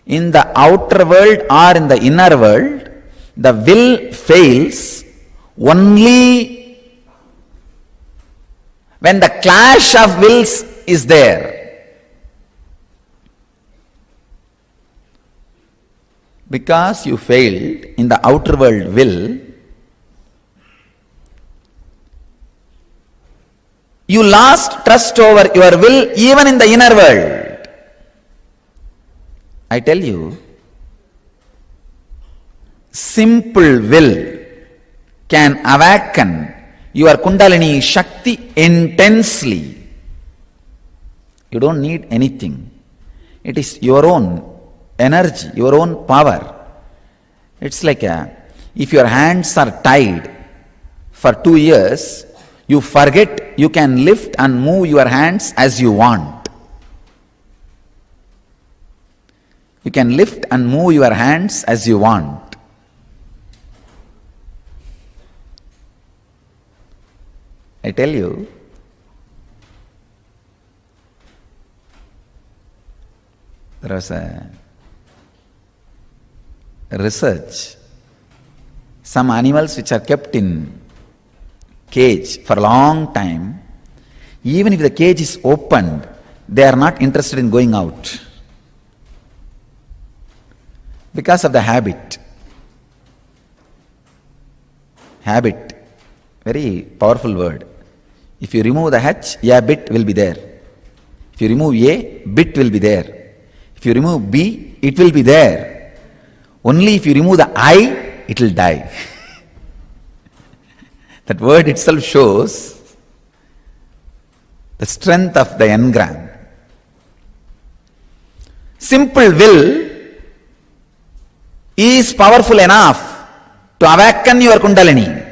In the outer world or in the inner world, the will fails only when the clash of wills is there. Because you failed in the outer world will, you lost trust over your will even in the inner world. I tell you, simple will can awaken your Kundalini Shakti intensely. You don't need anything. It is your own energy, your own power. It's like if your hands are tied for 2 years, you forget you can lift and move your hands as you want. You can lift and move your hands as you want. I tell you, there was a research. Some animals which are kept in cage for a long time, even if the cage is opened, they are not interested in going out. Because of the habit. Habit, very powerful word. If you remove the H, a bit will be there. If you remove A, bit will be there. If you remove B, it will be there. Only if you remove the I, it will die. That word itself shows the strength of the engram. Simple will is powerful enough to awaken your Kundalini.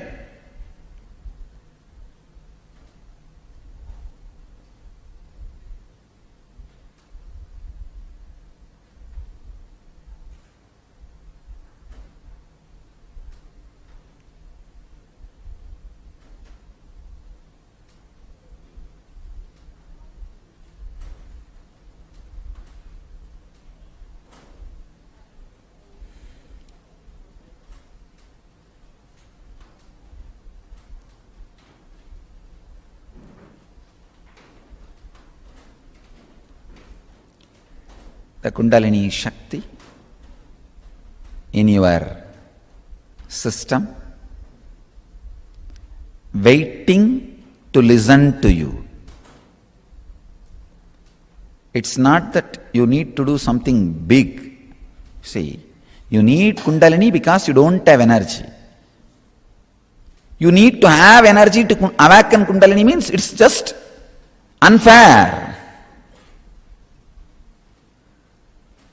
The Kundalini Shakti in your system, waiting to listen to you. It's not that you need to do something big. See, you need Kundalini because you don't have energy. You need to have energy to awaken Kundalini means it's just unfair.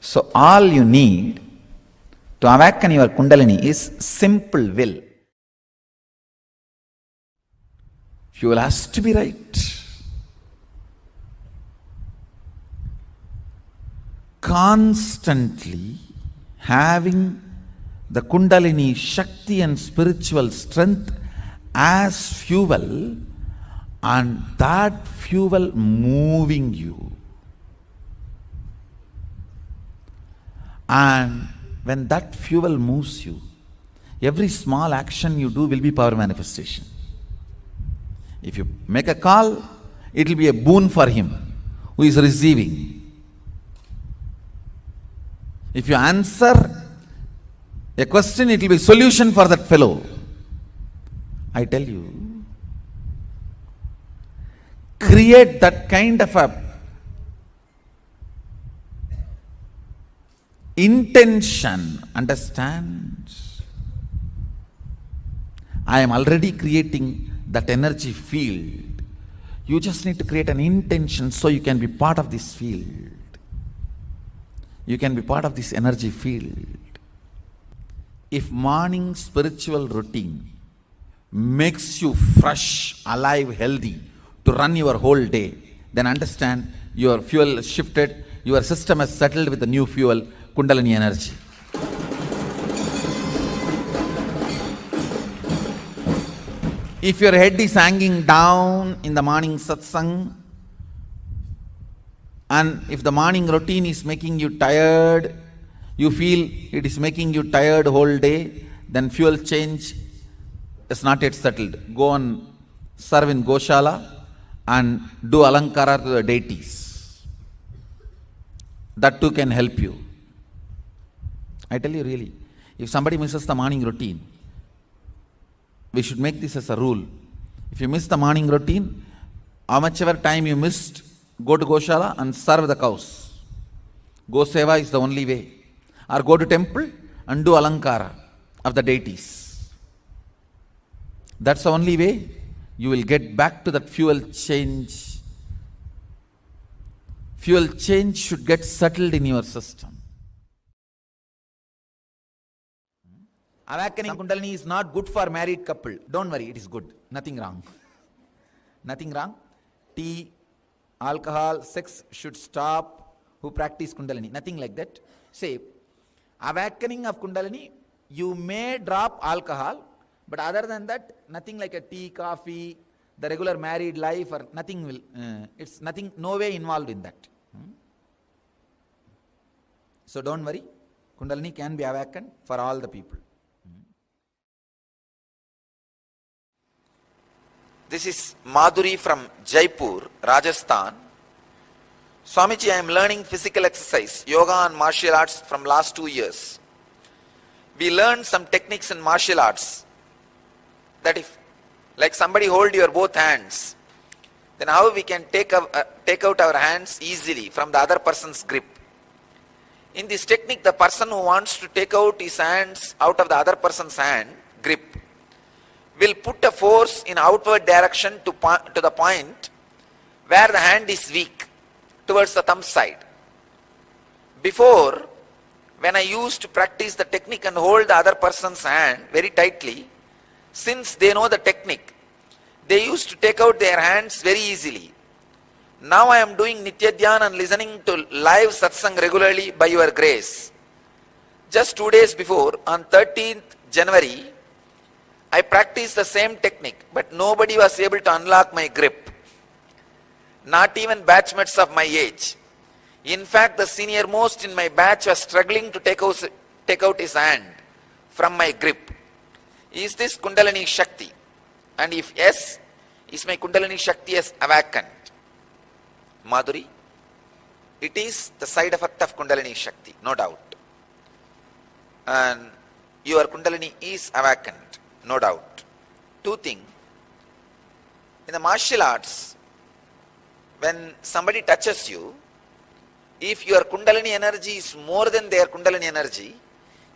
So all you need to awaken your Kundalini is simple will. Fuel has to be right. Constantly having the Kundalini Shakti and spiritual strength as fuel, and that fuel moving you. And when that fuel moves you, every small action you do will be power manifestation. If you make a call, it will be a boon for him who is receiving. If you answer a question, it will be a solution for that fellow. I tell you, create that kind of a intention, understand? I am already creating that energy field. You just need to create an intention so you can be part of this field. You can be part of this energy field. If morning spiritual routine makes you fresh, alive, healthy to run your whole day, then understand your fuel shifted, your system has settled with the new fuel, Kundalini energy. If your head is hanging down in the morning satsang, and if the morning routine is making you tired, you feel it is making you tired whole day, then fuel change is not yet settled. Go and serve in Goshala and do alankara to the deities. That too can help you. I tell you really, if somebody misses the morning routine, we should make this as a rule. If you miss the morning routine, how much ever time you missed, go to Goshala and serve the cows. Go Seva is the only way. Or go to temple and do alankara of the deities. That's the only way you will get back to that fuel change. Fuel change should get settled in your system. Awakening Kundalini is not good for married couple. Don't worry, it is good. Nothing wrong. Nothing wrong. Tea, alcohol, sex should stop who practice Kundalini. Nothing like that. Say, awakening of Kundalini, you may drop alcohol, but other than that, nothing like a tea, coffee, the regular married life, or nothing will, it's nothing, no way involved in that. So don't worry, Kundalini can be awakened for all the people. This is Madhuri from Jaipur, Rajasthan. Swamiji, I am learning physical exercise, yoga and martial arts from last 2 years. We learned some techniques in martial arts. That if, like somebody hold your both hands, then how we can take out our hands easily from the other person's grip. In this technique, the person who wants to take out his hands out of the other person's hand grip will put a force in outward direction to the point where the hand is weak, towards the thumb side. Before, when I used to practice the technique and hold the other person's hand very tightly, since they know the technique, they used to take out their hands very easily. Now I am doing Nitya Dhyan and listening to live satsang regularly by your grace. Just 2 days before, on 13th January, I practiced the same technique, but nobody was able to unlock my grip. Not even batchmates of my age. In fact, the senior most in my batch was struggling to take out his hand from my grip. Is this Kundalini Shakti? And if yes, is my Kundalini Shakti as awakened? Madhuri, it is the side effect of Kundalini Shakti, no doubt. And your Kundalini is awakened, no doubt. Two things. In the martial arts, when somebody touches you, if your Kundalini energy is more than their Kundalini energy,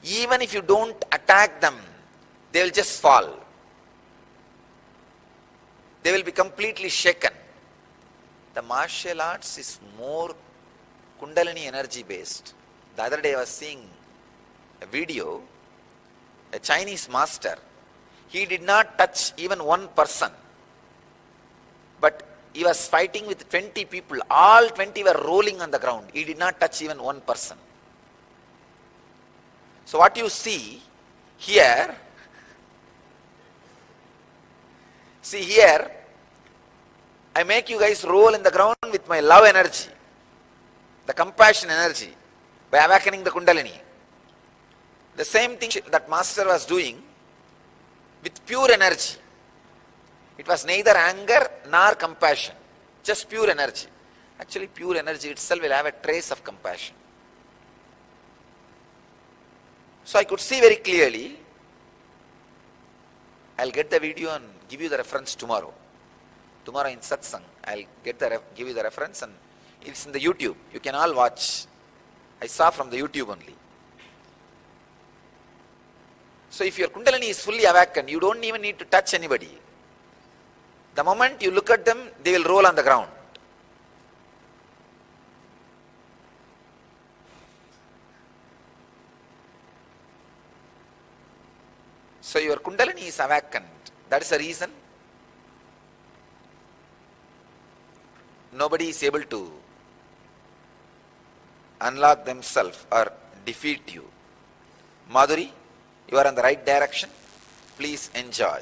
even if you don't attack them, they will just fall. They will be completely shaken. The martial arts is more Kundalini energy based. The other day I was seeing a video, a Chinese master. He did not touch even one person, but he was fighting with 20 people. All 20 were rolling on the ground. He did not touch even one person. So what you see here, I make you guys roll in the ground with my love energy, the compassion energy, by awakening the Kundalini. The same thing that master was doing with pure energy. It was neither anger nor compassion, just pure energy. Actually, pure energy itself will have a trace of compassion. So I could see very clearly. I'll get the video and give you the reference tomorrow. Tomorrow in satsang, I'll give you the reference, and it's in the YouTube. You can all watch. I saw from the YouTube only. So if your Kundalini is fully awakened, you don't even need to touch anybody. The moment you look at them, they will roll on the ground. So your Kundalini is awakened. That is the reason nobody is able to unlock themselves or defeat you. Madhuri, you are on the right direction. Please enjoy.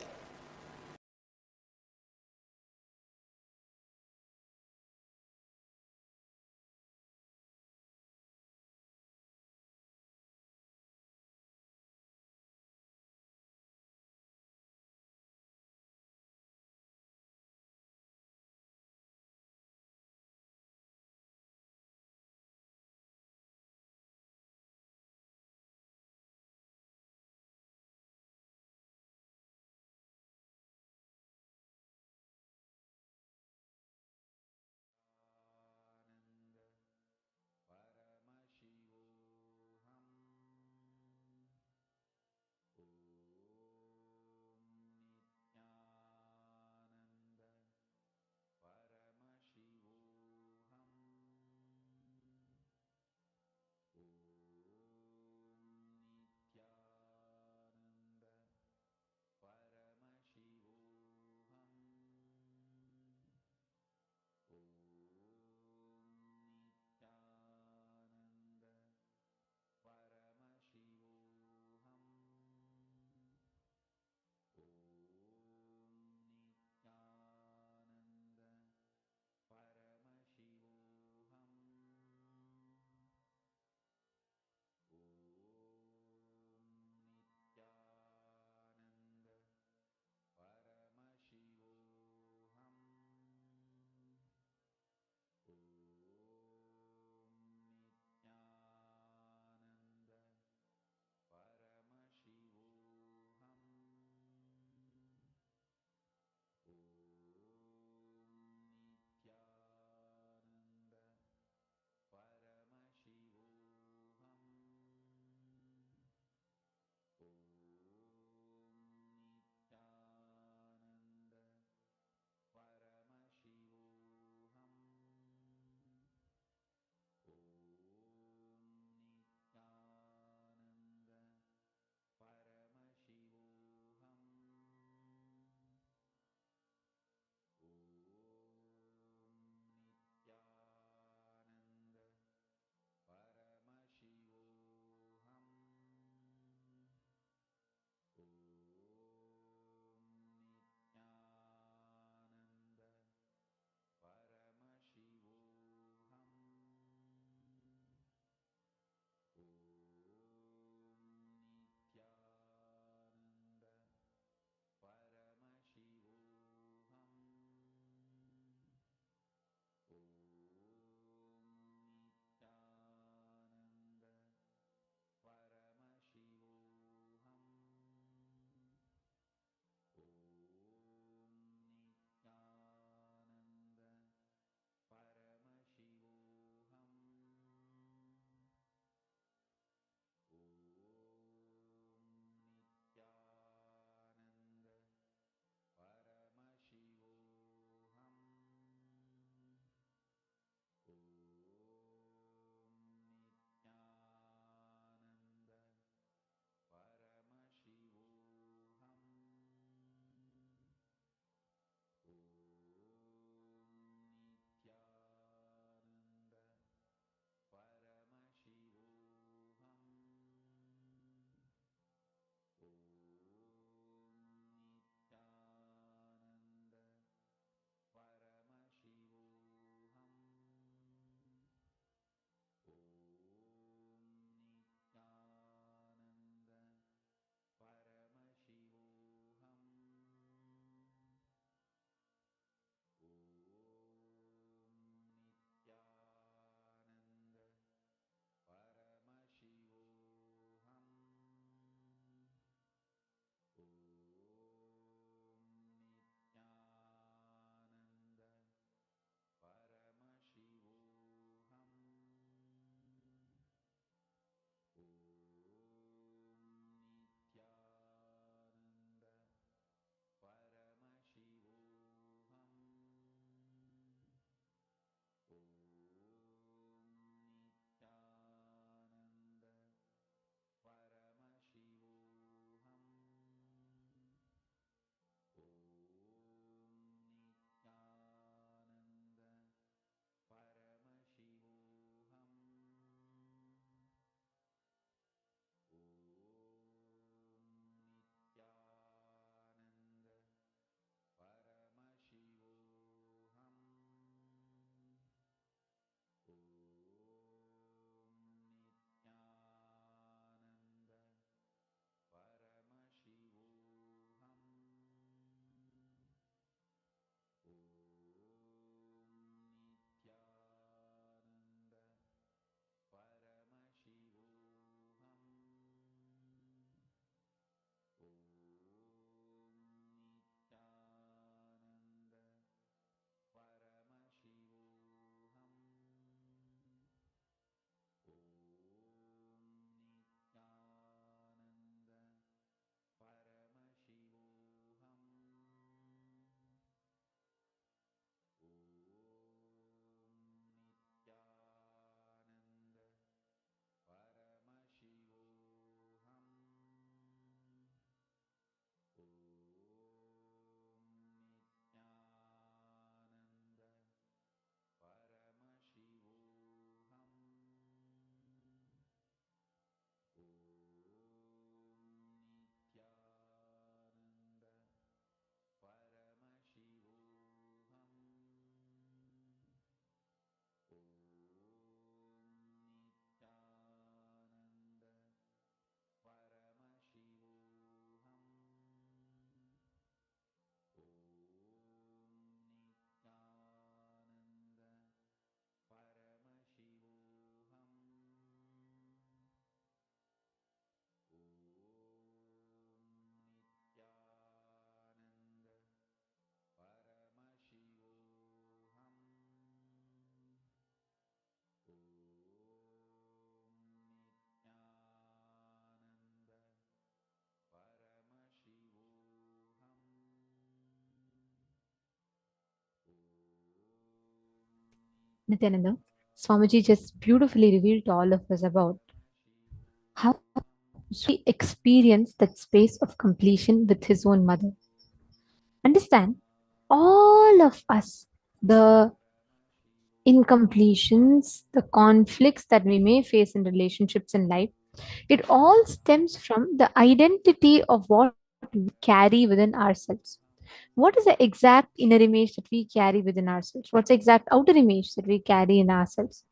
Nityananda, Swamiji just beautifully revealed to all of us about how we experience that space of completion with his own mother. Understand, all of us, the incompletions, the conflicts that we may face in relationships in life, it all stems from the identity of what we carry within ourselves. What is the exact inner image that we carry within ourselves? What's the exact outer image that we carry in ourselves?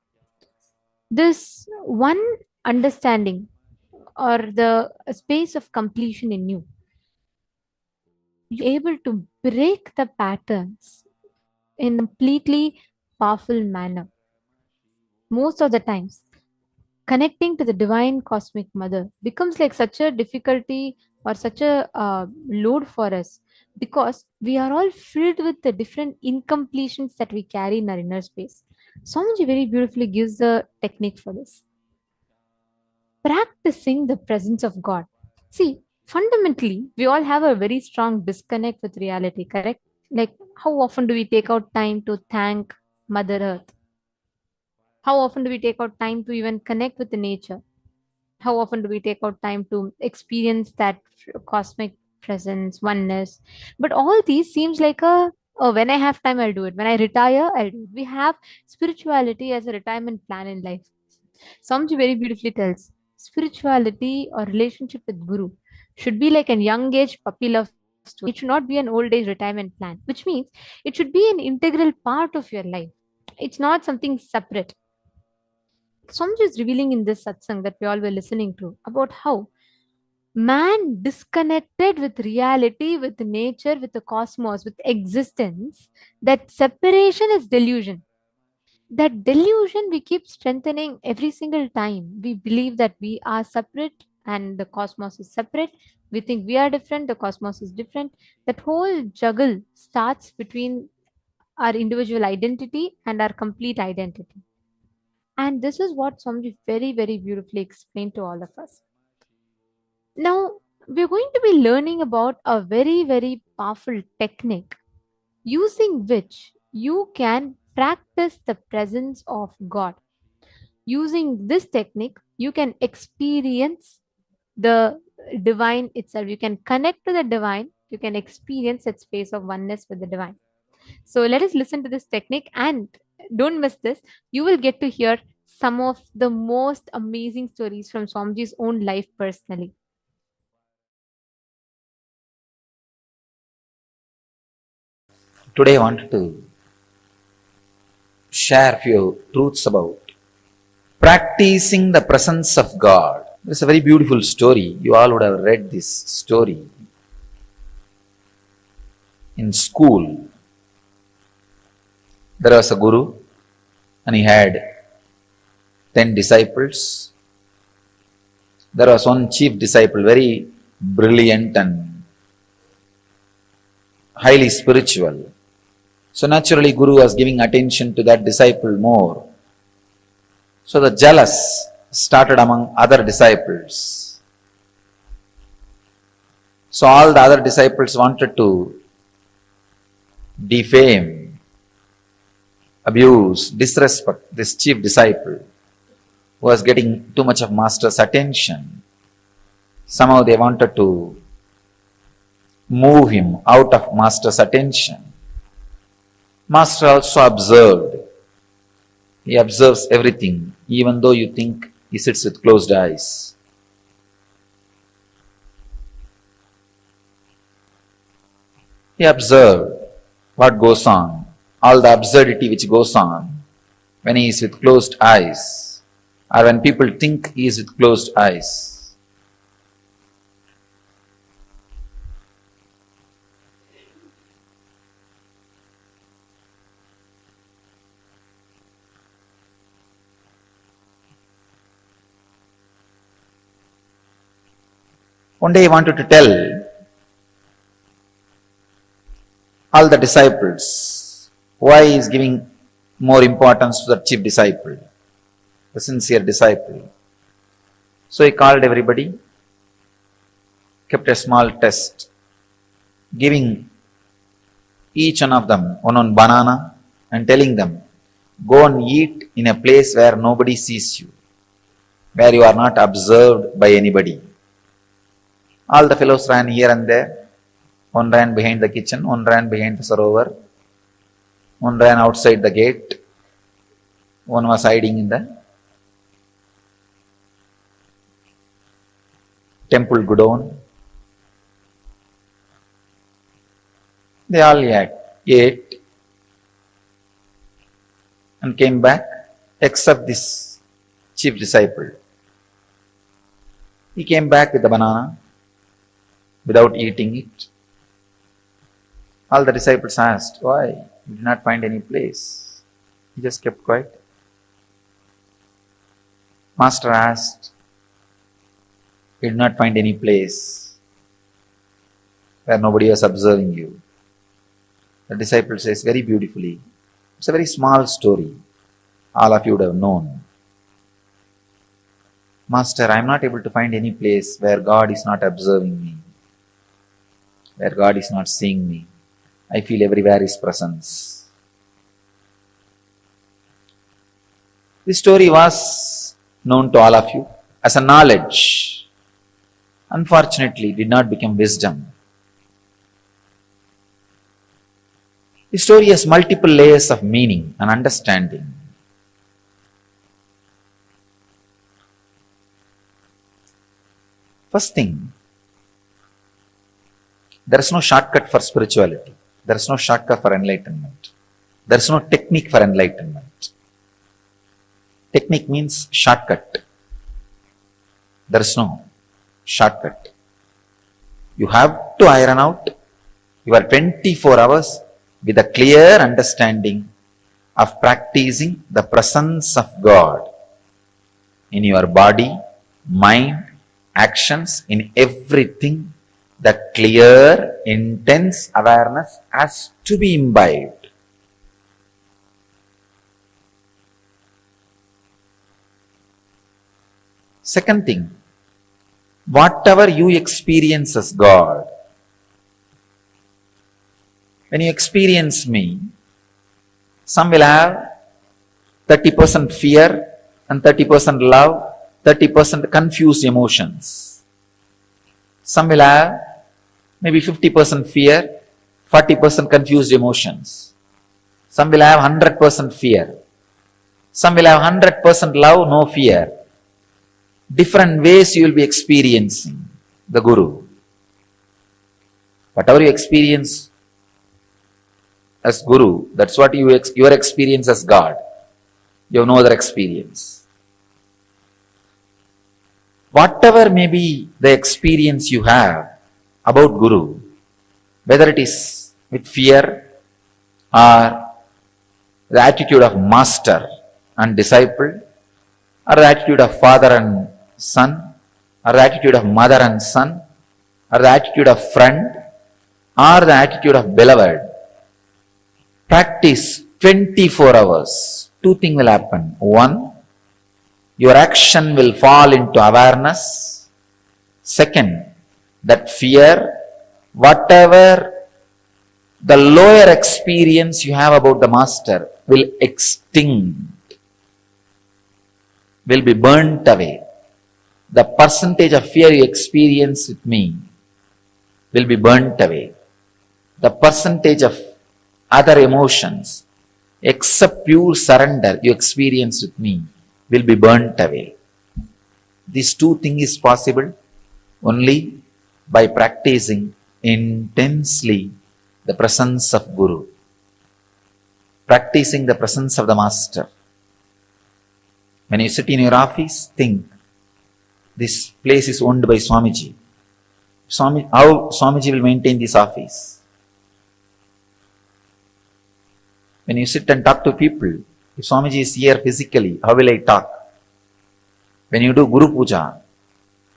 This one understanding or the space of completion in you, you able to break the patterns in a completely powerful manner. Most of the times, connecting to the divine cosmic mother becomes like such a difficulty or such a load for us, because we are all filled with the different incompletions that we carry in our inner space. Swamiji very beautifully gives the technique for this. Practicing the presence of God. See, fundamentally, we all have a very strong disconnect with reality, correct? Like, how often do we take out time to thank Mother Earth? How often do we take out time to even connect with the nature? How often do we take out time to experience that cosmic presence, oneness? But all these seems like a, oh, when I have time, I'll do it. When I retire, I'll do it. We have spirituality as a retirement plan in life. Samji very beautifully tells spirituality or relationship with Guru should be like a young age puppy love story. It should not be an old age retirement plan, which means it should be an integral part of your life. It's not something separate. Swamiji is revealing in this satsang that we all were listening to about how man disconnected with reality, with nature, with the cosmos, with existence, that separation is delusion. That delusion we keep strengthening every single time. We believe that we are separate and the cosmos is separate. We think we are different, the cosmos is different. That whole juggle starts between our individual identity and our complete identity. And this is what Swamiji very, very beautifully explained to all of us. Now, we're going to be learning about a very, very powerful technique using which you can practice the presence of God. Using this technique, you can experience the divine itself. You can connect to the divine. You can experience that space of oneness with the divine. So let us listen to this technique and don't miss this. You will get to hear some of the most amazing stories from Swamiji's own life personally. Today I wanted to share few truths about practicing the presence of God. It's a very beautiful story. You all would have read this story in school. There was a guru and he had 10 disciples. There was one chief disciple, very brilliant and highly spiritual. So naturally Guru was giving attention to that disciple more. So the jealous started among other disciples. So all the other disciples wanted to defame, abuse, disrespect this chief disciple who was getting too much of master's attention. Somehow they wanted to move him out of master's attention. Master also observed. He observes everything, even though you think he sits with closed eyes. He observed what goes on, all the absurdity which goes on when he is with closed eyes, or when people think he is with closed eyes. One day he wanted to tell all the disciples why he is giving more importance to the chief disciple, the sincere disciple. So he called everybody, kept a small test, giving each one of them one banana and telling them, Go and eat in a place where nobody sees you, where you are not observed by anybody. All the fellows ran here and there. One ran behind the kitchen, one ran behind the sarovar, one ran outside the gate, one was hiding in the temple godown. They all ate and came back, except this chief disciple. He came back with the banana without eating it. All the disciples asked, why? He did not find any place. He just kept quiet. Master asked, he did not find any place where nobody was observing you. The disciple says very beautifully, it's a very small story. All of you would have known. Master, I am not able to find any place where God is not observing me, where God is not seeing me. I feel everywhere His presence. This story was known to all of you as a knowledge. Unfortunately, it did not become wisdom. The story has multiple layers of meaning and understanding. First thing, there is no shortcut for spirituality. There is no shortcut for enlightenment. There is no technique for enlightenment. Technique means shortcut. There is no shortcut. You have to iron out your 24 hours with a clear understanding of practicing the presence of God in your body, mind, actions, in everything. The clear, intense awareness has to be imbibed. Second thing, whatever you experience as God, when you experience me, some will have 30% fear and 30% love, 30% confused emotions. Some will have maybe 50% fear, 40% confused emotions. Some will have 100% fear. Some will have 100% love, no fear. Different ways you will be experiencing the Guru. Whatever you experience as Guru, that's what your experience as God. You have no other experience. Whatever may be the experience you have about Guru, whether it is with fear or the attitude of master and disciple, or the attitude of father and son, or the attitude of mother and son, or the attitude of friend, or the attitude of beloved, practice 24 hours. Two things will happen. One, your action will fall into awareness. Second, that fear, whatever the lower experience you have about the Master, will extinct, will be burnt away. The percentage of fear you experience with me will be burnt away. The percentage of other emotions, except pure surrender you experience with me, will be burnt away. These two things is possible only by practicing intensely the presence of Guru, practicing the presence of the Master. When you sit in your office, think, this place is owned by Swamiji. How Swamiji will maintain this office? When you sit and talk to people, if Swamiji is here physically, how will I talk? When you do Guru Puja,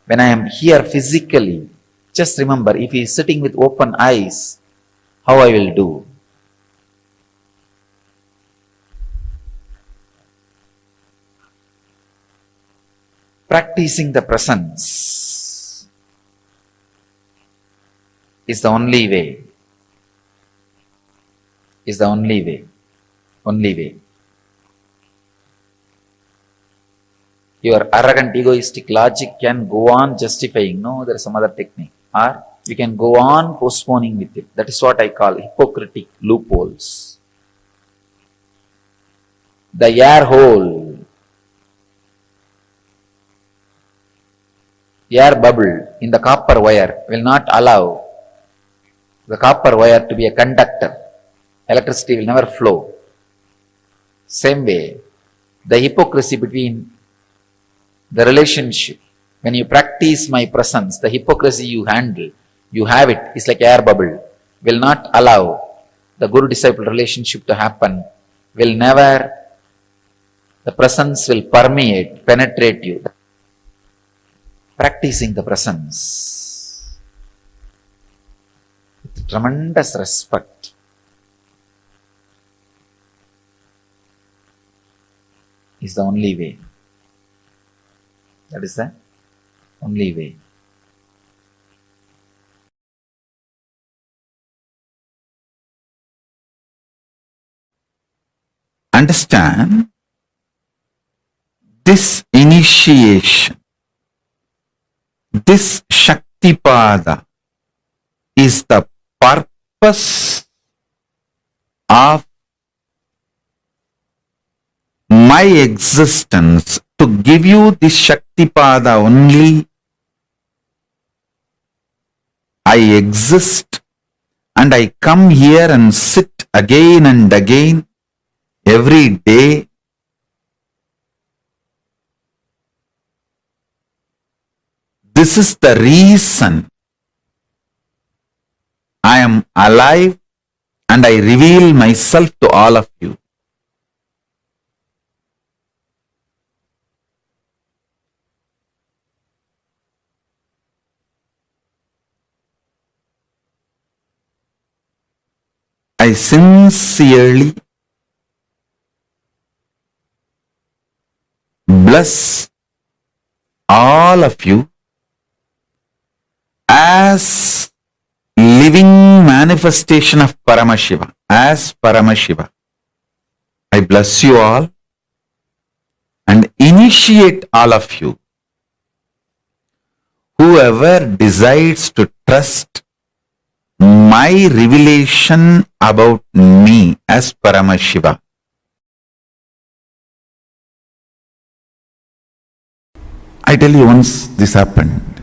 when I am here physically, just remember, if he is sitting with open eyes, how I will do? Practicing the presence is the only way. Is the only way. Only way. Your arrogant, egoistic logic can go on justifying. No, there is some other technique. Or you can go on postponing with it. That is what I call hypocritic loopholes. The air hole, air bubble in the copper wire will not allow the copper wire to be a conductor. Electricity will never flow. Same way, the hypocrisy between the relationship, when you practice my presence, the hypocrisy you handle, you have it, it's like air bubble, will not allow the guru-disciple relationship to happen, will never, the presence will permeate, penetrate you. Practicing the presence with tremendous respect is the only way. That is the only way. Understand, this initiation, this Shaktipada is the purpose of my existence, to give you this Shaktipada only. I exist and I come here and sit again and again every day. This is the reason I am alive and I reveal myself to all of you. I sincerely bless all of you as living manifestation of Paramashiva, as Paramashiva. I bless you all and initiate all of you. Whoever decides to trust my revelation about me as Paramashiva, I tell you, once this happened,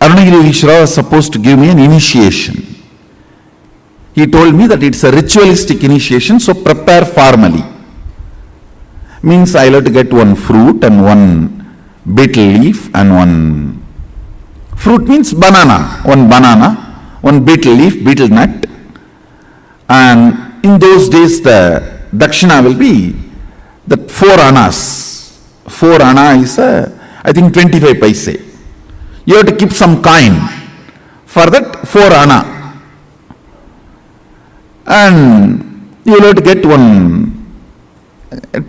Arunagiri Ishvara was supposed to give me an initiation. He told me that it's a ritualistic initiation, so prepare formally. Means I'll have to get one fruit and one betel leaf and one fruit means banana, one betel leaf, betel nut. And in those days the dakshina will be that 4 annas. 4 anna is I think 25 paise. You have to keep some coin for that 4 anna. And you will have to get one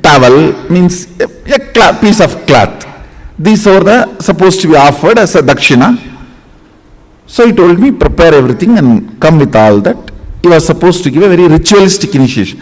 towel, means a piece of cloth. These are supposed to be offered as a dakshina. So he told me, prepare everything and come with all that. He was supposed to give a very ritualistic initiation.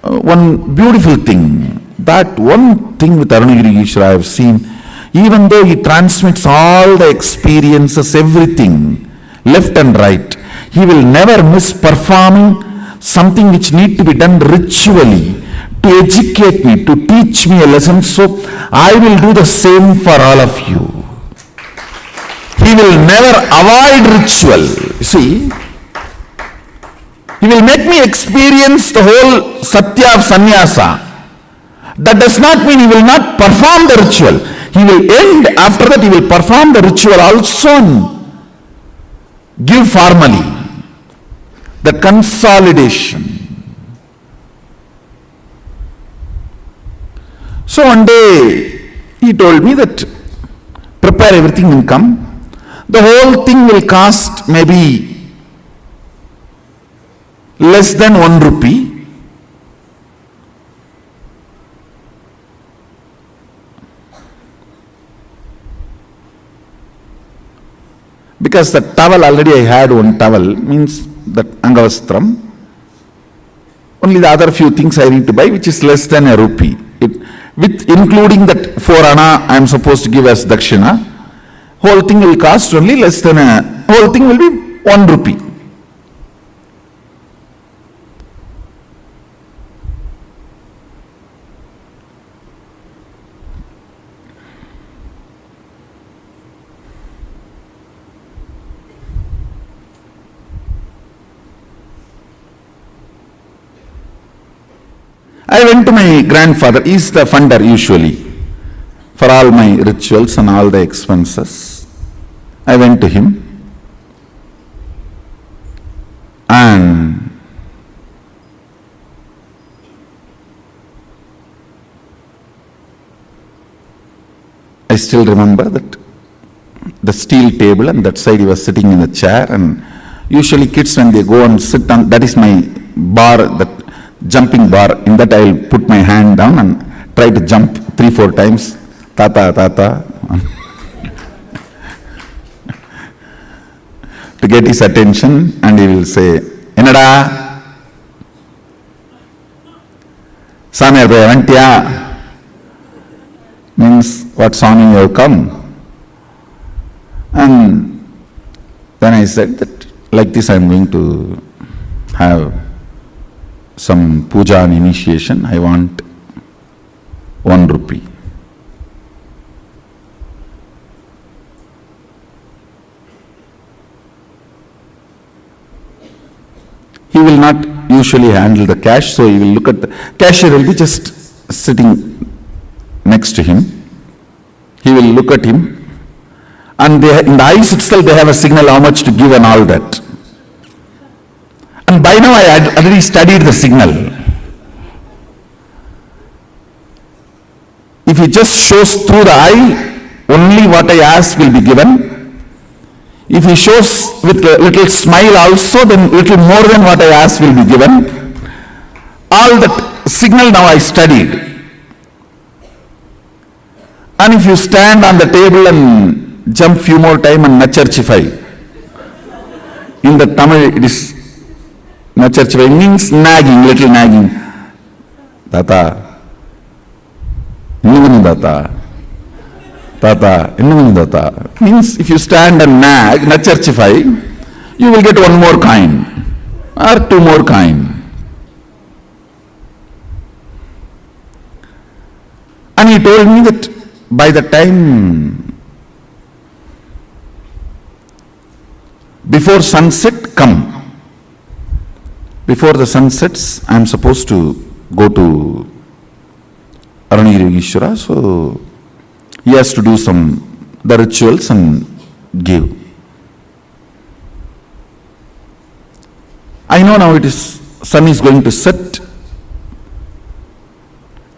One beautiful thing, that one thing with Arunagiri Ishvara I have seen, even though he transmits all the experiences, everything, left and right, he will never miss performing something which need to be done ritually, to educate me, to teach me a lesson. So I will do the same for all of you. He will never avoid ritual. See, he will make me experience the whole satya of sannyasa. That does not mean he will not perform the ritual. He will end, after that he will perform the ritual also and give formally the consolidation. So one day he told me that prepare everything and come. The whole thing will cost maybe less than 1 rupee. Because the towel, already I had one towel, means that Angavastram. Only the other few things I need to buy, which is less than a rupee. with including that 4 anna I am supposed to give as dakshina, whole thing will cost only less than whole thing will be 1 rupee. I went to my grandfather, he is the funder usually for all my rituals and all the expenses. I went to him and I still remember that the steel table and that side he was sitting in a chair, and usually kids when they go and sit on, that is my bar, that jumping bar, in that I will put my hand down and try to jump 3-4 times, tata, tata, to get his attention, and he will say, Enada, Samir Bhavantiya, means what Swami you have come. And then I said that like this I am going to have some puja and initiation, I want 1 rupee. He will not usually handle the cash, so he will look at the cashier, will be just sitting next to him. He will look at him, and in the eyes itself they have a signal how much to give and all that. And by now I had already studied the signal. If he just shows through the eye, only what I ask will be given. If he shows with a little smile also, then little more than what I ask will be given. All that signal now I studied. And if you stand on the table and jump few more time and nacharchify, in the Tamil it is nacharchify, means nagging, little nagging. Tata, innuvani tata, tata, innuvani tata. Means if you stand and nag, nacharchify, you will get 1 more coin or 2 more coin. And he told me that by the time before sunset come, before the sun sets, I am supposed to go to Aranirigishwara, so he has to do the rituals and give. I know now sun is going to set,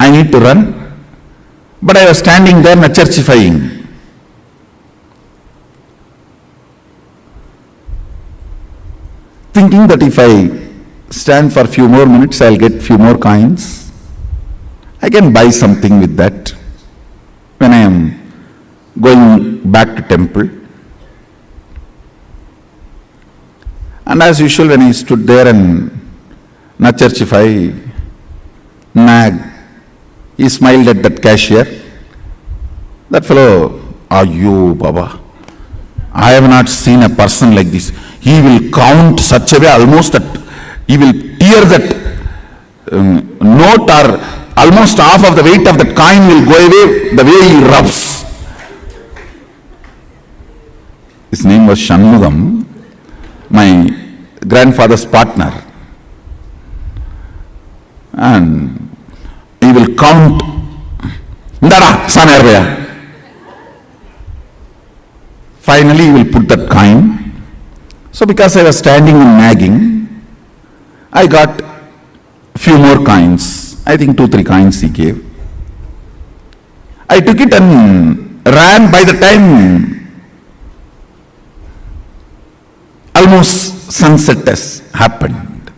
I need to run. But I was standing there nacharchifying. Thinking that if I stand for a few more minutes, I'll get few more coins. I can buy something with that when I am going back to temple. And as usual, when I stood there and nacharchify, nag, he smiled at that cashier. That fellow, Ayyo Baba, I have not seen a person like this. He will count such a way almost that he will tear that note, or almost half of the weight of that coin will go away the way he rubs. His name was Shanmugam, my grandfather's partner. And he will count, Ndada, Samervaya. Finally, he will put that coin. So because I was standing and nagging, I got a few more coins. I think 2-3 coins he gave. I took it and ran. By the time almost sunset has happened.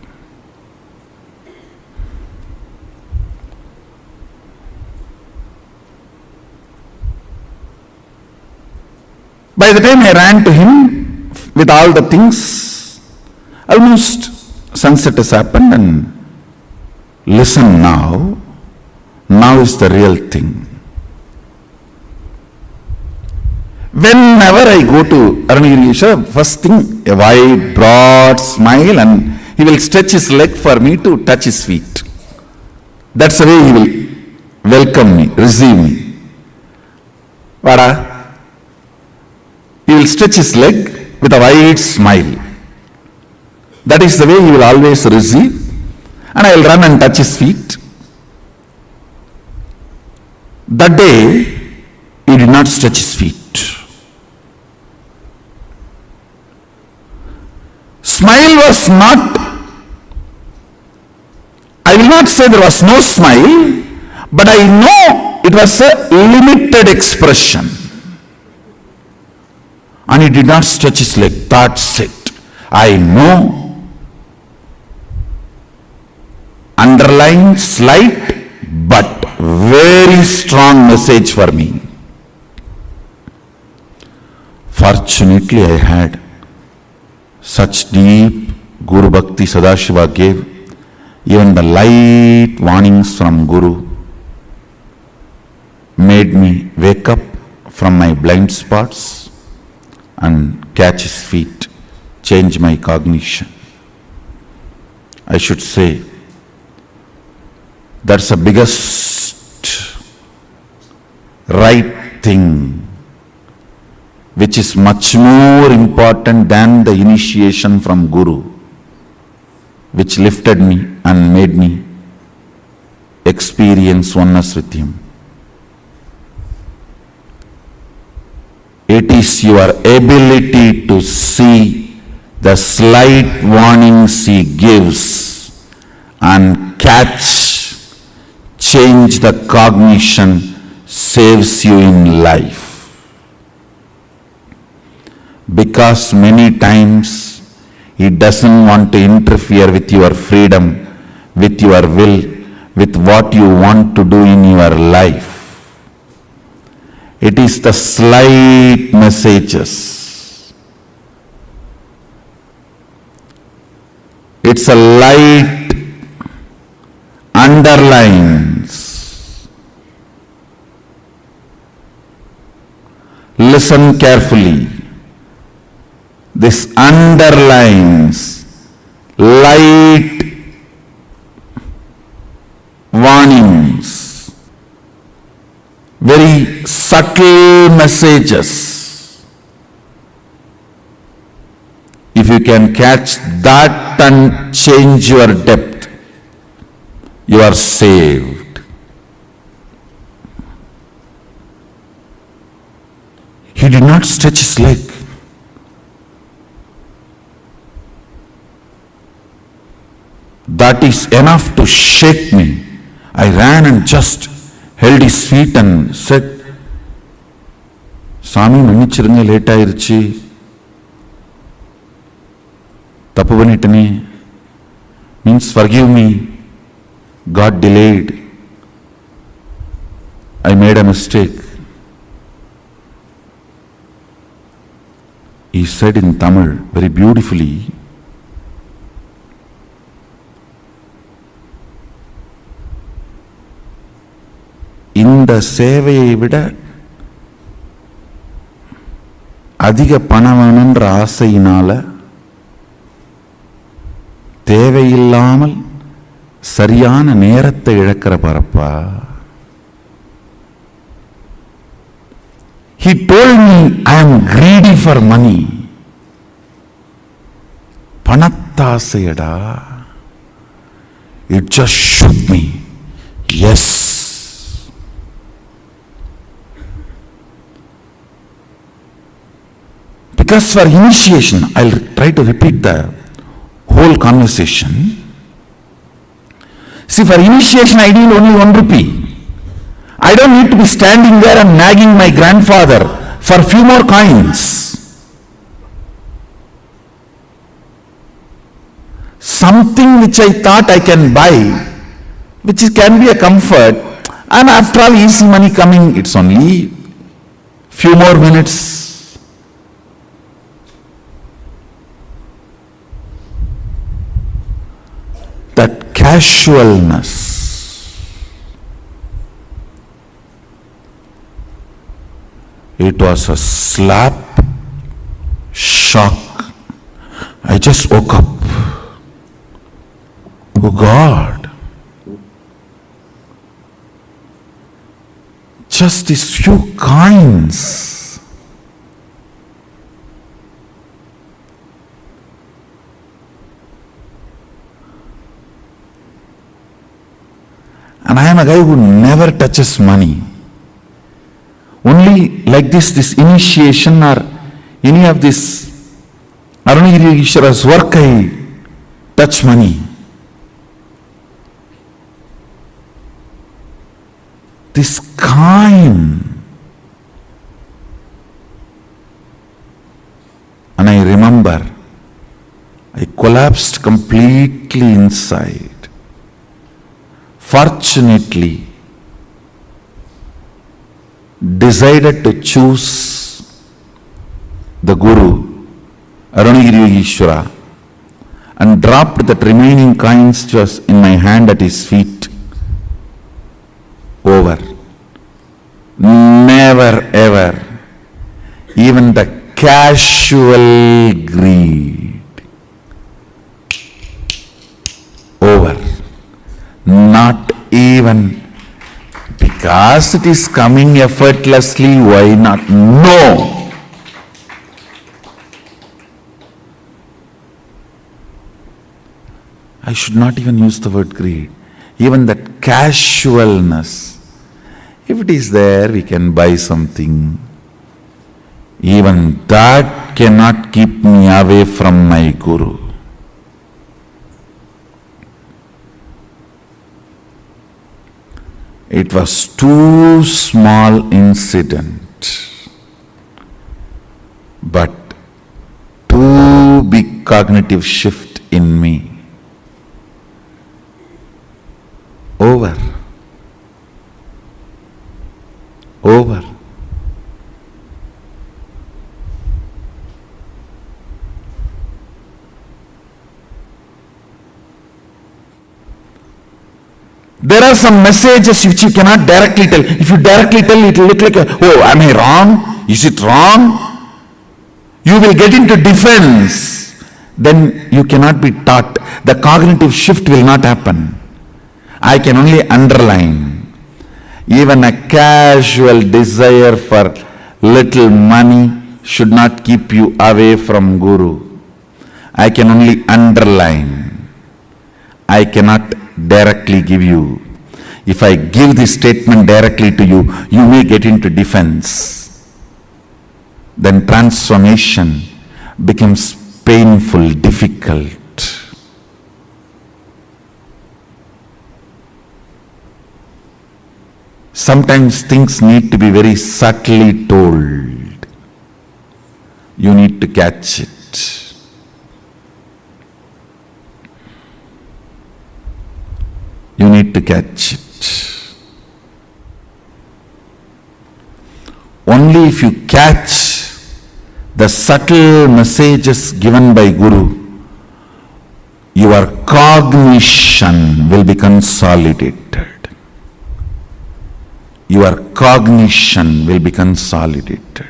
By the time I ran to him with all the things, almost sunset has happened, and listen now now is the real thing. Whenever I go to Arunagiri, first thing, a wide, broad smile, and he will stretch his leg for me to touch his feet. That's the way he will welcome me, receive me. Vada. He will stretch his leg with a wide smile. That is the way he will always receive. And I will run and touch his feet. That day, he did not stretch his feet. Smile was not, I will not say there was no smile, but I know it was a limited expression. And he did not stretch his leg. That's it. I know. Underline, slight, but very strong message for me. Fortunately, I had such deep Guru Bhakti Sadashiva gave. Even the light warnings from Guru made me wake up from my blind spots and catch his feet, change my cognition. I should say, that's the biggest right thing, which is much more important than the initiation from Guru, which lifted me and made me experience oneness with him. It is your ability to see the slight warnings he gives and catch, change the cognition, saves you in life. Because many times he doesn't want to interfere with your freedom, with your will, with what you want to do in your life. It is the slight messages. It's a light underlines. Listen carefully. This underlines, light warnings, very subtle messages. If you can catch that and change your depth, you are saved. He did not stretch his leg. That is enough to shake me. I ran and just held his feet and said, Swami, mannichirunga late aayirchi. Tappu pannitane. Means forgive me. God delayed. I made a mistake. He said in Tamil very beautifully, இந்த சேவையை விட அதிக பணம் வேணுன்ற ஆசையினால தேவையில்லாமல் சரியான நேரத்தை இழக்கிற பரப்பா. He told me I am greedy for money. பணத்தாசையடா. It just shook me. Yes. Because for initiation, I'll try to repeat the whole conversation. See, for initiation I need only 1 rupee. I don't need to be standing there and nagging my grandfather for few more coins. Something which I thought I can buy, which can be a comfort, and after all easy money coming, it's only few more minutes. That casualness, It was a slap, shock. I just woke up. Oh God. Just these few coins. And I am a guy who never touches money. Only like this initiation or any of this Arunagiri Ishwara's work, I touch money. This coin. And I remember, I collapsed completely inside. Fortunately, decided to choose the Guru, Arunagiri Ishwara, and dropped that remaining coins which was in my hand at his feet. Over. Never ever, even the casual greed. Over. Not even because it is coming effortlessly, why not? No! I should not even use the word greed. Even that casualness. If it is there, we can buy something. Even that cannot keep me away from my Guru. It was too small incident, but too big cognitive shift in me. Over. Over. There are some messages which you cannot directly tell. If you directly tell, it will look like, oh, am I wrong? Is it wrong? You will get into defense. Then you cannot be taught. The cognitive shift will not happen. I can only underline. Even a casual desire for little money should not keep you away from Guru. I can only underline. I cannot directly give you. If I give this statement directly to you, you may get into defense. Then transformation becomes painful, difficult. Sometimes things need to be very subtly told. You need to catch it. You need to catch it. Only if you catch the subtle messages given by Guru, your cognition will be consolidated. Your cognition will be consolidated.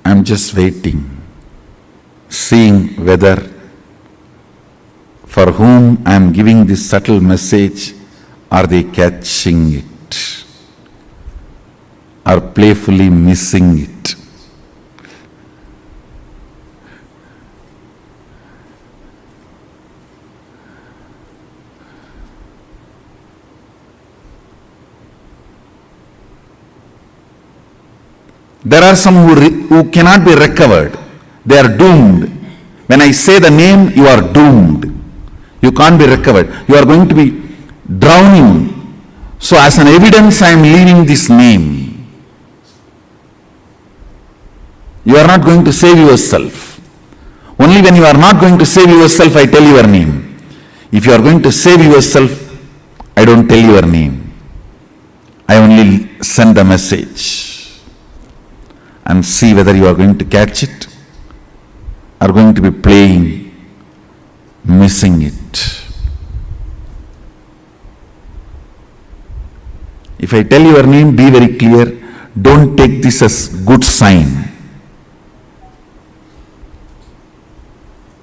I'm just waiting, seeing whether for whom I am giving this subtle message, are they catching it or playfully missing it? There are some who cannot be recovered. They are doomed. When I say the name, you are doomed. You can't be recovered. You are going to be drowning. So as an evidence, I am leaving this name. You are not going to save yourself. Only when you are not going to save yourself, I tell your name. If you are going to save yourself, I don't tell your name. I only send a message and see whether you are going to catch it or going to be playing, missing it. If I tell your name, be very clear. Don't take this as good sign.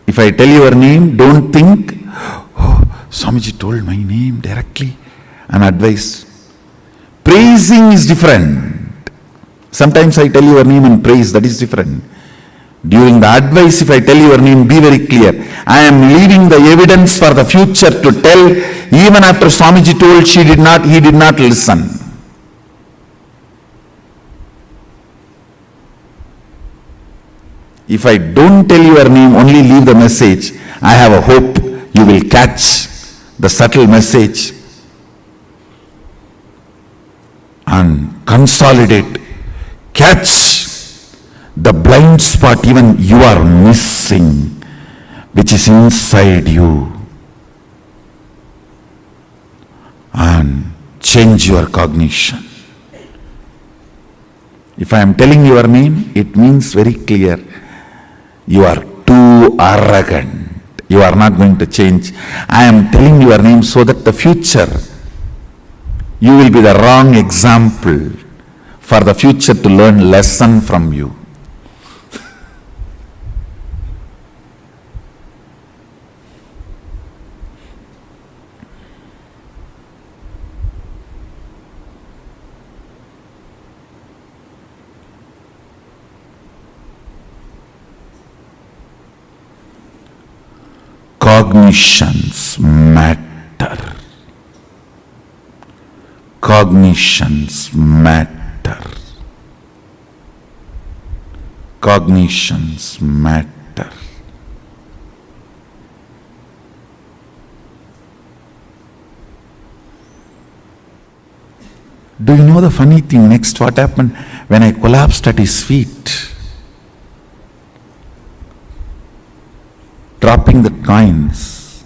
If I tell your name, don't think, oh, Swamiji told my name directly and advice. Praising is different. Sometimes I tell your name and praise, that is different. During the advice, if I tell your name, be very clear. I am leaving the evidence for the future to tell, even after Swamiji told he did not listen. If I don't tell your name, only leave the message, I have a hope you will catch the subtle message and consolidate, catch the blind spot even you are missing, which is inside you, and change your cognition. If I am telling your name, it means very clear, you are too arrogant. You are not going to change. I am telling your name so that the future, you will be the wrong example for the future to learn lesson from you. Cognitions matter. Cognitions matter. Cognitions matter. Do you know the funny thing next? What happened when I collapsed at his feet? Dropping the coins.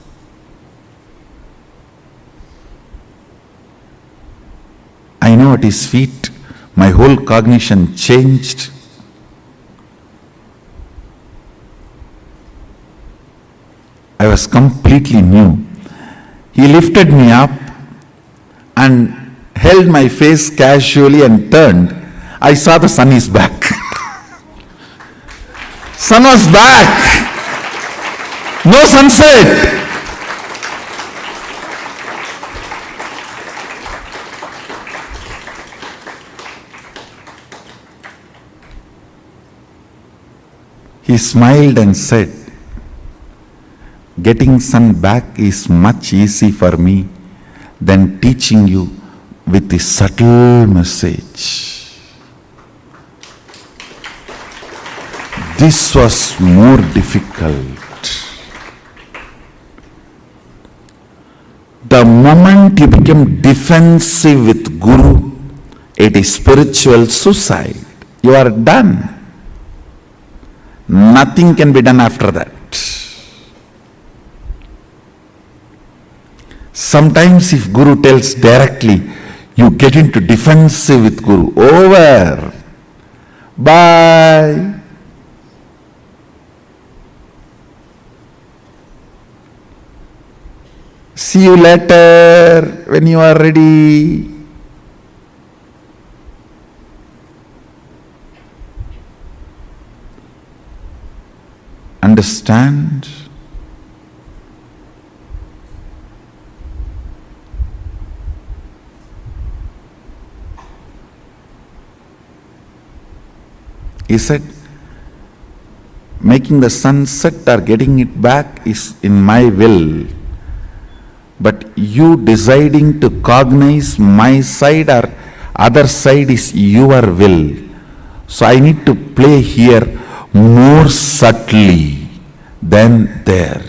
I know at his feet, my whole cognition changed. I was completely new. He lifted me up and held my face casually and turned. I saw the sun is back. Sun was back. No sunset. He smiled and said, getting sun back is much easy for me than teaching you with the subtle message. This was more difficult. The moment you become defensive with Guru, it is spiritual suicide. You are done. Nothing can be done after that. Sometimes if Guru tells directly, you get into defensive with Guru. Over. Bye. See you later when you are ready. Understand? He said, making the sun set or getting it back is in my will. But you deciding to cognize my side or other side is your will. So I need to play here more subtly than there.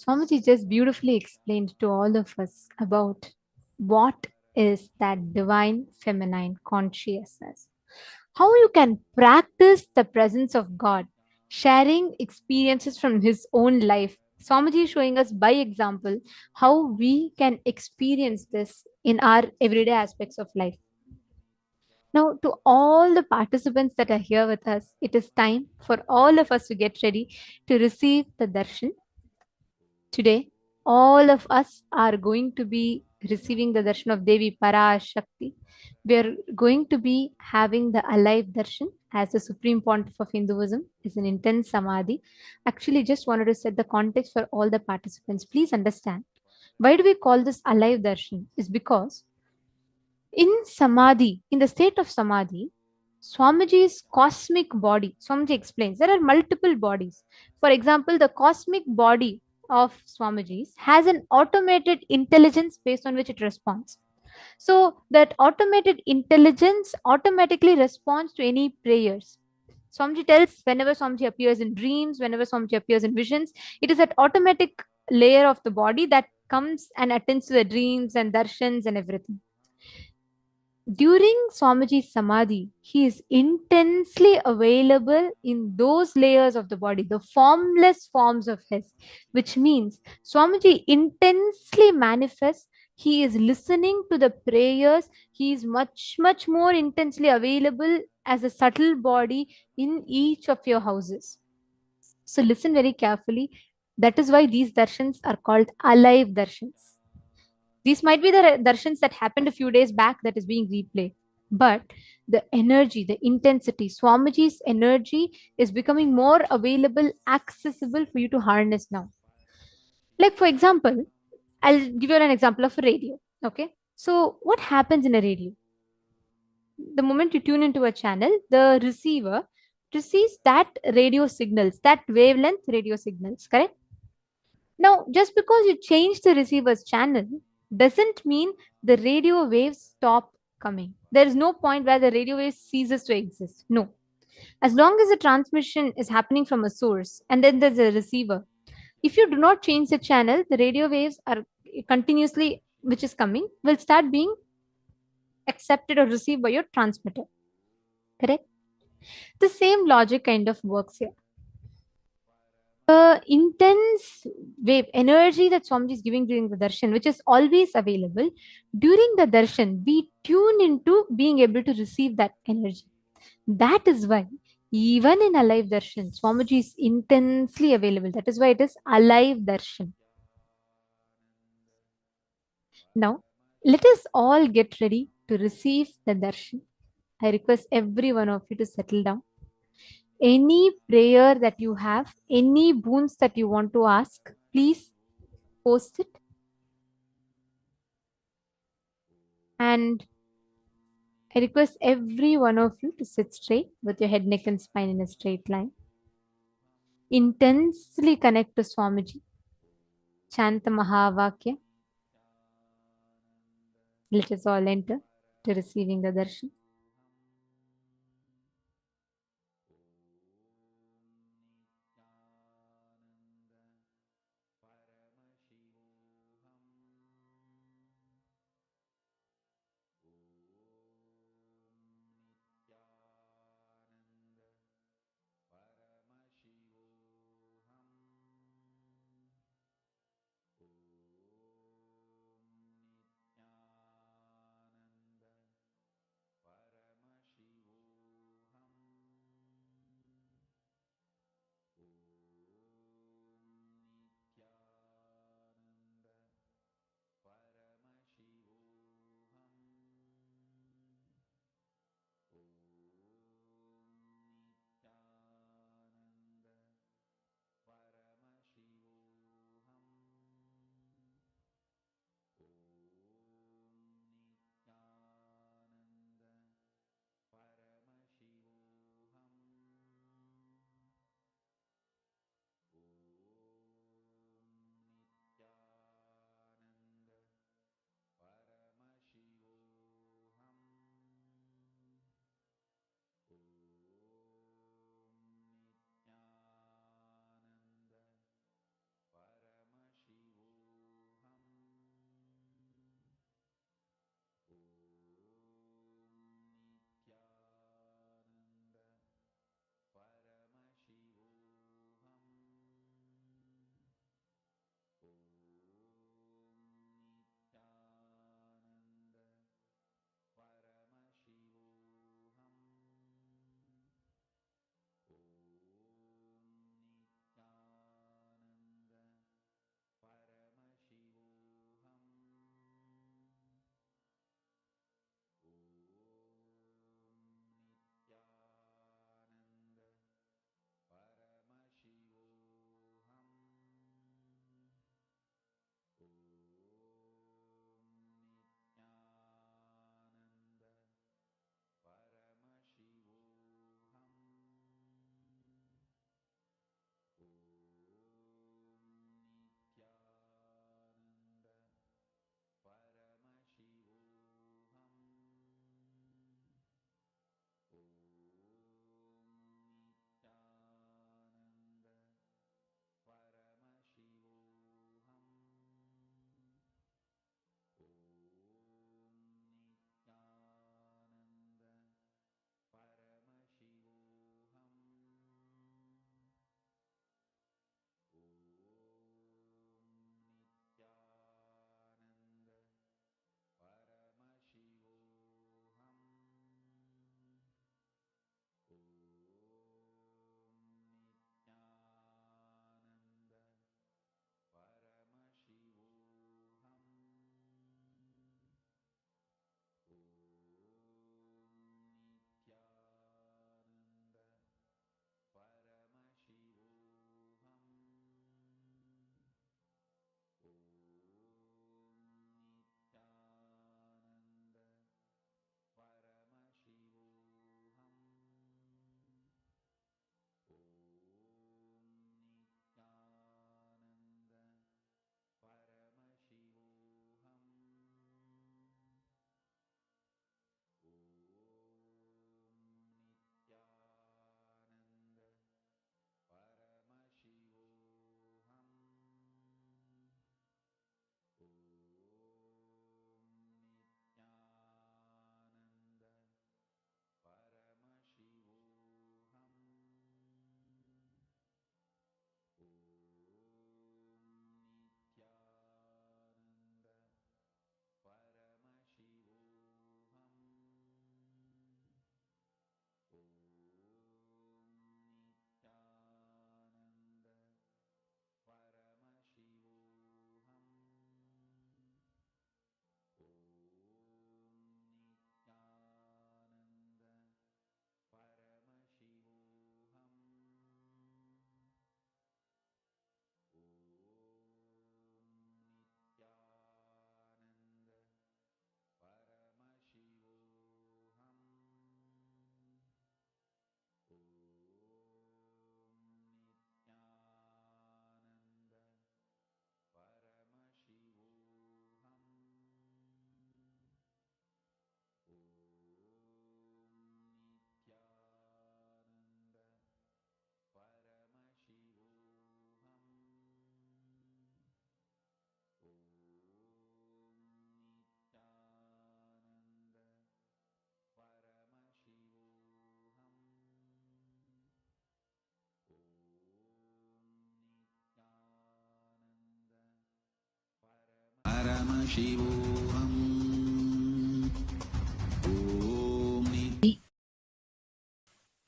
Swamiji just beautifully explained to all of us about what is that divine feminine consciousness. How you can practice the presence of God, sharing experiences from his own life. Swamiji is showing us by example how we can experience this in our everyday aspects of life. Now, to all the participants that are here with us, it is time for all of us to get ready to receive the darshan. Today, all of us are going to be receiving the darshan of Devi Parashakti. We are going to be having the alive darshan as the Supreme Pontiff of Hinduism is an intense samadhi. Actually, just wanted to set the context for all the participants. Please understand. Why do we call this alive darshan? Is because in samadhi, in the state of samadhi, Swamiji's cosmic body, Swamiji explains, there are multiple bodies. For example, the cosmic body of Swamiji's has an automated intelligence based on which it responds. So that automated intelligence automatically responds to any prayers. Swamiji tells whenever Swamiji appears in dreams, whenever Swamiji appears in visions, it is that automatic layer of the body that comes and attends to the dreams and darshans and everything. During Swamiji's Samadhi, he is intensely available in those layers of the body, the formless forms of his, which means Swamiji intensely manifests. He is listening to the prayers. He is much, much more intensely available as a subtle body in each of your houses. So listen very carefully. That is why these darshans are called alive darshans. These might be the darshans that happened a few days back that is being replayed. But the energy, the intensity, Swamiji's energy is becoming more available, accessible for you to harness now. Like, for example, I'll give you an example of a radio. Okay. So, what happens in a radio? The moment you tune into a channel, the receiver receives that radio signals, that wavelength radio signals, correct? Now, just because you change the receiver's channel doesn't mean the radio waves stop coming. There is no point where the radio wave ceases to exist. No. As long as the transmission is happening from a source and then there's a receiver, if you do not change the channel, the radio waves are continuously, which is coming, will start being accepted or received by your transmitter. Correct? The same logic kind of works here. The intense wave energy that Swamiji is giving during the darshan, which is always available, during the darshan, we tune into being able to receive that energy. That is why, even in alive darshan, Swamiji is intensely available. That is why it is alive darshan. Now, let us all get ready to receive the darshan. I request every one of you to settle down. Any prayer that you have, any boons that you want to ask, please post it. And I request every one of you to sit straight with your head, neck, and spine in a straight line. Intensely connect to Swamiji. Chant the Mahavakya. Let us all enter to receiving the darshan.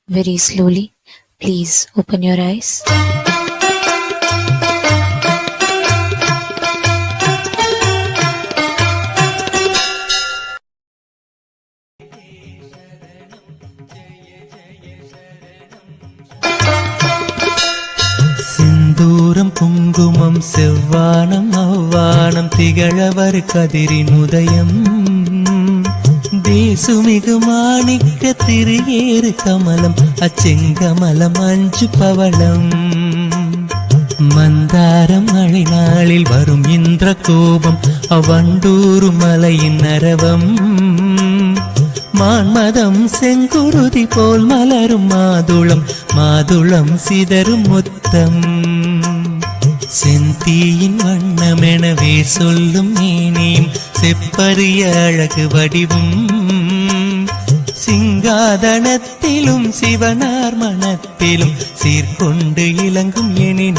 Very slowly, please open your eyes. சிந்தூரம் குங்குமம் செவ்வானம் அவ்வானம் திகழவர் கதிரின் உதயம் தேசுமிகு மாணிக்க திரியேறு கமலம் அச்செங்கமலம் அஞ்சு பவளம் மந்தாரம் மழை நாளில் வரும் இந்திர கோபம் அவ்வண்டூரு மலையின் அரவம் மான்மதம் செங்குருதி போல் மலரும் மாதுளம் மாதுளம் சிதறும் முத்தம் செந்தீயின் வண்ணமெனவே சொல்லும் மேனியும் செப்பரிய அழகு வடிவும் சிங்காதனத்திலும் சிவனார் மனத்திலும் சீர்கொண்டு இலங்கும் எனினும்